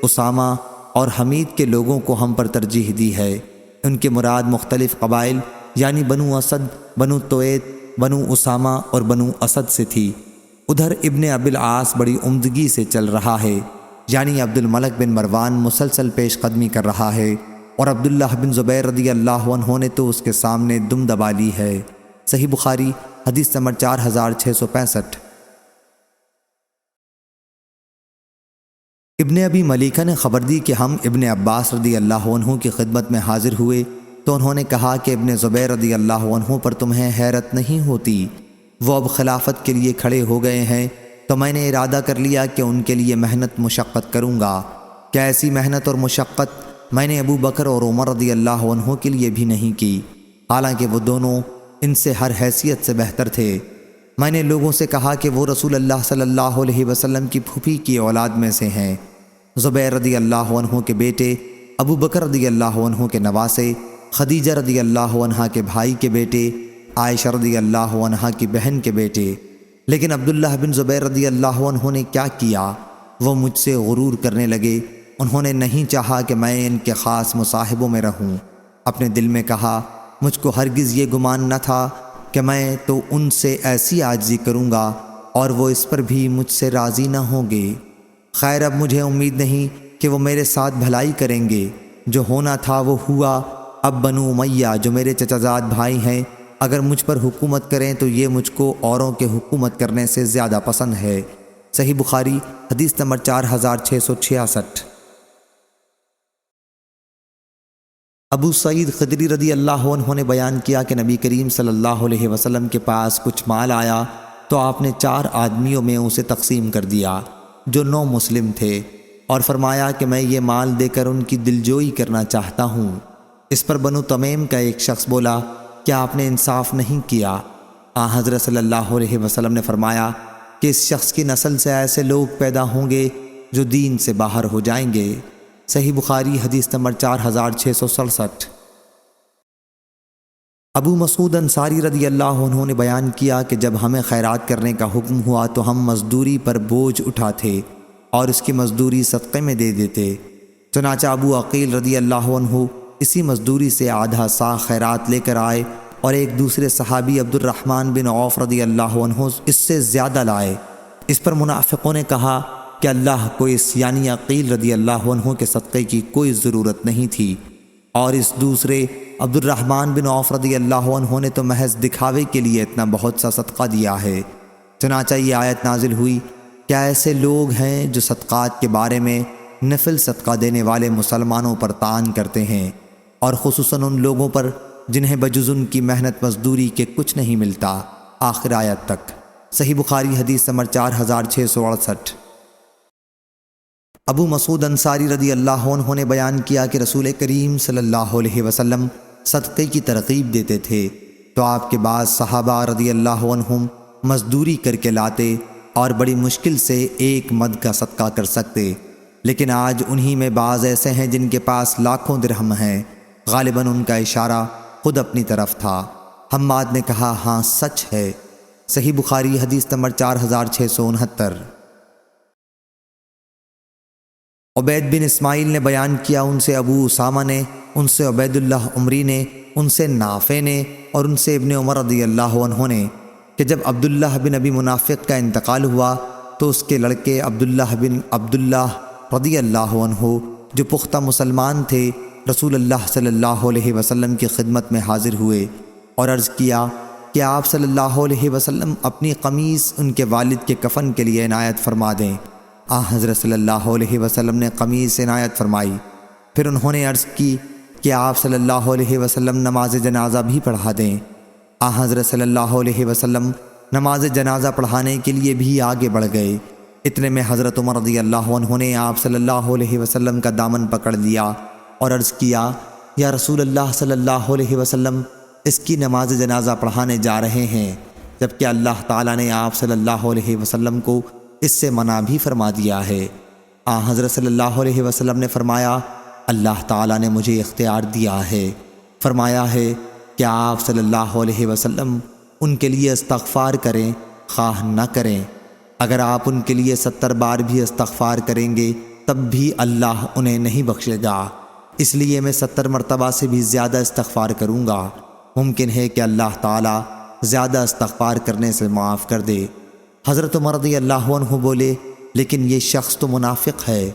اسامہ اور حمید کے لوگوں کو ہم پر ترجیح دی ہے، ان کے مراد مختلف قبائل یعنی بنو اسد، بنو تویت، بنو اسامہ اور بنو اسد سے تھی۔ ادھر ابن ابی العاص بڑی عمدگی سے چل رہا ہے، یعنی عبد الملک بن مروان مسلسل پیش قدمی کر رہا ہے، اور عبداللہ بن زبیر رضی اللہ عنہ نے تو اس کے سامنے دم دبا لی ہے۔ صحیح بخاری حدیث نمبر 4665۔ ابن ابی ملیکہ نے خبر دی کہ ہم ابن عباس رضی اللہ عنہ کی خدمت میں حاضر ہوئے تو انہوں نے کہا کہ ابن زبیر رضی اللہ عنہ پر تمہیں حیرت نہیں ہوتی؟ وہ اب خلافت کے لیے کھڑے ہو گئے ہیں تو میں نے ارادہ کر لیا کہ ان کے لیے محنت مشقت کروں گا۔ کیا ایسی محنت اور مشقت میں نے ابو بکر اور عمر رضی اللہ عنہ کے لیے بھی نہیں کی، حالانکہ وہ دونوں ان سے ہر حیثیت سے بہتر تھے۔ میں نے لوگوں سے کہا کہ وہ رسول اللہ صلی اللہ علیہ وسلم کی پھوپھی کی اولاد میں سے ہیں۔ زبیر رضی اللہ عنہ کے بیٹے، ابو بکر رضی اللہ عنہ کے نواسے، خدیجہ رضی اللہ عنہ کے بھائی کے بیٹے، عائشہ رضی اللہ عنہ کی بہن کے بیٹے۔ لیکن عبداللہ بن زبیر رضی اللہ عنہ نے کیا کیا؟ وہ مجھ سے غرور کرنے لگے۔ انہوں نے نہیں چاہا کہ میں ان کے خاص مصاحبوں میں رہوں۔ اپنے دل میں کہا، مجھ کو ہرگز یہ گمان نہ تھا کہ میں تو ان سے ایسی عاجزی کروں گا اور وہ اس پر بھی مجھ سے راضی نہ ہوں گے۔ خیر، اب مجھے امید نہیں کہ وہ میرے ساتھ بھلائی کریں گے۔ جو ہونا تھا وہ ہوا۔ اب بنو امیہ جو میرے چچا زاد بھائی ہیں، اگر مجھ پر حکومت کریں تو یہ مجھ کو اوروں کے حکومت کرنے سے زیادہ پسند ہے۔ صحیح بخاری حدیث نمبر 4666۔ ابو سعید خدری رضی اللہ عنہ نے بیان کیا کہ نبی کریم صلی اللہ علیہ وسلم کے پاس کچھ مال آیا تو آپ نے 4 آدمیوں میں اسے تقسیم کر دیا جو 9 مسلم تھے، اور فرمایا کہ میں یہ مال دے کر ان کی دلجوئی کرنا چاہتا ہوں۔ اس پر بنو تمیم کا ایک شخص بولا، کیا آپ نے انصاف نہیں کیا؟ حضرت صلی اللہ علیہ وسلم نے فرمایا کہ اس شخص کی نسل سے ایسے لوگ پیدا ہوں گے جو دین سے باہر ہو جائیں گے۔ صحیح بخاری حدیث نمبر 4667۔ ابو مسعود انصاری رضی اللہ عنہ نے بیان کیا کہ جب ہمیں خیرات کرنے کا حکم ہوا تو ہم مزدوری پر بوجھ اٹھاتے اور اس کی مزدوری صدقے میں دے دیتے۔ چنانچہ ابو عقیل رضی اللہ عنہ اسی مزدوری سے آدھا سا خیرات لے کر آئے اور ایک دوسرے صحابی عبد الرحمن بن عوف رضی اللہ عنہ اس سے زیادہ لائے۔ اس پر منافقوں نے کہا کہ اللہ کو اس یعنی عقیل رضی اللہ عنہ کے صدقے کی کوئی ضرورت نہیں تھی، اور اس دوسرے عبد الرحمن بن عوف رضی اللہ عنہ نے تو محض دکھاوے کے لیے اتنا بہت سا صدقہ دیا ہے۔ چنانچہ یہ آیت نازل ہوئی، کیا ایسے لوگ ہیں جو صدقات کے بارے میں نفل صدقہ دینے والے مسلمانوں پر طعن کرتے ہیں، اور خصوصاً ان لوگوں پر جنہیں بجز ان کی محنت مزدوری کے کچھ نہیں ملتا، آخر آیت تک۔ صحیح بخاری حدیث نمبر 4668۔ ابو مسعود انصاری رضی اللہ عنہ نے بیان کیا کہ رسول کریم صلی اللہ علیہ وسلم صدقے کی ترغیب دیتے تھے تو آپ کے بعض صحابہ رضی اللہ عنہم مزدوری کر کے لاتے اور بڑی مشکل سے 1 مد کا صدقہ کر سکتے، لیکن آج انہی میں بعض ایسے ہیں جن کے پاس لاکھوں درہم ہیں۔ غالباً ان کا اشارہ خود اپنی طرف تھا۔ حماد نے کہا، ہاں سچ ہے۔ صحیح بخاری حدیث نمبر 4669۔ عبید بن اسماعیل نے بیان کیا، ان سے ابو اسامہ نے، ان سے عبید اللہ عمری نے، ان سے نافع نے اور ان سے ابن عمر رضی اللہ عنہ نے کہ جب عبداللہ بن ابی منافق کا انتقال ہوا تو اس کے لڑکے عبداللہ بن عبداللہ رضی اللہ عنہ جو پختہ مسلمان تھے رسول اللہ صلی اللہ علیہ وسلم کی خدمت میں حاضر ہوئے اور عرض کیا کہ آپ صلی اللہ علیہ وسلم اپنی قمیص ان کے والد کے کفن کے لیے عنایت فرما دیں۔ حضرت صلی اللہ علیہ وسلم نے قمیص عنایت فرمائی۔ پھر انہوں نے عرض کی کہ آپ صلی اللہ علیہ وسلم نماز جنازہ بھی پڑھا دیں۔ حضرت صلی اللہ علیہ وسلم نماز جنازہ پڑھانے کے لیے بھی آگے بڑھ گئے۔ اتنے میں حضرت عمر رضی اللہ عنہ نے آپ صلی اللہ علیہ وسلم کا دامن پکڑ لیا اور عرض کیا، یا رسول اللہ صلی اللہ علیہ وسلم اس کی نماز جنازہ پڑھانے جا رہے ہیں، جبکہ اللہ تعالیٰ نے آپ صلی اللہ علیہ وسلم کو اس سے منع بھی فرما دیا ہے۔ حضرت صلی اللہ علیہ وسلم نے فرمایا، اللہ تعالیٰ نے مجھے اختیار دیا ہے، فرمایا ہے کہ آپ صلی اللہ علیہ وسلم ان کے لیے استغفار کریں خواہ نہ کریں۔ اگر آپ ان کے لیے 70 بار بھی استغفار کریں گے تب بھی اللہ انہیں نہیں بخشے گا، اس لیے میں 70 مرتبہ سے بھی زیادہ استغفار کروں گا۔ ممکن ہے کہ اللہ تعالیٰ زیادہ استغفار کرنے سے معاف کر دے۔ حضرت عمر رضی اللہ عنہ بولے، لیکن یہ شخص تو منافق ہے۔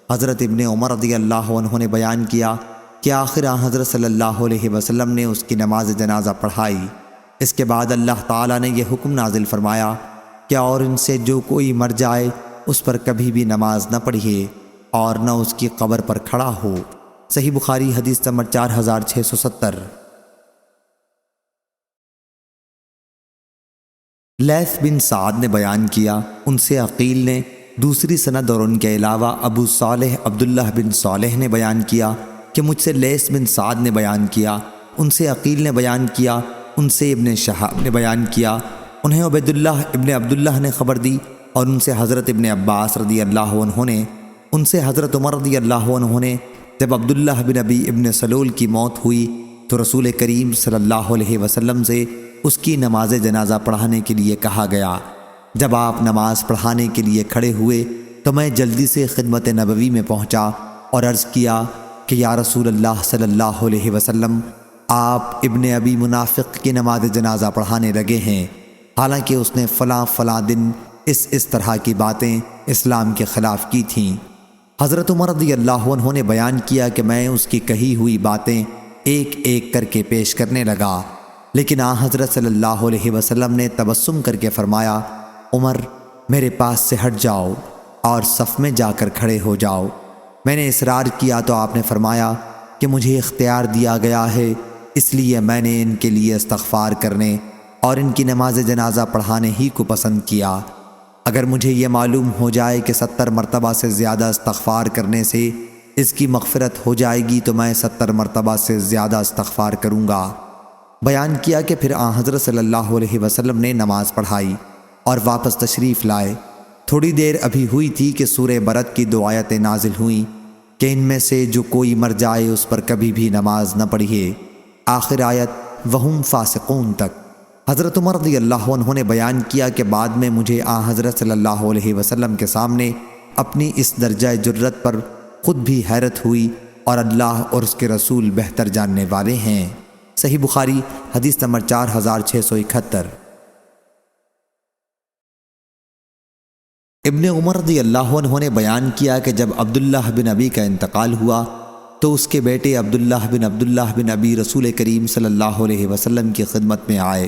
حضرت ابن عمر رضی اللہ عنہ نے بیان کیا کہ آخر حضرت صلی اللہ علیہ وسلم نے اس کی نماز جنازہ پڑھائی۔ اس کے بعد اللہ تعالیٰ نے یہ حکم نازل فرمایا کہ اور ان سے جو کوئی مر جائے اس پر کبھی بھی نماز نہ پڑھیے اور نہ اس کی قبر پر کھڑا ہو۔ صحیح بخاری حدیث نمبر 4670۔ لیث بن سعد نے بیان کیا، ان سے عقیل نے دوسری سند اور ان کے علاوہ ابو صالح عبداللہ بن صالح نے بیان کیا کہ مجھ سے لیث بن سعد نے بیان کیا، ان سے عقیل نے بیان کیا، ان سے ابن شہاب نے بیان کیا، انہیں عبید اللہ ابن عبداللہ نے خبر دی اور ان سے حضرت ابن عباس رضی اللہ عنہ نے، ان سے حضرت عمر رضی اللہ عنہ نے جب عبداللہ بن ابی ابن سلول کی موت ہوئی تو رسول کریم صلی اللہ علیہ وسلم سے اس کی نماز جنازہ پڑھانے کے لیے کہا گیا۔ جب آپ نماز پڑھانے کے لیے کھڑے ہوئے تو میں جلدی سے خدمت نبوی میں پہنچا اور عرض کیا کہ یا رسول اللہ صلی اللہ علیہ وسلم، آپ ابن ابی منافق کی نماز جنازہ پڑھانے لگے ہیں، حالانکہ اس نے فلاں فلاں دن اس طرح کی باتیں اسلام کے خلاف کی تھیں۔ حضرت عمر رضی اللہ عنہ نے بیان کیا کہ میں اس کی کہی ہوئی باتیں ایک ایک کر کے پیش کرنے لگا، لیکن آن حضرت صلی اللہ علیہ وسلم نے تبسم کر کے فرمایا، عمر میرے پاس سے ہٹ جاؤ اور صف میں جا کر کھڑے ہو جاؤ۔ میں نے اصرار کیا تو آپ نے فرمایا کہ مجھے اختیار دیا گیا ہے، اس لیے میں نے ان کے لیے استغفار کرنے اور ان کی نماز جنازہ پڑھانے ہی کو پسند کیا۔ اگر مجھے یہ معلوم ہو جائے کہ 70 مرتبہ سے زیادہ استغفار کرنے سے اس کی مغفرت ہو جائے گی تو میں 70 مرتبہ سے زیادہ استغفار کروں گا۔ بیان کیا کہ پھر آن حضرت صلی اللہ علیہ وسلم نے نماز پڑھائی اور واپس تشریف لائے۔ تھوڑی دیر ابھی ہوئی تھی کہ سورہ برد کی 2 آیتیں نازل ہوئیں کہ ان میں سے جو کوئی مر جائے اس پر کبھی بھی نماز نہ پڑھیے، آخر آیت وہم فاسقون تک۔ حضرت عمر رضی اللہ عنہ نے بیان کیا کہ بعد میں مجھے آن حضرت صلی اللہ علیہ وسلم کے سامنے اپنی اس درجہ جرت پر خود بھی حیرت ہوئی اور اللہ اور اس کے رسول بہتر جاننے والے ہیں۔ صحیح بخاری حدیث نمبر 4671۔ ابن عمر رضی اللہ عنہ نے بیان کیا کہ جب عبداللہ بن ابی کا انتقال ہوا تو اس کے بیٹے عبداللہ بن ابی رسول کریم صلی اللہ علیہ وسلم کی خدمت میں آئے۔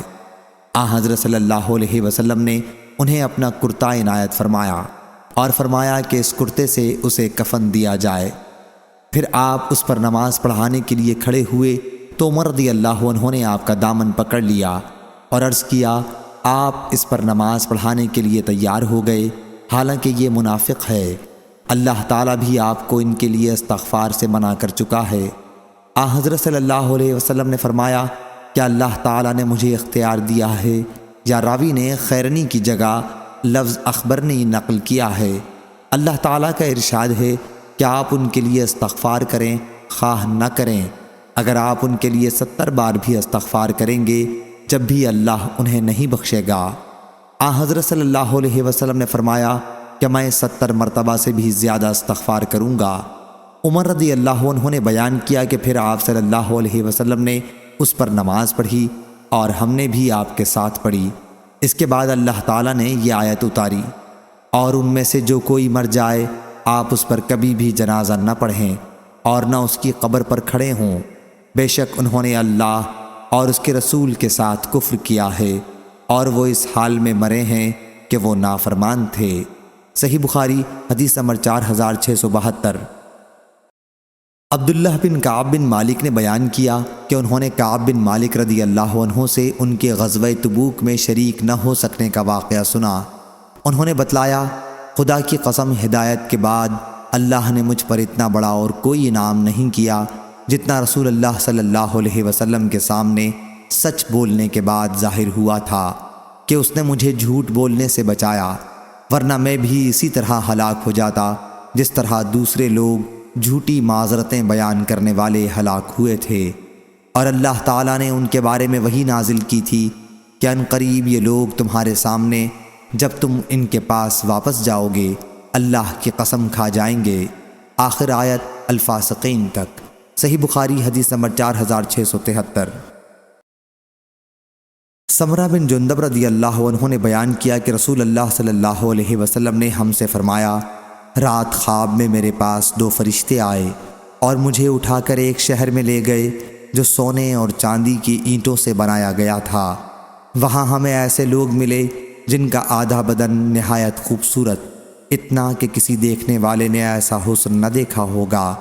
آن حضرت صلی اللہ علیہ وسلم نے انہیں اپنا کرتا عنایت فرمایا اور فرمایا کہ اس کرتے سے اسے کفن دیا جائے۔ پھر آپ اس پر نماز پڑھانے کے لیے کھڑے ہوئے تو عمر رضی اللہ عنہ نے آپ کا دامن پکڑ لیا اور عرض کیا، آپ اس پر نماز پڑھانے کے لیے تیار ہو گئے، حالانکہ یہ منافق ہے، اللہ تعالیٰ بھی آپ کو ان کے لیے استغفار سے منع کر چکا ہے۔ آن حضرت صلی اللہ علیہ وسلم نے فرمایا، کیا اللہ تعالیٰ نے مجھے اختیار دیا ہے یا راوی نے خیرنی کی جگہ لفظ اخبرنی نقل کیا ہے؟ اللہ تعالیٰ کا ارشاد ہے کہ آپ ان کے لیے استغفار کریں خواہ نہ کریں، اگر آپ ان کے لیے 70 بار بھی استغفار کریں گے جب بھی اللہ انہیں نہیں بخشے گا۔ آن حضرت صلی اللہ علیہ وسلم نے فرمایا کہ میں 70 مرتبہ سے بھی زیادہ استغفار کروں گا۔ عمر رضی اللہ عنہ نے بیان کیا کہ پھر آپ صلی اللہ علیہ وسلم نے اس پر نماز پڑھی اور ہم نے بھی آپ کے ساتھ پڑھی۔ اس کے بعد اللہ تعالیٰ نے یہ آیت اتاری، اور ان میں سے جو کوئی مر جائے آپ اس پر کبھی بھی جنازہ نہ پڑھیں اور نہ اس کی قبر پر کھڑے ہوں، بے شک انہوں نے اللہ اور اس کے رسول کے ساتھ کفر کیا ہے اور وہ اس حال میں مرے ہیں کہ وہ نافرمان تھے۔ صحیح بخاری حدیث نمبر 4672۔ عبداللہ بن کعب بن مالک نے بیان کیا کہ انہوں نے کعب بن مالک رضی اللہ عنہ سے ان کے غزوہ تبوک میں شریک نہ ہو سکنے کا واقعہ سنا۔ انہوں نے بتلایا، خدا کی قسم ہدایت کے بعد اللہ نے مجھ پر اتنا بڑا اور کوئی انعام نہیں کیا جتنا رسول اللہ صلی اللہ علیہ وسلم کے سامنے سچ بولنے کے بعد ظاہر ہوا تھا کہ اس نے مجھے جھوٹ بولنے سے بچایا، ورنہ میں بھی اسی طرح ہلاک ہو جاتا جس طرح دوسرے لوگ جھوٹی معذرتیں بیان کرنے والے ہلاک ہوئے تھے۔ اور اللہ تعالیٰ نے ان کے بارے میں وحی نازل کی تھی کہ ان قریب یہ لوگ تمہارے سامنے جب تم ان کے پاس واپس جاؤ گے اللہ کی قسم کھا جائیں گے، آخر آیت الفاسقین تک۔ صحیح بخاری حدیث نمبر 4673۔ سمرہ بن جندب رضی اللہ عنہ نے بیان کیا کہ رسول اللہ صلی اللہ علیہ وسلم نے ہم سے فرمایا، رات خواب میں میرے پاس 2 فرشتے آئے اور مجھے اٹھا کر ایک شہر میں لے گئے جو سونے اور چاندی کی اینٹوں سے بنایا گیا تھا۔ وہاں ہمیں ایسے لوگ ملے جن کا آدھا بدن نہایت خوبصورت، اتنا کہ کسی دیکھنے والے نے ایسا حسن نہ دیکھا ہوگا،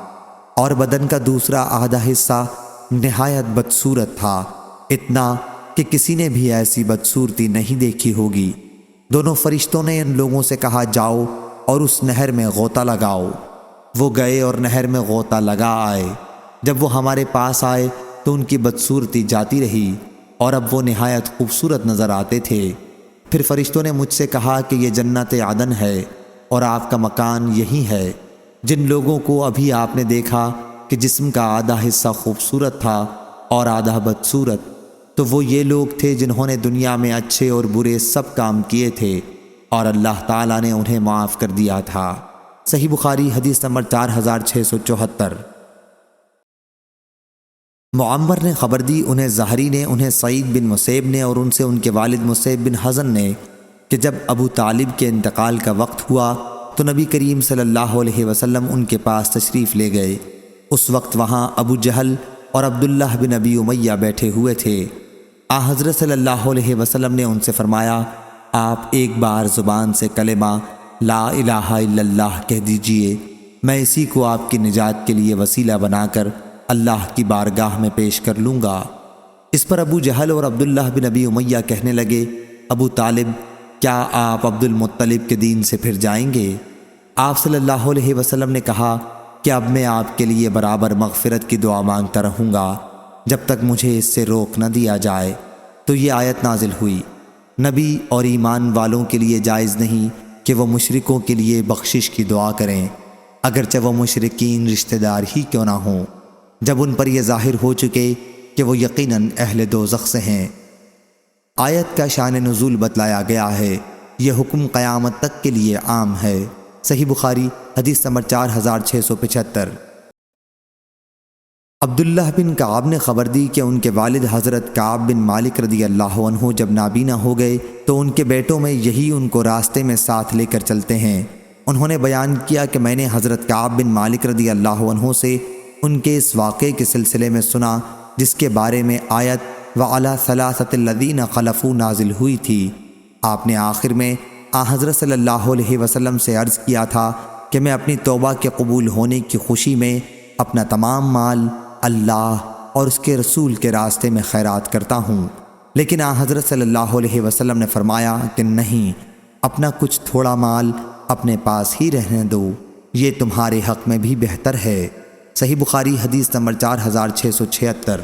اور بدن کا دوسرا آدھا حصہ نہایت بدصورت تھا، اتنا کہ کسی نے بھی ایسی بدصورتی نہیں دیکھی ہوگی۔ دونوں فرشتوں نے ان لوگوں سے کہا جاؤ اور اس نہر میں غوطہ لگاؤ۔ وہ گئے اور نہر میں غوطہ لگا آئے۔ جب وہ ہمارے پاس آئے تو ان کی بدصورتی جاتی رہی اور اب وہ نہایت خوبصورت نظر آتے تھے۔ پھر فرشتوں نے مجھ سے کہا کہ یہ جنت عدن ہے اور آپ کا مکان یہی ہے۔ جن لوگوں کو ابھی آپ نے دیکھا کہ جسم کا آدھا حصہ خوبصورت تھا اور آدھا بدصورت، تو وہ یہ لوگ تھے جنہوں نے دنیا میں اچھے اور برے سب کام کیے تھے اور اللہ تعالیٰ نے انہیں معاف کر دیا تھا۔ صحیح بخاری حدیث نمبر 4674۔ معمر نے خبر دی، انہیں زہری نے، انہیں سعید بن مسیب نے اور ان سے ان کے والد مسیب بن حزن نے کہ جب ابو طالب کے انتقال کا وقت ہوا تو نبی کریم صلی اللہ علیہ وسلم ان کے پاس تشریف لے گئے۔ اس وقت وہاں ابو جہل اور عبداللہ بن ابی امیہ بیٹھے ہوئے تھے۔ حضرت صلی اللہ علیہ وسلم نے ان سے فرمایا، آپ ایک بار زبان سے کلمہ لا الہ الا اللہ کہہ دیجئے، میں اسی کو آپ کی نجات کے لیے وسیلہ بنا کر اللہ کی بارگاہ میں پیش کر لوں گا۔ اس پر ابو جہل اور عبداللہ بن ابی امیہ کہنے لگے، ابو طالب، کیا آپ عبد المطلب کے دین سے پھر جائیں گے؟ آپ صلی اللہ علیہ وسلم نے کہا کہ اب میں آپ کے لیے برابر مغفرت کی دعا مانگتا رہوں گا جب تک مجھے اس سے روک نہ دیا جائے۔ تو یہ آیت نازل ہوئی، نبی اور ایمان والوں کے لیے جائز نہیں کہ وہ مشرکوں کے لیے بخشش کی دعا کریں، اگرچہ وہ مشرکین رشتہ دار ہی کیوں نہ ہوں، جب ان پر یہ ظاہر ہو چکے کہ وہ یقیناً اہل دوزخ سے ہیں۔ آیت کا شان نزول بتلایا گیا ہے، یہ حکم قیامت تک کے لیے عام ہے۔ صحیح بخاری حدیث نمبر 4675۔ عبداللہ بن کعب نے خبر دی کہ ان کے والد حضرت کعب بن مالک رضی اللہ عنہ جب نابینا ہو گئے تو ان کے بیٹوں میں یہی ان کو راستے میں ساتھ لے کر چلتے ہیں۔ انہوں نے بیان کیا کہ میں نے حضرت کعب بن مالک رضی اللہ عنہ سے ان کے اس واقعے کے سلسلے میں سنا جس کے بارے میں آیت وَعَلَى ثَلَاثَةِ الَّذِينَ خَلَفُوا نازل ہوئی تھی۔ آپ نے آخر میں حضرت صلی اللہ علیہ وسلم سے عرض کیا تھا کہ میں اپنی توبہ کے قبول ہونے کی خوشی میں اپنا تمام مال اللہ اور اس کے رسول کے راستے میں خیرات کرتا ہوں، لیکن حضرت صلی اللہ علیہ وسلم نے فرمایا کہ نہیں، اپنا کچھ تھوڑا مال اپنے پاس ہی رہنے دو، یہ تمہارے حق میں بھی بہتر ہے۔ صحیح بخاری حدیث نمبر 4676۔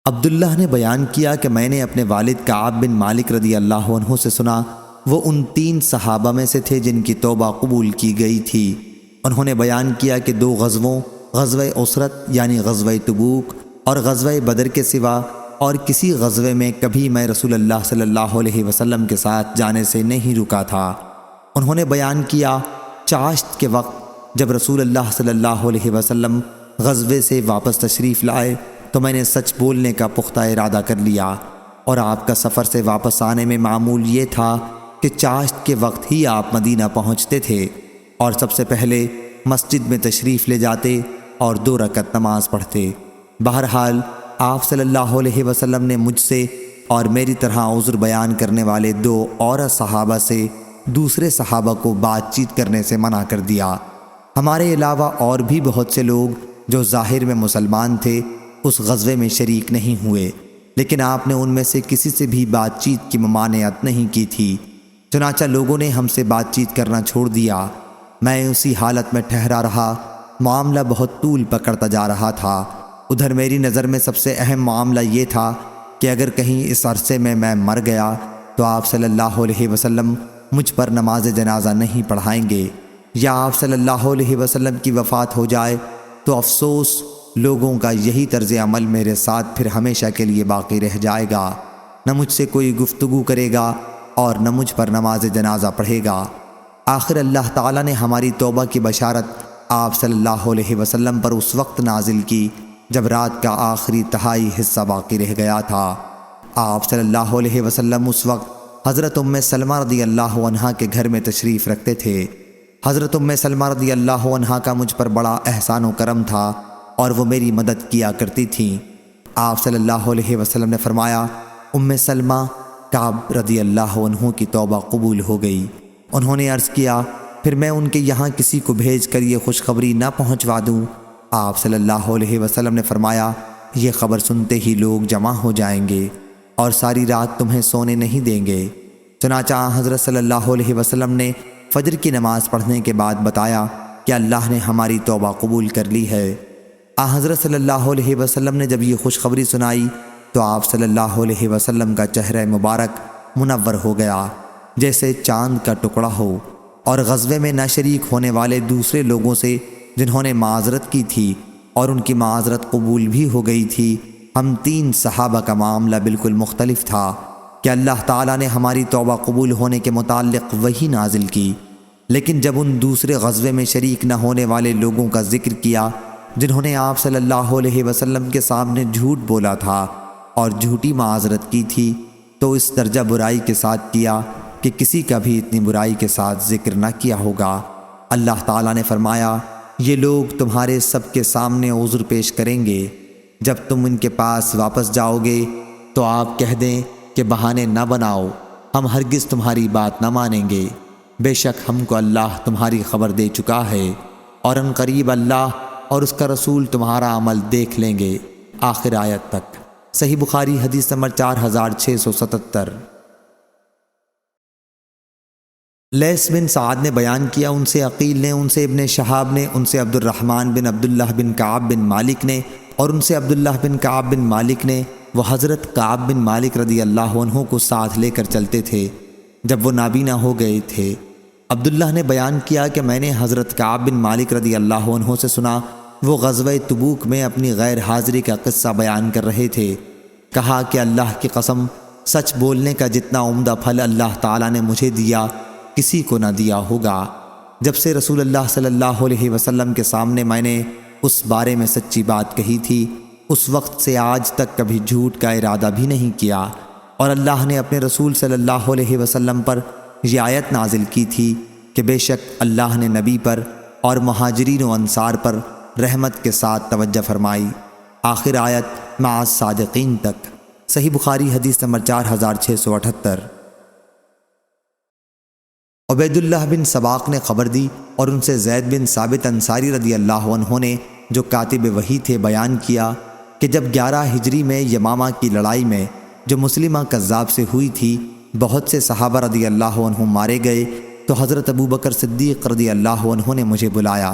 عبداللہ نے بیان کیا کہ میں نے اپنے والد کعب بن مالک رضی اللہ عنہ سے سنا، وہ ان 3 صحابہ میں سے تھے جن کی توبہ قبول کی گئی تھی۔ انہوں نے بیان کیا کہ 2 غزووں، غزوہ اسرت یعنی غزوہ تبوک اور غزوہ بدر کے سوا اور کسی غزوے میں کبھی میں رسول اللہ صلی اللہ علیہ وسلم کے ساتھ جانے سے نہیں رکا تھا۔ انہوں نے بیان کیا، چاشت کے وقت جب رسول اللہ صلی اللہ علیہ وسلم غزوے سے واپس تشریف لائے تو میں نے سچ بولنے کا پختہ ارادہ کر لیا، اور آپ کا سفر سے واپس آنے میں معمول یہ تھا کہ چاشت کے وقت ہی آپ مدینہ پہنچتے تھے اور سب سے پہلے مسجد میں تشریف لے جاتے اور 2 رکعت نماز پڑھتے۔ بہرحال آپ صلی اللہ علیہ وسلم نے مجھ سے اور میری طرح عذر بیان کرنے والے 2 اور صحابہ سے دوسرے صحابہ کو بات چیت کرنے سے منع کر دیا۔ ہمارے علاوہ اور بھی بہت سے لوگ جو ظاہر میں مسلمان تھے اس غزوے میں شریک نہیں ہوئے، لیکن آپ نے ان میں سے کسی سے بھی بات چیت کی ممانعت نہیں کی تھی۔ چنانچہ لوگوں نے ہم سے بات چیت کرنا چھوڑ دیا۔ میں اسی حالت میں ٹھہرا رہا، معاملہ بہت طول پکڑتا جا رہا تھا۔ ادھر میری نظر میں سب سے اہم معاملہ یہ تھا کہ اگر کہیں اس عرصے میں مر گیا تو آپ صلی اللہ علیہ وسلم مجھ پر نماز جنازہ نہیں پڑھائیں گے، یا آپ صلی اللہ علیہ وسلم کی وفات ہو جائے تو افسوس، لوگوں کا یہی طرز عمل میرے ساتھ پھر ہمیشہ کے لیے باقی رہ جائے گا، نہ مجھ سے کوئی گفتگو کرے گا اور نہ مجھ پر نماز جنازہ پڑھے گا۔ آخر اللہ تعالیٰ نے ہماری توبہ کی بشارت آپ صلی اللہ علیہ وسلم پر اس وقت نازل کی جب رات کا آخری تہائی حصہ باقی رہ گیا تھا۔ آپ صلی اللہ علیہ وسلم اس وقت حضرت ام سلمہ رضی اللہ عنہا کے گھر میں تشریف رکھتے تھے۔ حضرت ام سلمہ رضی اللہ عنہا کا مجھ پر بڑا احسان و کرم تھا اور وہ میری مدد کیا کرتی تھیں۔ آپ صلی اللہ علیہ وسلم نے فرمایا، ام سلمہ کعب رضی اللہ عنہ کی توبہ قبول ہو گئی۔ انہوں نے عرض کیا، پھر میں ان کے یہاں کسی کو بھیج کر یہ خوشخبری نہ پہنچوا دوں؟ آپ صلی اللہ علیہ وسلم نے فرمایا، یہ خبر سنتے ہی لوگ جمع ہو جائیں گے اور ساری رات تمہیں سونے نہیں دیں گے۔ چنانچہ حضرت صلی اللہ علیہ وسلم نے فجر کی نماز پڑھنے کے بعد بتایا کہ اللہ نے ہماری توبہ قبول کر لی ہے۔ حضرت صلی اللہ علیہ وسلم نے جب یہ خوشخبری سنائی تو آپ صلی اللہ علیہ وسلم کا چہرہ مبارک منور ہو گیا جیسے چاند کا ٹکڑا ہو، اور غزوے میں نہ شریک ہونے والے دوسرے لوگوں سے جنہوں نے معذرت کی تھی اور ان کی معذرت قبول بھی ہو گئی تھی، ہم 3 صحابہ کا معاملہ بالکل مختلف تھا کہ اللہ تعالیٰ نے ہماری توبہ قبول ہونے کے متعلق وحی نازل کی، لیکن جب ان دوسرے غزوے میں شریک نہ ہونے والے لوگوں کا ذکر کیا جنہوں نے آپ صلی اللہ علیہ وسلم کے سامنے جھوٹ بولا تھا اور جھوٹی معذرت کی تھی، تو اس درجہ برائی کے ساتھ کیا کہ کسی کا بھی اتنی برائی کے ساتھ ذکر نہ کیا ہوگا۔ اللہ تعالیٰ نے فرمایا، یہ لوگ تمہارے سب کے سامنے عذر پیش کریں گے، جب تم ان کے پاس واپس جاؤ گے تو آپ کہہ دیں کہ بہانے نہ بناؤ، ہم ہرگز تمہاری بات نہ مانیں گے، بے شک ہم کو اللہ تمہاری خبر دے چکا ہے، اور ان قریب اللہ اور اس کا رسول تمہارا عمل دیکھ لیں گے، آخر آیت تک۔ صحیح بخاری حدیث نمبر 4677۔ لیث بن سعد نے بیان کیا، ان سے عقیل نے، ان سے ابن شہاب نے، ان سے عبد الرحمن بن عبداللہ بن کعب بن مالک نے، اور ان سے عبداللہ بن کعب بن مالک نے، وہ حضرت کعب بن مالک رضی اللہ عنہ کو ساتھ لے کر چلتے تھے جب وہ نابینا ہو گئے تھے۔ عبداللہ نے بیان کیا کہ میں نے حضرت کعب بن مالک رضی اللہ عنہ سے سنا، وہ غزوہ تبوک میں اپنی غیر حاضری کا قصہ بیان کر رہے تھے۔ کہا کہ اللہ کی قسم، سچ بولنے کا جتنا عمدہ پھل اللہ تعالیٰ نے مجھے دیا کسی کو نہ دیا ہوگا۔ جب سے رسول اللہ صلی اللہ علیہ وسلم کے سامنے میں نے اس بارے میں سچی بات کہی تھی، اس وقت سے آج تک کبھی جھوٹ کا ارادہ بھی نہیں کیا، اور اللہ نے اپنے رسول صلی اللہ علیہ وسلم پر یہ آیت نازل کی تھی کہ بے شک اللہ نے نبی پر اور مہاجرین و انصار پر رحمت کے ساتھ توجہ فرمائی، آخر آیت مع الصادقین تک۔ صحیح بخاری حدیث نمبر 4678۔ عبید اللہ بن سباق نے خبر دی اور ان سے زید بن ثابت انصاری رضی اللہ عنہ نے جو کاتب وحی تھے بیان کیا کہ جب 11 ہجری میں یمامہ کی لڑائی میں جو مسلمہ کذاب سے ہوئی تھی بہت سے صحابہ رضی اللہ عنہ مارے گئے، تو حضرت ابوبکر صدیق رضی اللہ عنہ نے مجھے بلایا۔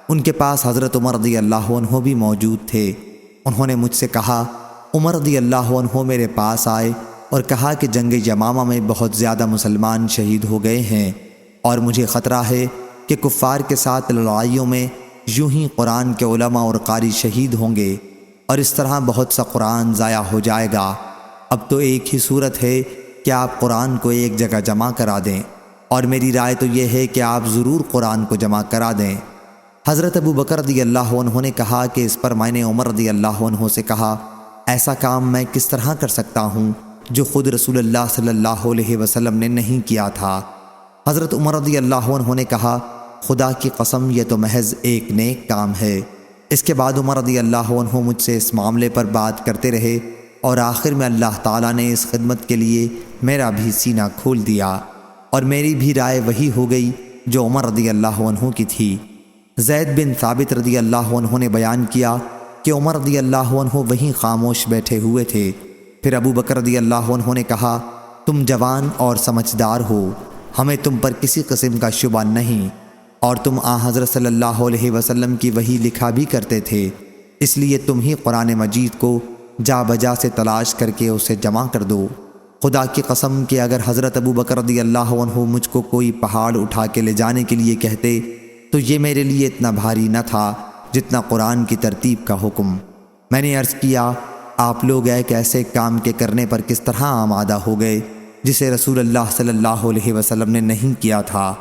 ان کے پاس حضرت عمر رضی اللہ عنہ بھی موجود تھے۔ انہوں نے مجھ سے کہا، عمر رضی اللہ عنہ میرے پاس آئے اور کہا کہ جنگ یمامہ میں بہت زیادہ مسلمان شہید ہو گئے ہیں، اور مجھے خطرہ ہے کہ کفار کے ساتھ لڑائیوں میں یوں ہی قرآن کے علماء اور قاری شہید ہوں گے، اور اس طرح بہت سا قرآن ضائع ہو جائے گا۔ اب تو ایک ہی صورت ہے کہ آپ قرآن کو ایک جگہ جمع کرا دیں، اور میری رائے تو یہ ہے کہ آپ ضرور قرآن کو جمع کرا دیں۔ حضرت ابوبکر رضی اللہ عنہ نے کہا کہ اس پر میں نے عمر رضی اللہ عنہ سے کہا، ایسا کام میں کس طرح کر سکتا ہوں جو خود رسول اللہ صلی اللہ علیہ وسلم نے نہیں کیا تھا؟ حضرت عمر رضی اللہ عنہ نے کہا، خدا کی قسم یہ تو محض ایک نیک کام ہے۔ اس کے بعد عمر رضی اللہ عنہ مجھ سے اس معاملے پر بات کرتے رہے، اور آخر میں اللہ تعالیٰ نے اس خدمت کے لیے میرا بھی سینہ کھول دیا، اور میری بھی رائے وہی ہو گئی جو عمر رضی اللہ عنہ کی تھی۔ زید بن ثابت رضی اللہ عنہ نے بیان کیا کہ عمر رضی اللہ عنہ وہیں خاموش بیٹھے ہوئے تھے۔ پھر ابو بکر رضی اللہ عنہ نے کہا، تم جوان اور سمجھدار ہو، ہمیں تم پر کسی قسم کا شبہ نہیں، اور تم حضرت صلی اللہ علیہ وسلم کی وحی لکھا بھی کرتے تھے، اس لیے تم ہی قرآن مجید کو جا بجا سے تلاش کر کے اسے جمع کر دو۔ خدا کی قسم کہ اگر حضرت ابو بکر رضی اللہ عنہ مجھ کو کوئی پہاڑ اٹھا کے لے جانے کے لیے کہتے تو یہ میرے لیے اتنا بھاری نہ تھا جتنا قرآن کی ترتیب کا حکم۔ میں نے عرض کیا، آپ لوگ ایک ایسے کام کے کرنے پر کس طرح آمادہ ہو گئے جسے رسول اللہ صلی اللہ علیہ وسلم نے نہیں کیا تھا؟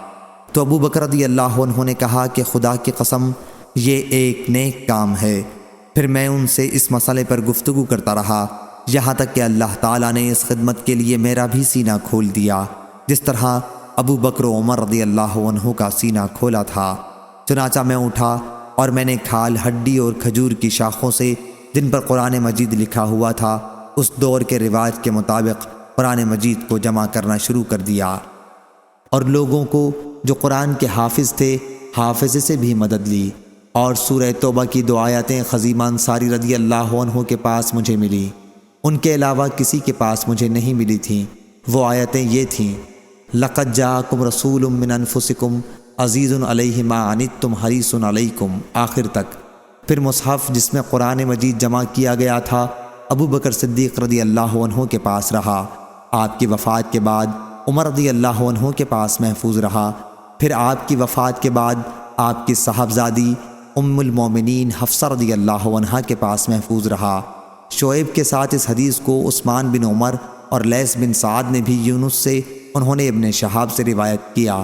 تو ابو بکر رضی اللہ عنہ نے کہا کہ خدا کی قسم یہ ایک نیک کام ہے۔ پھر میں ان سے اس مسئلے پر گفتگو کرتا رہا یہاں تک کہ اللہ تعالیٰ نے اس خدمت کے لیے میرا بھی سینہ کھول دیا، جس طرح ابو بکر و عمر رضی اللہ عنہ کا سینہ کھولا تھا۔ چنانچہ میں اٹھا اور میں نے کھال، ہڈی اور کھجور کی شاخوں سے جن پر قرآن مجید لکھا ہوا تھا اس دور کے رواج کے مطابق قرآن مجید کو جمع کرنا شروع کر دیا، اور لوگوں کو جو قرآن کے حافظ تھے حافظ سے بھی مدد لی۔ اور سورہ توبہ کی 2 آیتیں خزیمہ انصاری رضی اللہ عنہ کے پاس مجھے ملی، ان کے علاوہ کسی کے پاس مجھے نہیں ملی تھیں۔ وہ آیتیں یہ تھیں: لَقَدْ جَاءَكُمْ رَسُولٌ مِّنْ أَنفُسِكُمْ عَزِيزٌ عَلَيْهِ مَا عَنِتُّمْ حَرِيصٌ عَلَيْكُمْ، آخر تک۔ پھر مصحف جس میں قرآن مجید جمع کیا گیا تھا ابو بکر صدیق رضی اللہ عنہ کے پاس رہا، آپ کی وفات کے بعد عمر رضی اللہ عنہ کے پاس محفوظ رہا، پھر آپ کی وفات کے بعد آپ کی صاحبزادی ام المومنین حفصہ رضی اللہ عنہ کے پاس محفوظ رہا۔ شعیب کے ساتھ اس حدیث کو عثمان بن عمر اور لیث بن سعد نے بھی یونس سے، انہوں نے ابن شہاب سے روایت کیا،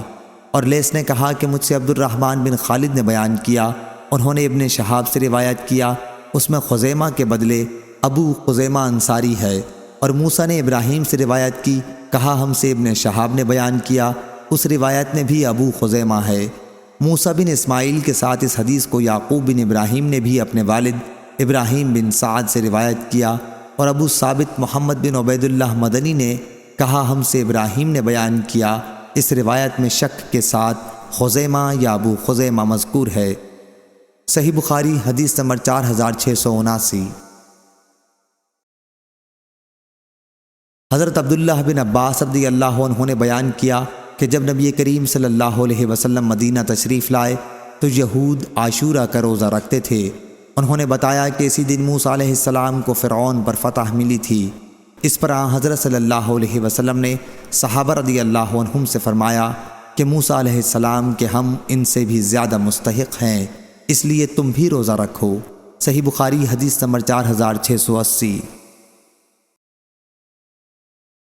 اور لیث نے کہا کہ مجھ سے عبد الرحمن بن خالد نے بیان کیا، انہوں نے ابن شہاب سے روایت کیا، اس میں خزیمہ کے بدلے ابو خزیمہ انصاری ہے، اور موسیٰ نے ابراہیم سے روایت کی، کہا ہم سے ابن شہاب نے بیان کیا، اس روایت میں بھی ابو خزیمہ ہے۔ موسیٰ بن اسماعیل کے ساتھ اس حدیث کو یعقوب بن ابراہیم نے بھی اپنے والد ابراہیم بن سعد سے روایت کیا، اور ابو ثابت محمد بن عبید اللہ مدنی نے کہا ہم سے ابراہیم نے بیان کیا، اس روایت میں شک کے ساتھ خزیمہ یا ابو خزیمہ مذکور ہے۔ صحیح بخاری حدیث نمبر 4679۔ حضرت عبداللہ بن عباس رضی اللہ عنہ نے بیان کیا کہ جب نبی کریم صلی اللہ علیہ وسلم مدینہ تشریف لائے تو یہود عاشورہ کا روزہ رکھتے تھے۔ انہوں نے بتایا کہ اسی دن موسیٰ علیہ السلام کو فرعون پر فتح ملی تھی۔ اس پر حضرت صلی اللہ علیہ وسلم نے صحابہ رضی اللہ عنہم سے فرمایا کہ موسیٰ علیہ السلام کے ہم ان سے بھی زیادہ مستحق ہیں، اس لیے تم بھی روزہ رکھو۔ صحیح بخاری حدیث نمبر 4680۔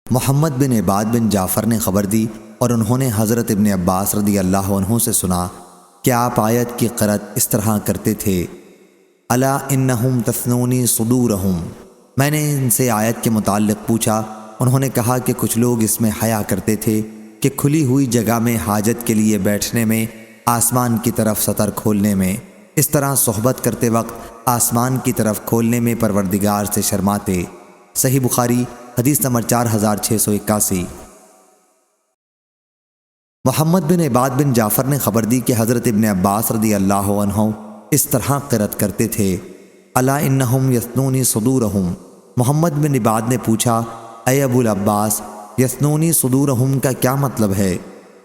محمد بن عباد بن جعفر نے خبر دی اور انہوں نے حضرت ابن عباس رضی اللہ عنہ سے سنا کہ آپ آیت کی قرأت اس طرح کرتے تھے: الا انہم تثنونی صدورہم۔ میں نے ان سے آیت کے متعلق پوچھا، انہوں نے کہا کہ کچھ لوگ اس میں حیا کرتے تھے کہ کھلی ہوئی جگہ میں حاجت کے لیے بیٹھنے میں، آسمان کی طرف سطر کھولنے میں، اس طرح صحبت کرتے وقت آسمان کی طرف کھولنے میں پروردگار سے شرماتے۔ صحیح بخاری حدیث نمبر 4681۔ محمد بن عباد بن جعفر نے خبر دی کہ حضرت ابن عباس رضی اللہ عنہ اس طرح قرأت کرتے تھے: الا انہم یثنونی صدورہم۔ محمد بن عباد نے پوچھا: اے ابو العباس، یثنونی صدورہم کا کیا مطلب ہے؟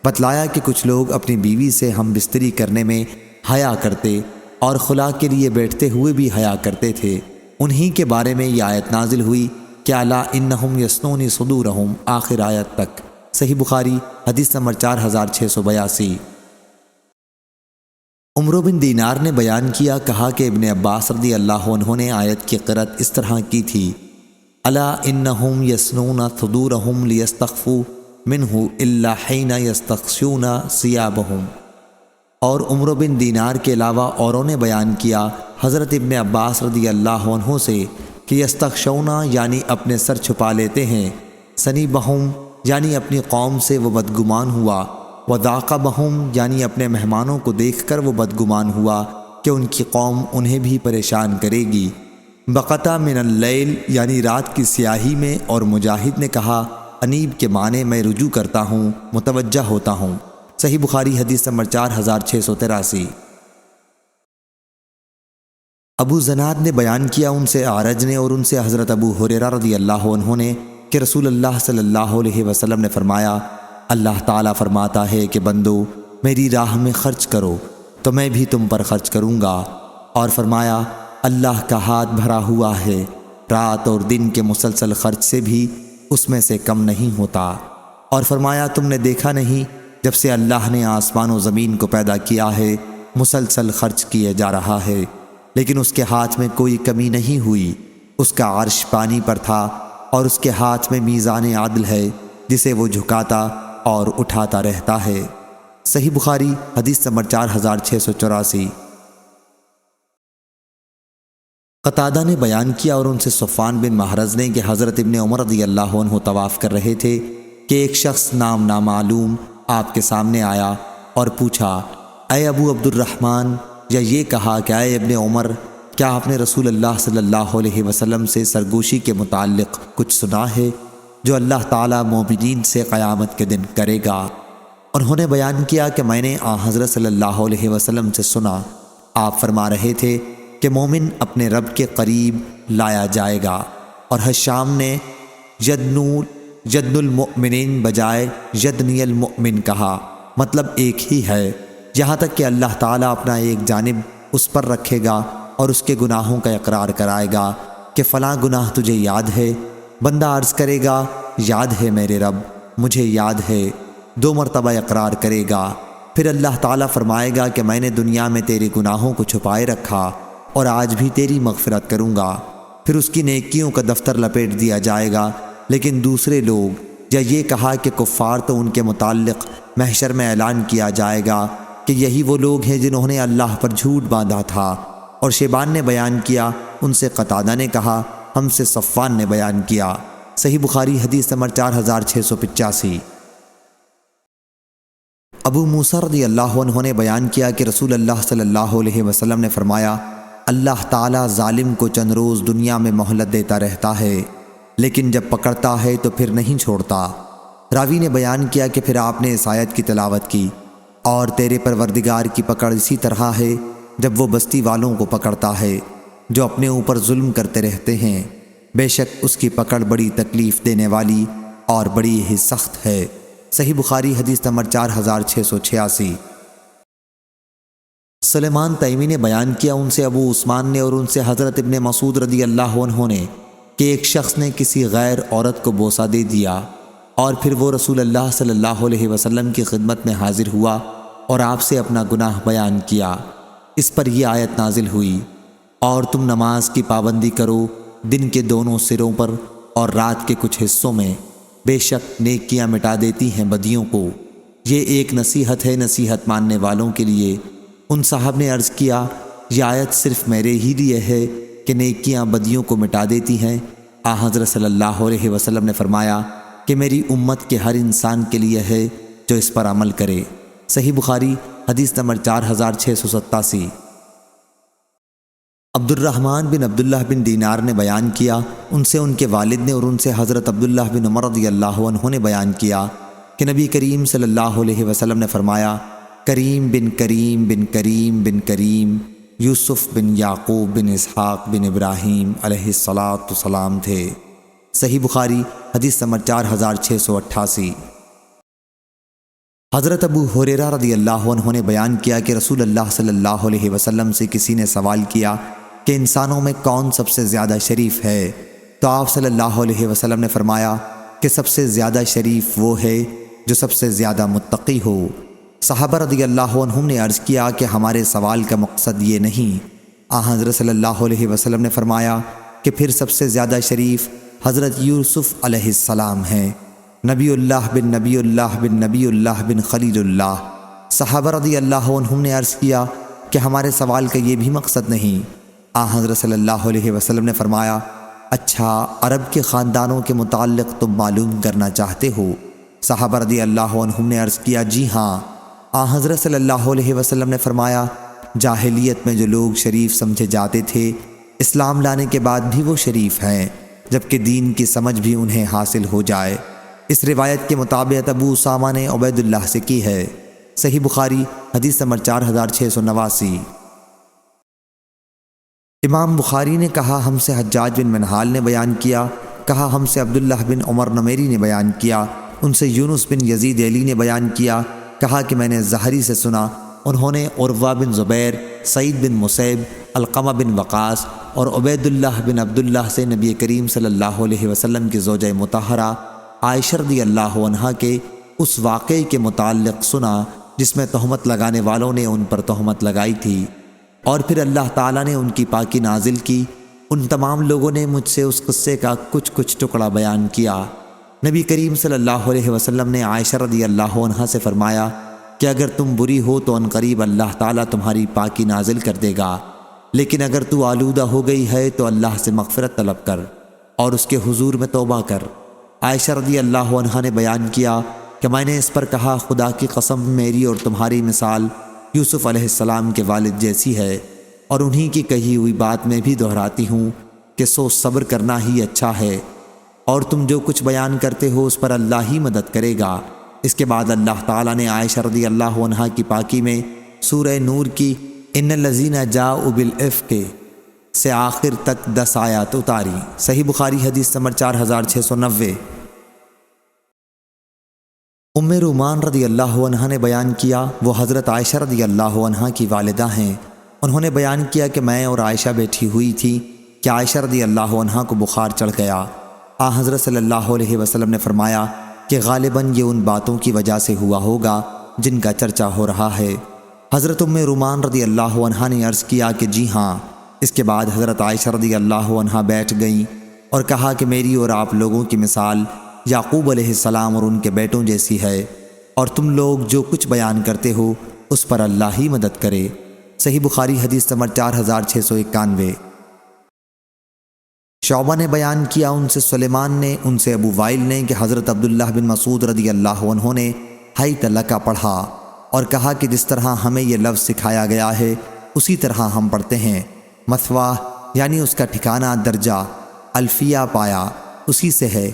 بتلایا کہ کچھ لوگ اپنی بیوی سے ہم بستری کرنے میں حیا کرتے اور خلا کے لیے بیٹھتے ہوئے بھی حیا کرتے تھے، انہی کے بارے میں یہ آیت نازل ہوئی کہ الا انہم یثنونی صدورہم، آخر آیت تک۔ صحیح بخاری حدیث نمبر 4682۔ عمر بن دینار نے بیان کیا، کہا کہ ابن عباس رضی اللہ عنہ نے آیت کی قرأت اس طرح کی تھی: الا انہم یثنون صدورہم لیستخفوا منہ الا حین یستغشون ثیابہم۔ اور عمر بن دینار کے علاوہ اوروں نے بیان کیا حضرت ابن عباس رضی اللہ عنہ سے کہ یستغشون یعنی اپنے سر چھپا لیتے ہیں، ثنیبہم یعنی اپنی قوم سے وہ بدگمان ہوا، وذاق بہم یعنی اپنے مہمانوں کو دیکھ کر وہ بدگمان ہوا کہ ان کی قوم انہیں بھی پریشان کرے گی، بقطع من اللیل یعنی رات کی سیاہی میں۔ اور مجاہد نے کہا انیب کے معنی میں رجوع کرتا ہوں، متوجہ ہوتا ہوں۔ صحیح بخاری حدیث نمبر 4683۔ ابو زناد نے بیان کیا ان سے اعرج نے اور ان سے حضرت ابو ہریرہ رضی اللہ عنہ نے کہ رسول اللہ صلی اللہ علیہ وسلم نے فرمایا: اللہ تعالیٰ فرماتا ہے کہ بندو میری راہ میں خرچ کرو تو میں بھی تم پر خرچ کروں گا، اور فرمایا اللہ کا ہاتھ بھرا ہوا ہے، رات اور دن کے مسلسل خرچ سے بھی اس میں سے کم نہیں ہوتا، اور فرمایا تم نے دیکھا نہیں جب سے اللہ نے آسمان و زمین کو پیدا کیا ہے مسلسل خرچ کیے جا رہا ہے، لیکن اس کے ہاتھ میں کوئی کمی نہیں ہوئی، اس کا عرش پانی پر تھا اور اس کے ہاتھ میں میزان عدل ہے جسے وہ جھکاتا اور اٹھاتا رہتا ہے۔ صحیح بخاری حدیث نمبر 4684۔ قتادہ نے بیان کیا اور ان سے صفوان بن محرز نے کہ حضرت ابن عمر رضی اللہ عنہ طواف کر رہے تھے کہ ایک شخص نام نامعلوم آپ کے سامنے آیا اور پوچھا: اے ابو عبد الرحمن، یا یہ کہا کہ اے ابن عمر، کیا آپ نے رسول اللہ صلی اللہ علیہ وسلم سے سرگوشی کے متعلق کچھ سنا ہے جو اللہ تعالیٰ مومنین سے قیامت کے دن کرے گا؟ انہوں نے بیان کیا کہ میں نے حضرت صلی اللہ علیہ وسلم سے سنا، آپ فرما رہے تھے کہ مومن اپنے رب کے قریب لایا جائے گا، اور حشام نے یدن المؤمنین بجائے یدنی المؤمن کہا، مطلب ایک ہی ہے، یہاں تک کہ اللہ تعالیٰ اپنا ایک جانب اس پر رکھے گا اور اس کے گناہوں کا اقرار کرائے گا کہ فلاں گناہ تجھے یاد ہے؟ بندہ عرض کرے گا یاد ہے میرے رب، مجھے یاد ہے، 2 مرتبہ اقرار کرے گا، پھر اللہ تعالیٰ فرمائے گا کہ میں نے دنیا میں تیرے گناہوں کو چھپائے رکھا اور آج بھی تیری مغفرت کروں گا، پھر اس کی نیکیوں کا دفتر لپیٹ دیا جائے گا۔ لیکن دوسرے لوگ، یا یہ کہا کہ کفار، تو ان کے متعلق محشر میں اعلان کیا جائے گا کہ یہی وہ لوگ ہیں جنہوں نے اللہ پر جھوٹ باندھا تھا۔ اور شیبان نے بیان کیا، ان سے قتادہ نے کہا، ہم سے صفوان نے بیان کیا۔ صحیح بخاری حدیث نمبر 4685۔ ابو موسیٰ رضی اللہ عنہ نے بیان کیا کہ رسول اللہ صلی اللہ علیہ وسلم نے فرمایا، اللہ تعالیٰ ظالم کو چند روز دنیا میں مہلت دیتا رہتا ہے، لیکن جب پکڑتا ہے تو پھر نہیں چھوڑتا۔ راوی نے بیان کیا کہ پھر آپ نے اس آیت کی تلاوت کی، اور تیرے پروردگار کی پکڑ اسی طرح ہے جب وہ بستی والوں کو پکڑتا ہے جو اپنے اوپر ظلم کرتے رہتے ہیں، بے شک اس کی پکڑ بڑی تکلیف دینے والی اور بڑی ہی سخت ہے۔ صحیح بخاری حدیث نمبر 4686۔ سلیمان تیمی نے بیان کیا، ان سے ابو عثمان نے اور ان سے حضرت ابن مسعود رضی اللہ عنہ نے، کہ ایک شخص نے کسی غیر عورت کو بوسہ دے دیا، اور پھر وہ رسول اللہ صلی اللہ علیہ وسلم کی خدمت میں حاضر ہوا اور آپ سے اپنا گناہ بیان کیا۔ اس پر یہ آیت نازل ہوئی، اور تم نماز کی پابندی کرو دن کے دونوں سروں پر اور رات کے کچھ حصوں میں، بے شک نیکیاں مٹا دیتی ہیں بدیوں کو۔ یہ ایک نصیحت ہے نصیحت ماننے والوں کے لیے۔ ان صاحب نے عرض کیا، یہ آیت صرف میرے ہی لیے ہے کہ نیکیاں بدیوں کو مٹا دیتی ہیں؟ حضرت صلی اللہ علیہ وسلم نے فرمایا کہ میری امت کے ہر انسان کے لیے ہے جو اس پر عمل کرے۔ صحیح بخاری حدیث نمبر 4687۔ عبد الرحمن بن عبداللہ بن دینار نے بیان کیا، ان سے ان کے والد نے اور ان سے حضرت عبداللہ بن عمر رضی اللہ عنہ نے بیان کیا کہ نبی کریم صلی اللہ علیہ وسلم نے فرمایا، کریم بن کریم بن کریم بن کریم یوسف بن یعقوب بن اسحاق بن ابراہیم علیہ السلام تھے۔ صحیح بخاری حدیث نمبر 4688۔ حضرت ابو ہریرہ رضی اللہ عنہ نے بیان کیا کہ رسول اللہ صلی اللہ علیہ وسلم سے کسی نے سوال کیا کہ انسانوں میں کون سب سے زیادہ شریف ہے؟ تو آپ صلی اللہ علیہ وسلم نے فرمایا کہ سب سے زیادہ شریف وہ ہے جو سب سے زیادہ متقی ہو۔ صحابہ رضی اللہ عنہم نے عرض کیا کہ ہمارے سوال کا مقصد یہ نہیں۔ حضرت صلی اللہ علیہ وسلم نے فرمایا کہ پھر سب سے زیادہ شریف حضرت یوسف علیہ السلام ہیں، نبی اللہ بن نبی اللہ بن نبی اللہ بن خلیل اللہ۔ صحابہ رضی اللہ عنہم نے عرض کیا کہ ہمارے سوال کا یہ بھی مقصد نہیں۔ حضرت صلی اللہ علیہ وسلم نے فرمایا، اچھا، عرب کے خاندانوں کے متعلق تم معلوم کرنا چاہتے ہو؟ صحابہ رضی اللہ عنہم نے عرض کیا، جی ہاں۔ حضرت صلی اللہ علیہ وسلم نے فرمایا، جاہلیت میں جو لوگ شریف سمجھے جاتے تھے، اسلام لانے کے بعد بھی وہ شریف ہیں، جبکہ دین کی سمجھ بھی انہیں حاصل ہو جائے۔ اس روایت کے مطابق ابو اسامہ نے عبید اللہ سے کی ہے۔ صحیح بخاری حدیث نمبر 4689۔ امام بخاری نے کہا، ہم سے حجاج بن منہال نے بیان کیا، کہا ہم سے عبداللہ بن عمر نمیری نے بیان کیا، ان سے یونس بن یزید ایلی نے بیان کیا، کہا کہ میں نے زہری سے سنا، انہوں نے عروہ بن زبیر، سعید بن مسیب، علقمہ بن وقاص اور عبید اللہ بن عبداللہ سے نبی کریم صلی اللہ علیہ وسلم کی زوجہ مطہرہ عائشہ رضی اللہ عنہا کے اس واقعے کے متعلق سنا جس میں تہمت لگانے والوں نے ان پر تہمت لگائی تھی، اور پھر اللہ تعالیٰ نے ان کی پاکی نازل کی۔ ان تمام لوگوں نے مجھ سے اس قصے کا کچھ ٹکڑا بیان کیا۔ نبی کریم صلی اللہ علیہ وسلم نے عائشہ رضی اللہ عنہا سے فرمایا کہ اگر تم بری ہو تو عنقریب اللہ تعالیٰ تمہاری پاکی نازل کر دے گا، لیکن اگر تو آلودہ ہو گئی ہے تو اللہ سے مغفرت طلب کر اور اس کے حضور میں توبہ کر۔ عائشہ رضی اللہ عنہا نے بیان کیا کہ میں نے اس پر کہا، خدا کی قسم، میری اور تمہاری مثال یوسف علیہ السلام کے والد جیسی ہے، اور انہی کی کہی ہوئی بات میں بھی دہراتی ہوں کہ سو صبر کرنا ہی اچھا ہے، اور تم جو کچھ بیان کرتے ہو اس پر اللہ ہی مدد کرے گا۔ اس کے بعد اللہ تعالیٰ نے عائشہ رضی اللہ عنہا کی پاکی میں سورہ نور کی ان الذین جاؤوا بالافک سے آخر تک 10 آیات اتاری۔ صحیح بخاری حدیث نمبر 4690۔ ام رومان رضی اللہ عنہا نے بیان کیا، وہ حضرت عائشہ رضی اللہ عنہا کی والدہ ہیں۔ انہوں نے بیان کیا کہ میں اور عائشہ بیٹھی ہوئی تھی کہ عائشہ رضی اللہ عنہا کو بخار چڑھ گیا۔ حضرت صلی اللہ علیہ وسلم نے فرمایا کہ غالباً یہ ان باتوں کی وجہ سے ہوا ہوگا جن کا چرچا ہو رہا ہے۔ حضرت ام رومان رضی اللہ عنہا نے عرض کیا کہ جی ہاں۔ اس کے بعد حضرت عائشہ رضی اللہ عنہا بیٹھ گئیں اور کہا کہ میری اور آپ لوگوں کی مثال یعقوب علیہ السلام اور ان کے بیٹوں جیسی ہے، اور تم لوگ جو کچھ بیان کرتے ہو اس پر اللہ ہی مدد کرے۔ صحیح بخاری حدیث نمبر 4691۔ شعبہ نے بیان کیا، ان سے سلیمان نے، ان سے ابو وائل نے کہ حضرت عبداللہ بن مسعود رضی اللہ عنہ نے حیت لک پڑھا اور کہا کہ جس طرح ہمیں یہ لفظ سکھایا گیا ہے اسی طرح ہم پڑھتے ہیں۔ مثوا یعنی اس کا ٹھکانہ درجہ، الفیہ پایا اسی سے ہے۔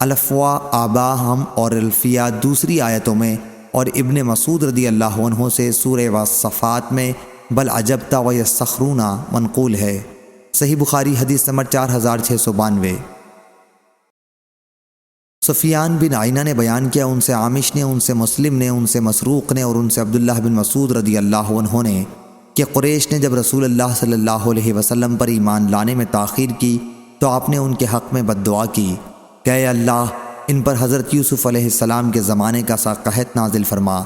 الفوا آباہم اور الفیہ دوسری آیتوں میں، اور ابن مسعود رضی اللہ عنہ سے سورہ والصفات میں بل عجبت ویسخرون منقول ہے۔ صحیح بخاری حدیث نمبر 4692۔ سفیان بن عینہ نے بیان کیا، ان سے عامش نے، ان سے مسلم نے، ان سے مسروق نے اور ان سے عبداللہ بن مسعود رضی اللہ عنہ نے کہ قریش نے جب رسول اللہ صلی اللہ علیہ وسلم پر ایمان لانے میں تاخیر کی تو آپ نے ان کے حق میں بد دعا کی کہ اے اللہ ان پر حضرت یوسف علیہ السلام کے زمانے کا سا قحط نازل فرما۔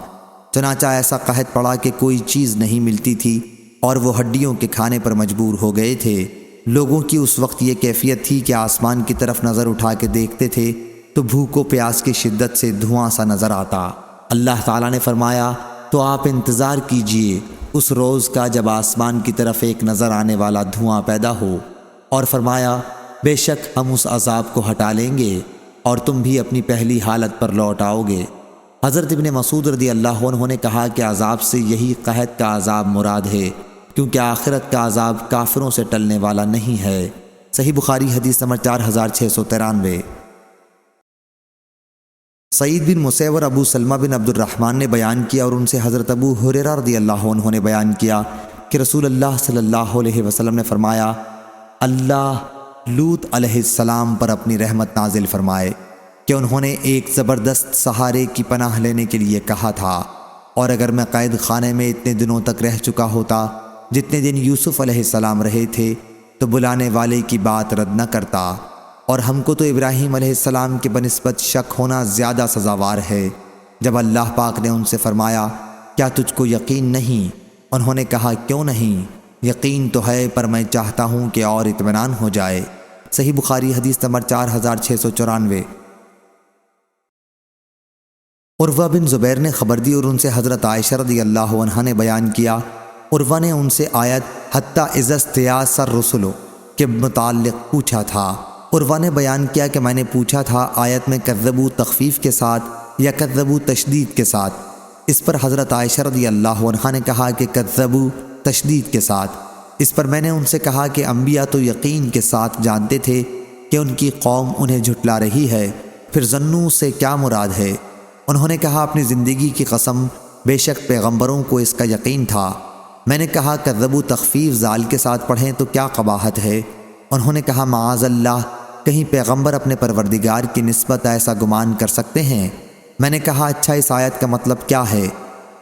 چنانچہ ایسا قحط پڑا کہ کوئی چیز نہیں ملتی تھی اور وہ ہڈیوں کے کھانے پر مجبور ہو گئے تھے۔ لوگوں کی اس وقت یہ کیفیت تھی کہ آسمان کی طرف نظر اٹھا کے دیکھتے تھے تو بھوک و پیاس کی شدت سے دھواں سا نظر آتا۔ اللہ تعالیٰ نے فرمایا تو آپ انتظار کیجئے اس روز کا جب آسمان کی طرف ایک نظر آنے والا دھواں پیدا ہو، اور فرمایا بے شک ہم اس عذاب کو ہٹا لیں گے اور تم بھی اپنی پہلی حالت پر لوٹ آؤ گے۔ حضرت ابن مسعود رضی اللہ عنہ نے کہا کہ عذاب سے یہی قحط کا عذاب مراد ہے، کیونکہ آخرت کا عذاب کافروں سے ٹلنے والا نہیں ہے۔ صحیح بخاری حدیث نمبر 4693۔ سعید بن مسیب اور ابو سلمہ بن عبد الرحمن نے بیان کیا، اور ان سے حضرت ابو ہریرہ رضی اللہ عنہ نے بیان کیا کہ رسول اللہ صلی اللہ علیہ وسلم نے فرمایا اللہ لوط علیہ السلام پر اپنی رحمت نازل فرمائے کہ انہوں نے ایک زبردست سہارے کی پناہ لینے کے لیے کہا تھا، اور اگر میں قید خانے میں اتنے دنوں تک رہ چکا ہوتا جتنے دن یوسف علیہ السلام رہے تھے تو بلانے والے کی بات رد نہ کرتا، اور ہم کو تو ابراہیم علیہ السلام کے بنسبت شک ہونا زیادہ سزاوار ہے۔ جب اللہ پاک نے ان سے فرمایا کیا تجھ کو یقین نہیں؟ انہوں نے کہا کیوں نہیں، یقین تو ہے پر میں چاہتا ہوں کہ اور اطمینان ہو جائے۔ صحیح بخاری حدیث نمبر 4694۔ عروہ بن زبیر نے خبر دی، اور ان سے حضرت عائشہ رضی اللہ عنہا نے بیان کیا، عروہ نے ان سے آیت حتی اذا استیاس الرسل کے متعلق پوچھا تھا۔ عروہ نے بیان کیا کہ میں نے پوچھا تھا آیت میں کذبوا تخفیف کے ساتھ یا کذبوا تشدید کے ساتھ؟ اس پر حضرت عائشہ رضی اللہ عنہا نے کہا کہ کذبوا تشدید کے ساتھ۔ اس پر میں نے ان سے کہا کہ انبیاء تو یقین کے ساتھ جانتے تھے کہ ان کی قوم انہیں جھٹلا رہی ہے، پھر ظنوا سے کیا مراد ہے؟ انہوں نے کہا اپنی زندگی کی قسم بے شک پیغمبروں کو اس کا یقین تھا۔ میں نے کہا کذبوا تخفیف زال کے ساتھ پڑھیں تو کیا قباحت ہے؟ انہوں نے کہا معاذ اللہ، کہیں پیغمبر اپنے پروردگار کی نسبت ایسا گمان کر سکتے ہیں؟ میں نے کہا اچھا اس آیت کا مطلب کیا ہے؟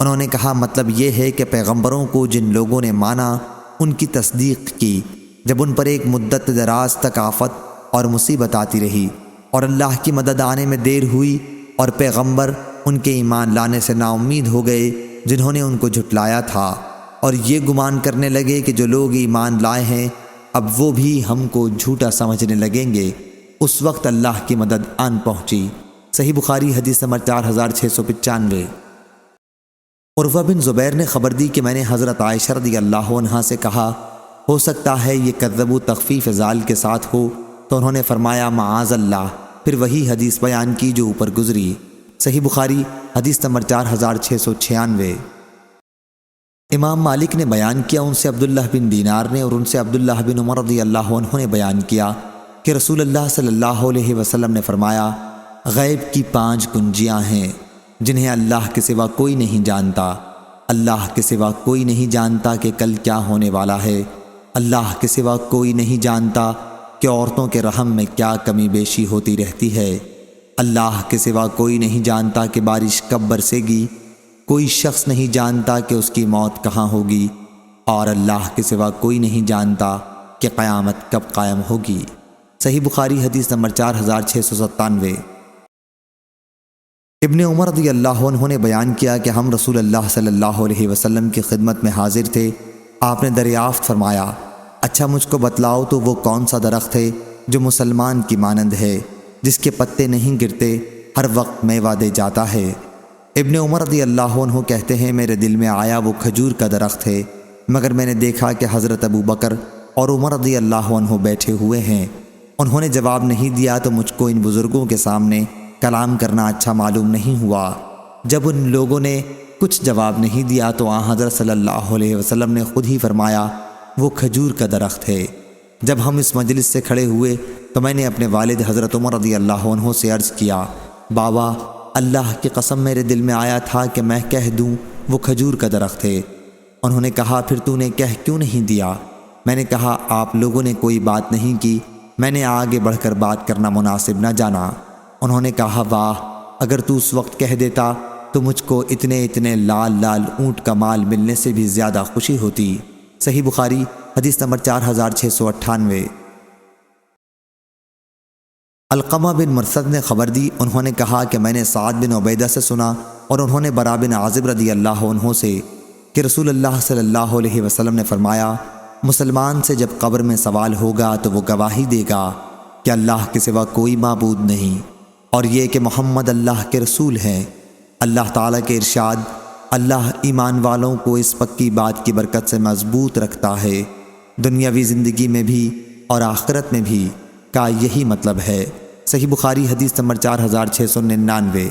انہوں نے کہا مطلب یہ ہے کہ پیغمبروں کو جن لوگوں نے مانا ان کی تصدیق کی جب ان پر ایک مدت دراز تک آفت اور مصیبت آتی رہی اور اللہ کی مدد آنے میں دیر ہوئی اور پیغمبر ان کے ایمان لانے سے نا امید ہو گئے جنہوں نے ان کو جھٹلایا تھا، اور یہ گمان کرنے لگے کہ جو لوگ ایمان لائے ہیں اب وہ بھی ہم کو جھوٹا سمجھنے لگیں گے، اس وقت اللہ کی مدد آن پہنچی۔ صحیح بخاری حدیث نمبر 4695۔ عروہ بن زبیر نے خبر دی کہ میں نے حضرت عائشہ رضی اللہ عنہا سے کہا ہو سکتا ہے یہ کذبوا تخفیف زال کے ساتھ ہو، تو انہوں نے فرمایا معاذ اللہ، پھر وہی حدیث بیان کی جو اوپر گزری۔ صحیح بخاری حدیث نمبر 4696۔ امام مالک نے بیان کیا، ان سے عبداللہ بن دینار نے اور ان سے عبداللہ بن عمر رضی اللہ عنہ نے بیان کیا کہ رسول اللہ صلی اللہ علیہ وسلم نے فرمایا، غیب کی 5 کنجیاں ہیں جنہیں اللہ کے سوا کوئی نہیں جانتا۔ اللہ کے سوا کوئی نہیں جانتا کہ کل کیا ہونے والا ہے۔ اللہ کے سوا کوئی نہیں جانتا کہ عورتوں کے رحم میں کیا کمی بیشی ہوتی رہتی ہے۔ اللہ کے سوا کوئی نہیں جانتا کہ بارش کب برسے گی۔ کوئی شخص نہیں جانتا کہ اس کی موت کہاں ہوگی، اور اللہ کے سوا کوئی نہیں جانتا کہ قیامت کب قائم ہوگی۔ صحیح بخاری حدیث نمبر 4697۔ ابن عمر رضی اللہ عنہ نے بیان کیا کہ ہم رسول اللہ صلی اللہ علیہ وسلم کی خدمت میں حاضر تھے۔ آپ نے دریافت فرمایا، اچھا مجھ کو بتلاؤ تو وہ کون سا درخت ہے جو مسلمان کی مانند ہے، جس کے پتے نہیں گرتے، ہر وقت میوہ دے جاتا ہے؟ ابن عمر رضی اللہ عنہ کہتے ہیں، میرے دل میں آیا وہ کھجور کا درخت ہے، مگر میں نے دیکھا کہ حضرت ابو بکر اور عمر رضی اللہ عنہ بیٹھے ہوئے ہیں۔ انہوں نے جواب نہیں دیا تو مجھ کو ان بزرگوں کے سامنے کلام کرنا اچھا معلوم نہیں ہوا۔ جب ان لوگوں نے کچھ جواب نہیں دیا تو آن حضرت صلی اللہ علیہ وسلم نے خود ہی فرمایا، وہ کھجور کا درخت ہے۔ جب ہم اس مجلس سے کھڑے ہوئے تو میں نے اپنے والد حضرت عمر رضی اللہ عنہ سے عرض کیا، بابا اللہ کی قسم میرے دل میں آیا تھا کہ میں کہہ دوں وہ کھجور کا درخت ہے۔ انہوں نے کہا، پھر تو نے کہہ کیوں نہیں دیا؟ میں نے کہا، آپ لوگوں نے کوئی بات نہیں کی، میں نے آگے بڑھ کر بات کرنا مناسب نہ جانا۔ انہوں نے کہا، واہ، اگر تو اس وقت کہہ دیتا تو مجھ کو اتنے لال لال اونٹ کا مال ملنے سے بھی زیادہ خوشی ہوتی۔ صحیح بخاری حدیث نمبر 4698۔ علقمہ بن مرثد نے خبر دی، انہوں نے کہا کہ میں نے سعد بن عبیدہ سے سنا اور انہوں نے برا بن عازب رضی اللہ عنہ سے کہ رسول اللہ صلی اللہ علیہ وسلم نے فرمایا، مسلمان سے جب قبر میں سوال ہوگا تو وہ گواہی دے گا کہ اللہ کے سوا کوئی معبود نہیں، اور یہ کہ محمد اللہ کے رسول ہیں۔ اللہ تعالیٰ کے ارشاد، اللہ ایمان والوں کو اس پکی بات کی برکت سے مضبوط رکھتا ہے، دنیاوی زندگی میں بھی اور آخرت میں بھی، کا یہی مطلب ہے۔ صحیح بخاری حدیث نمبر 4699۔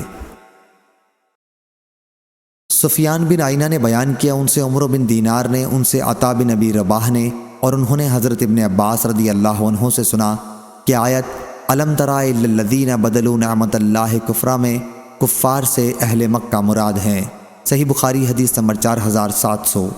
سفیان بن عینہ نے بیان کیا، ان سے عمر بن دینار نے، ان سے عطا بن ابی رباح نے، اور انہوں نے حضرت ابن عباس رضی اللہ عنہ سے سنا کہ آیت الم تر الی الذین بدلوا نعمت اللہ کفرا میں کفار سے اہل مکہ مراد ہیں۔ صحیح بخاری حدیث نمبر 4700۔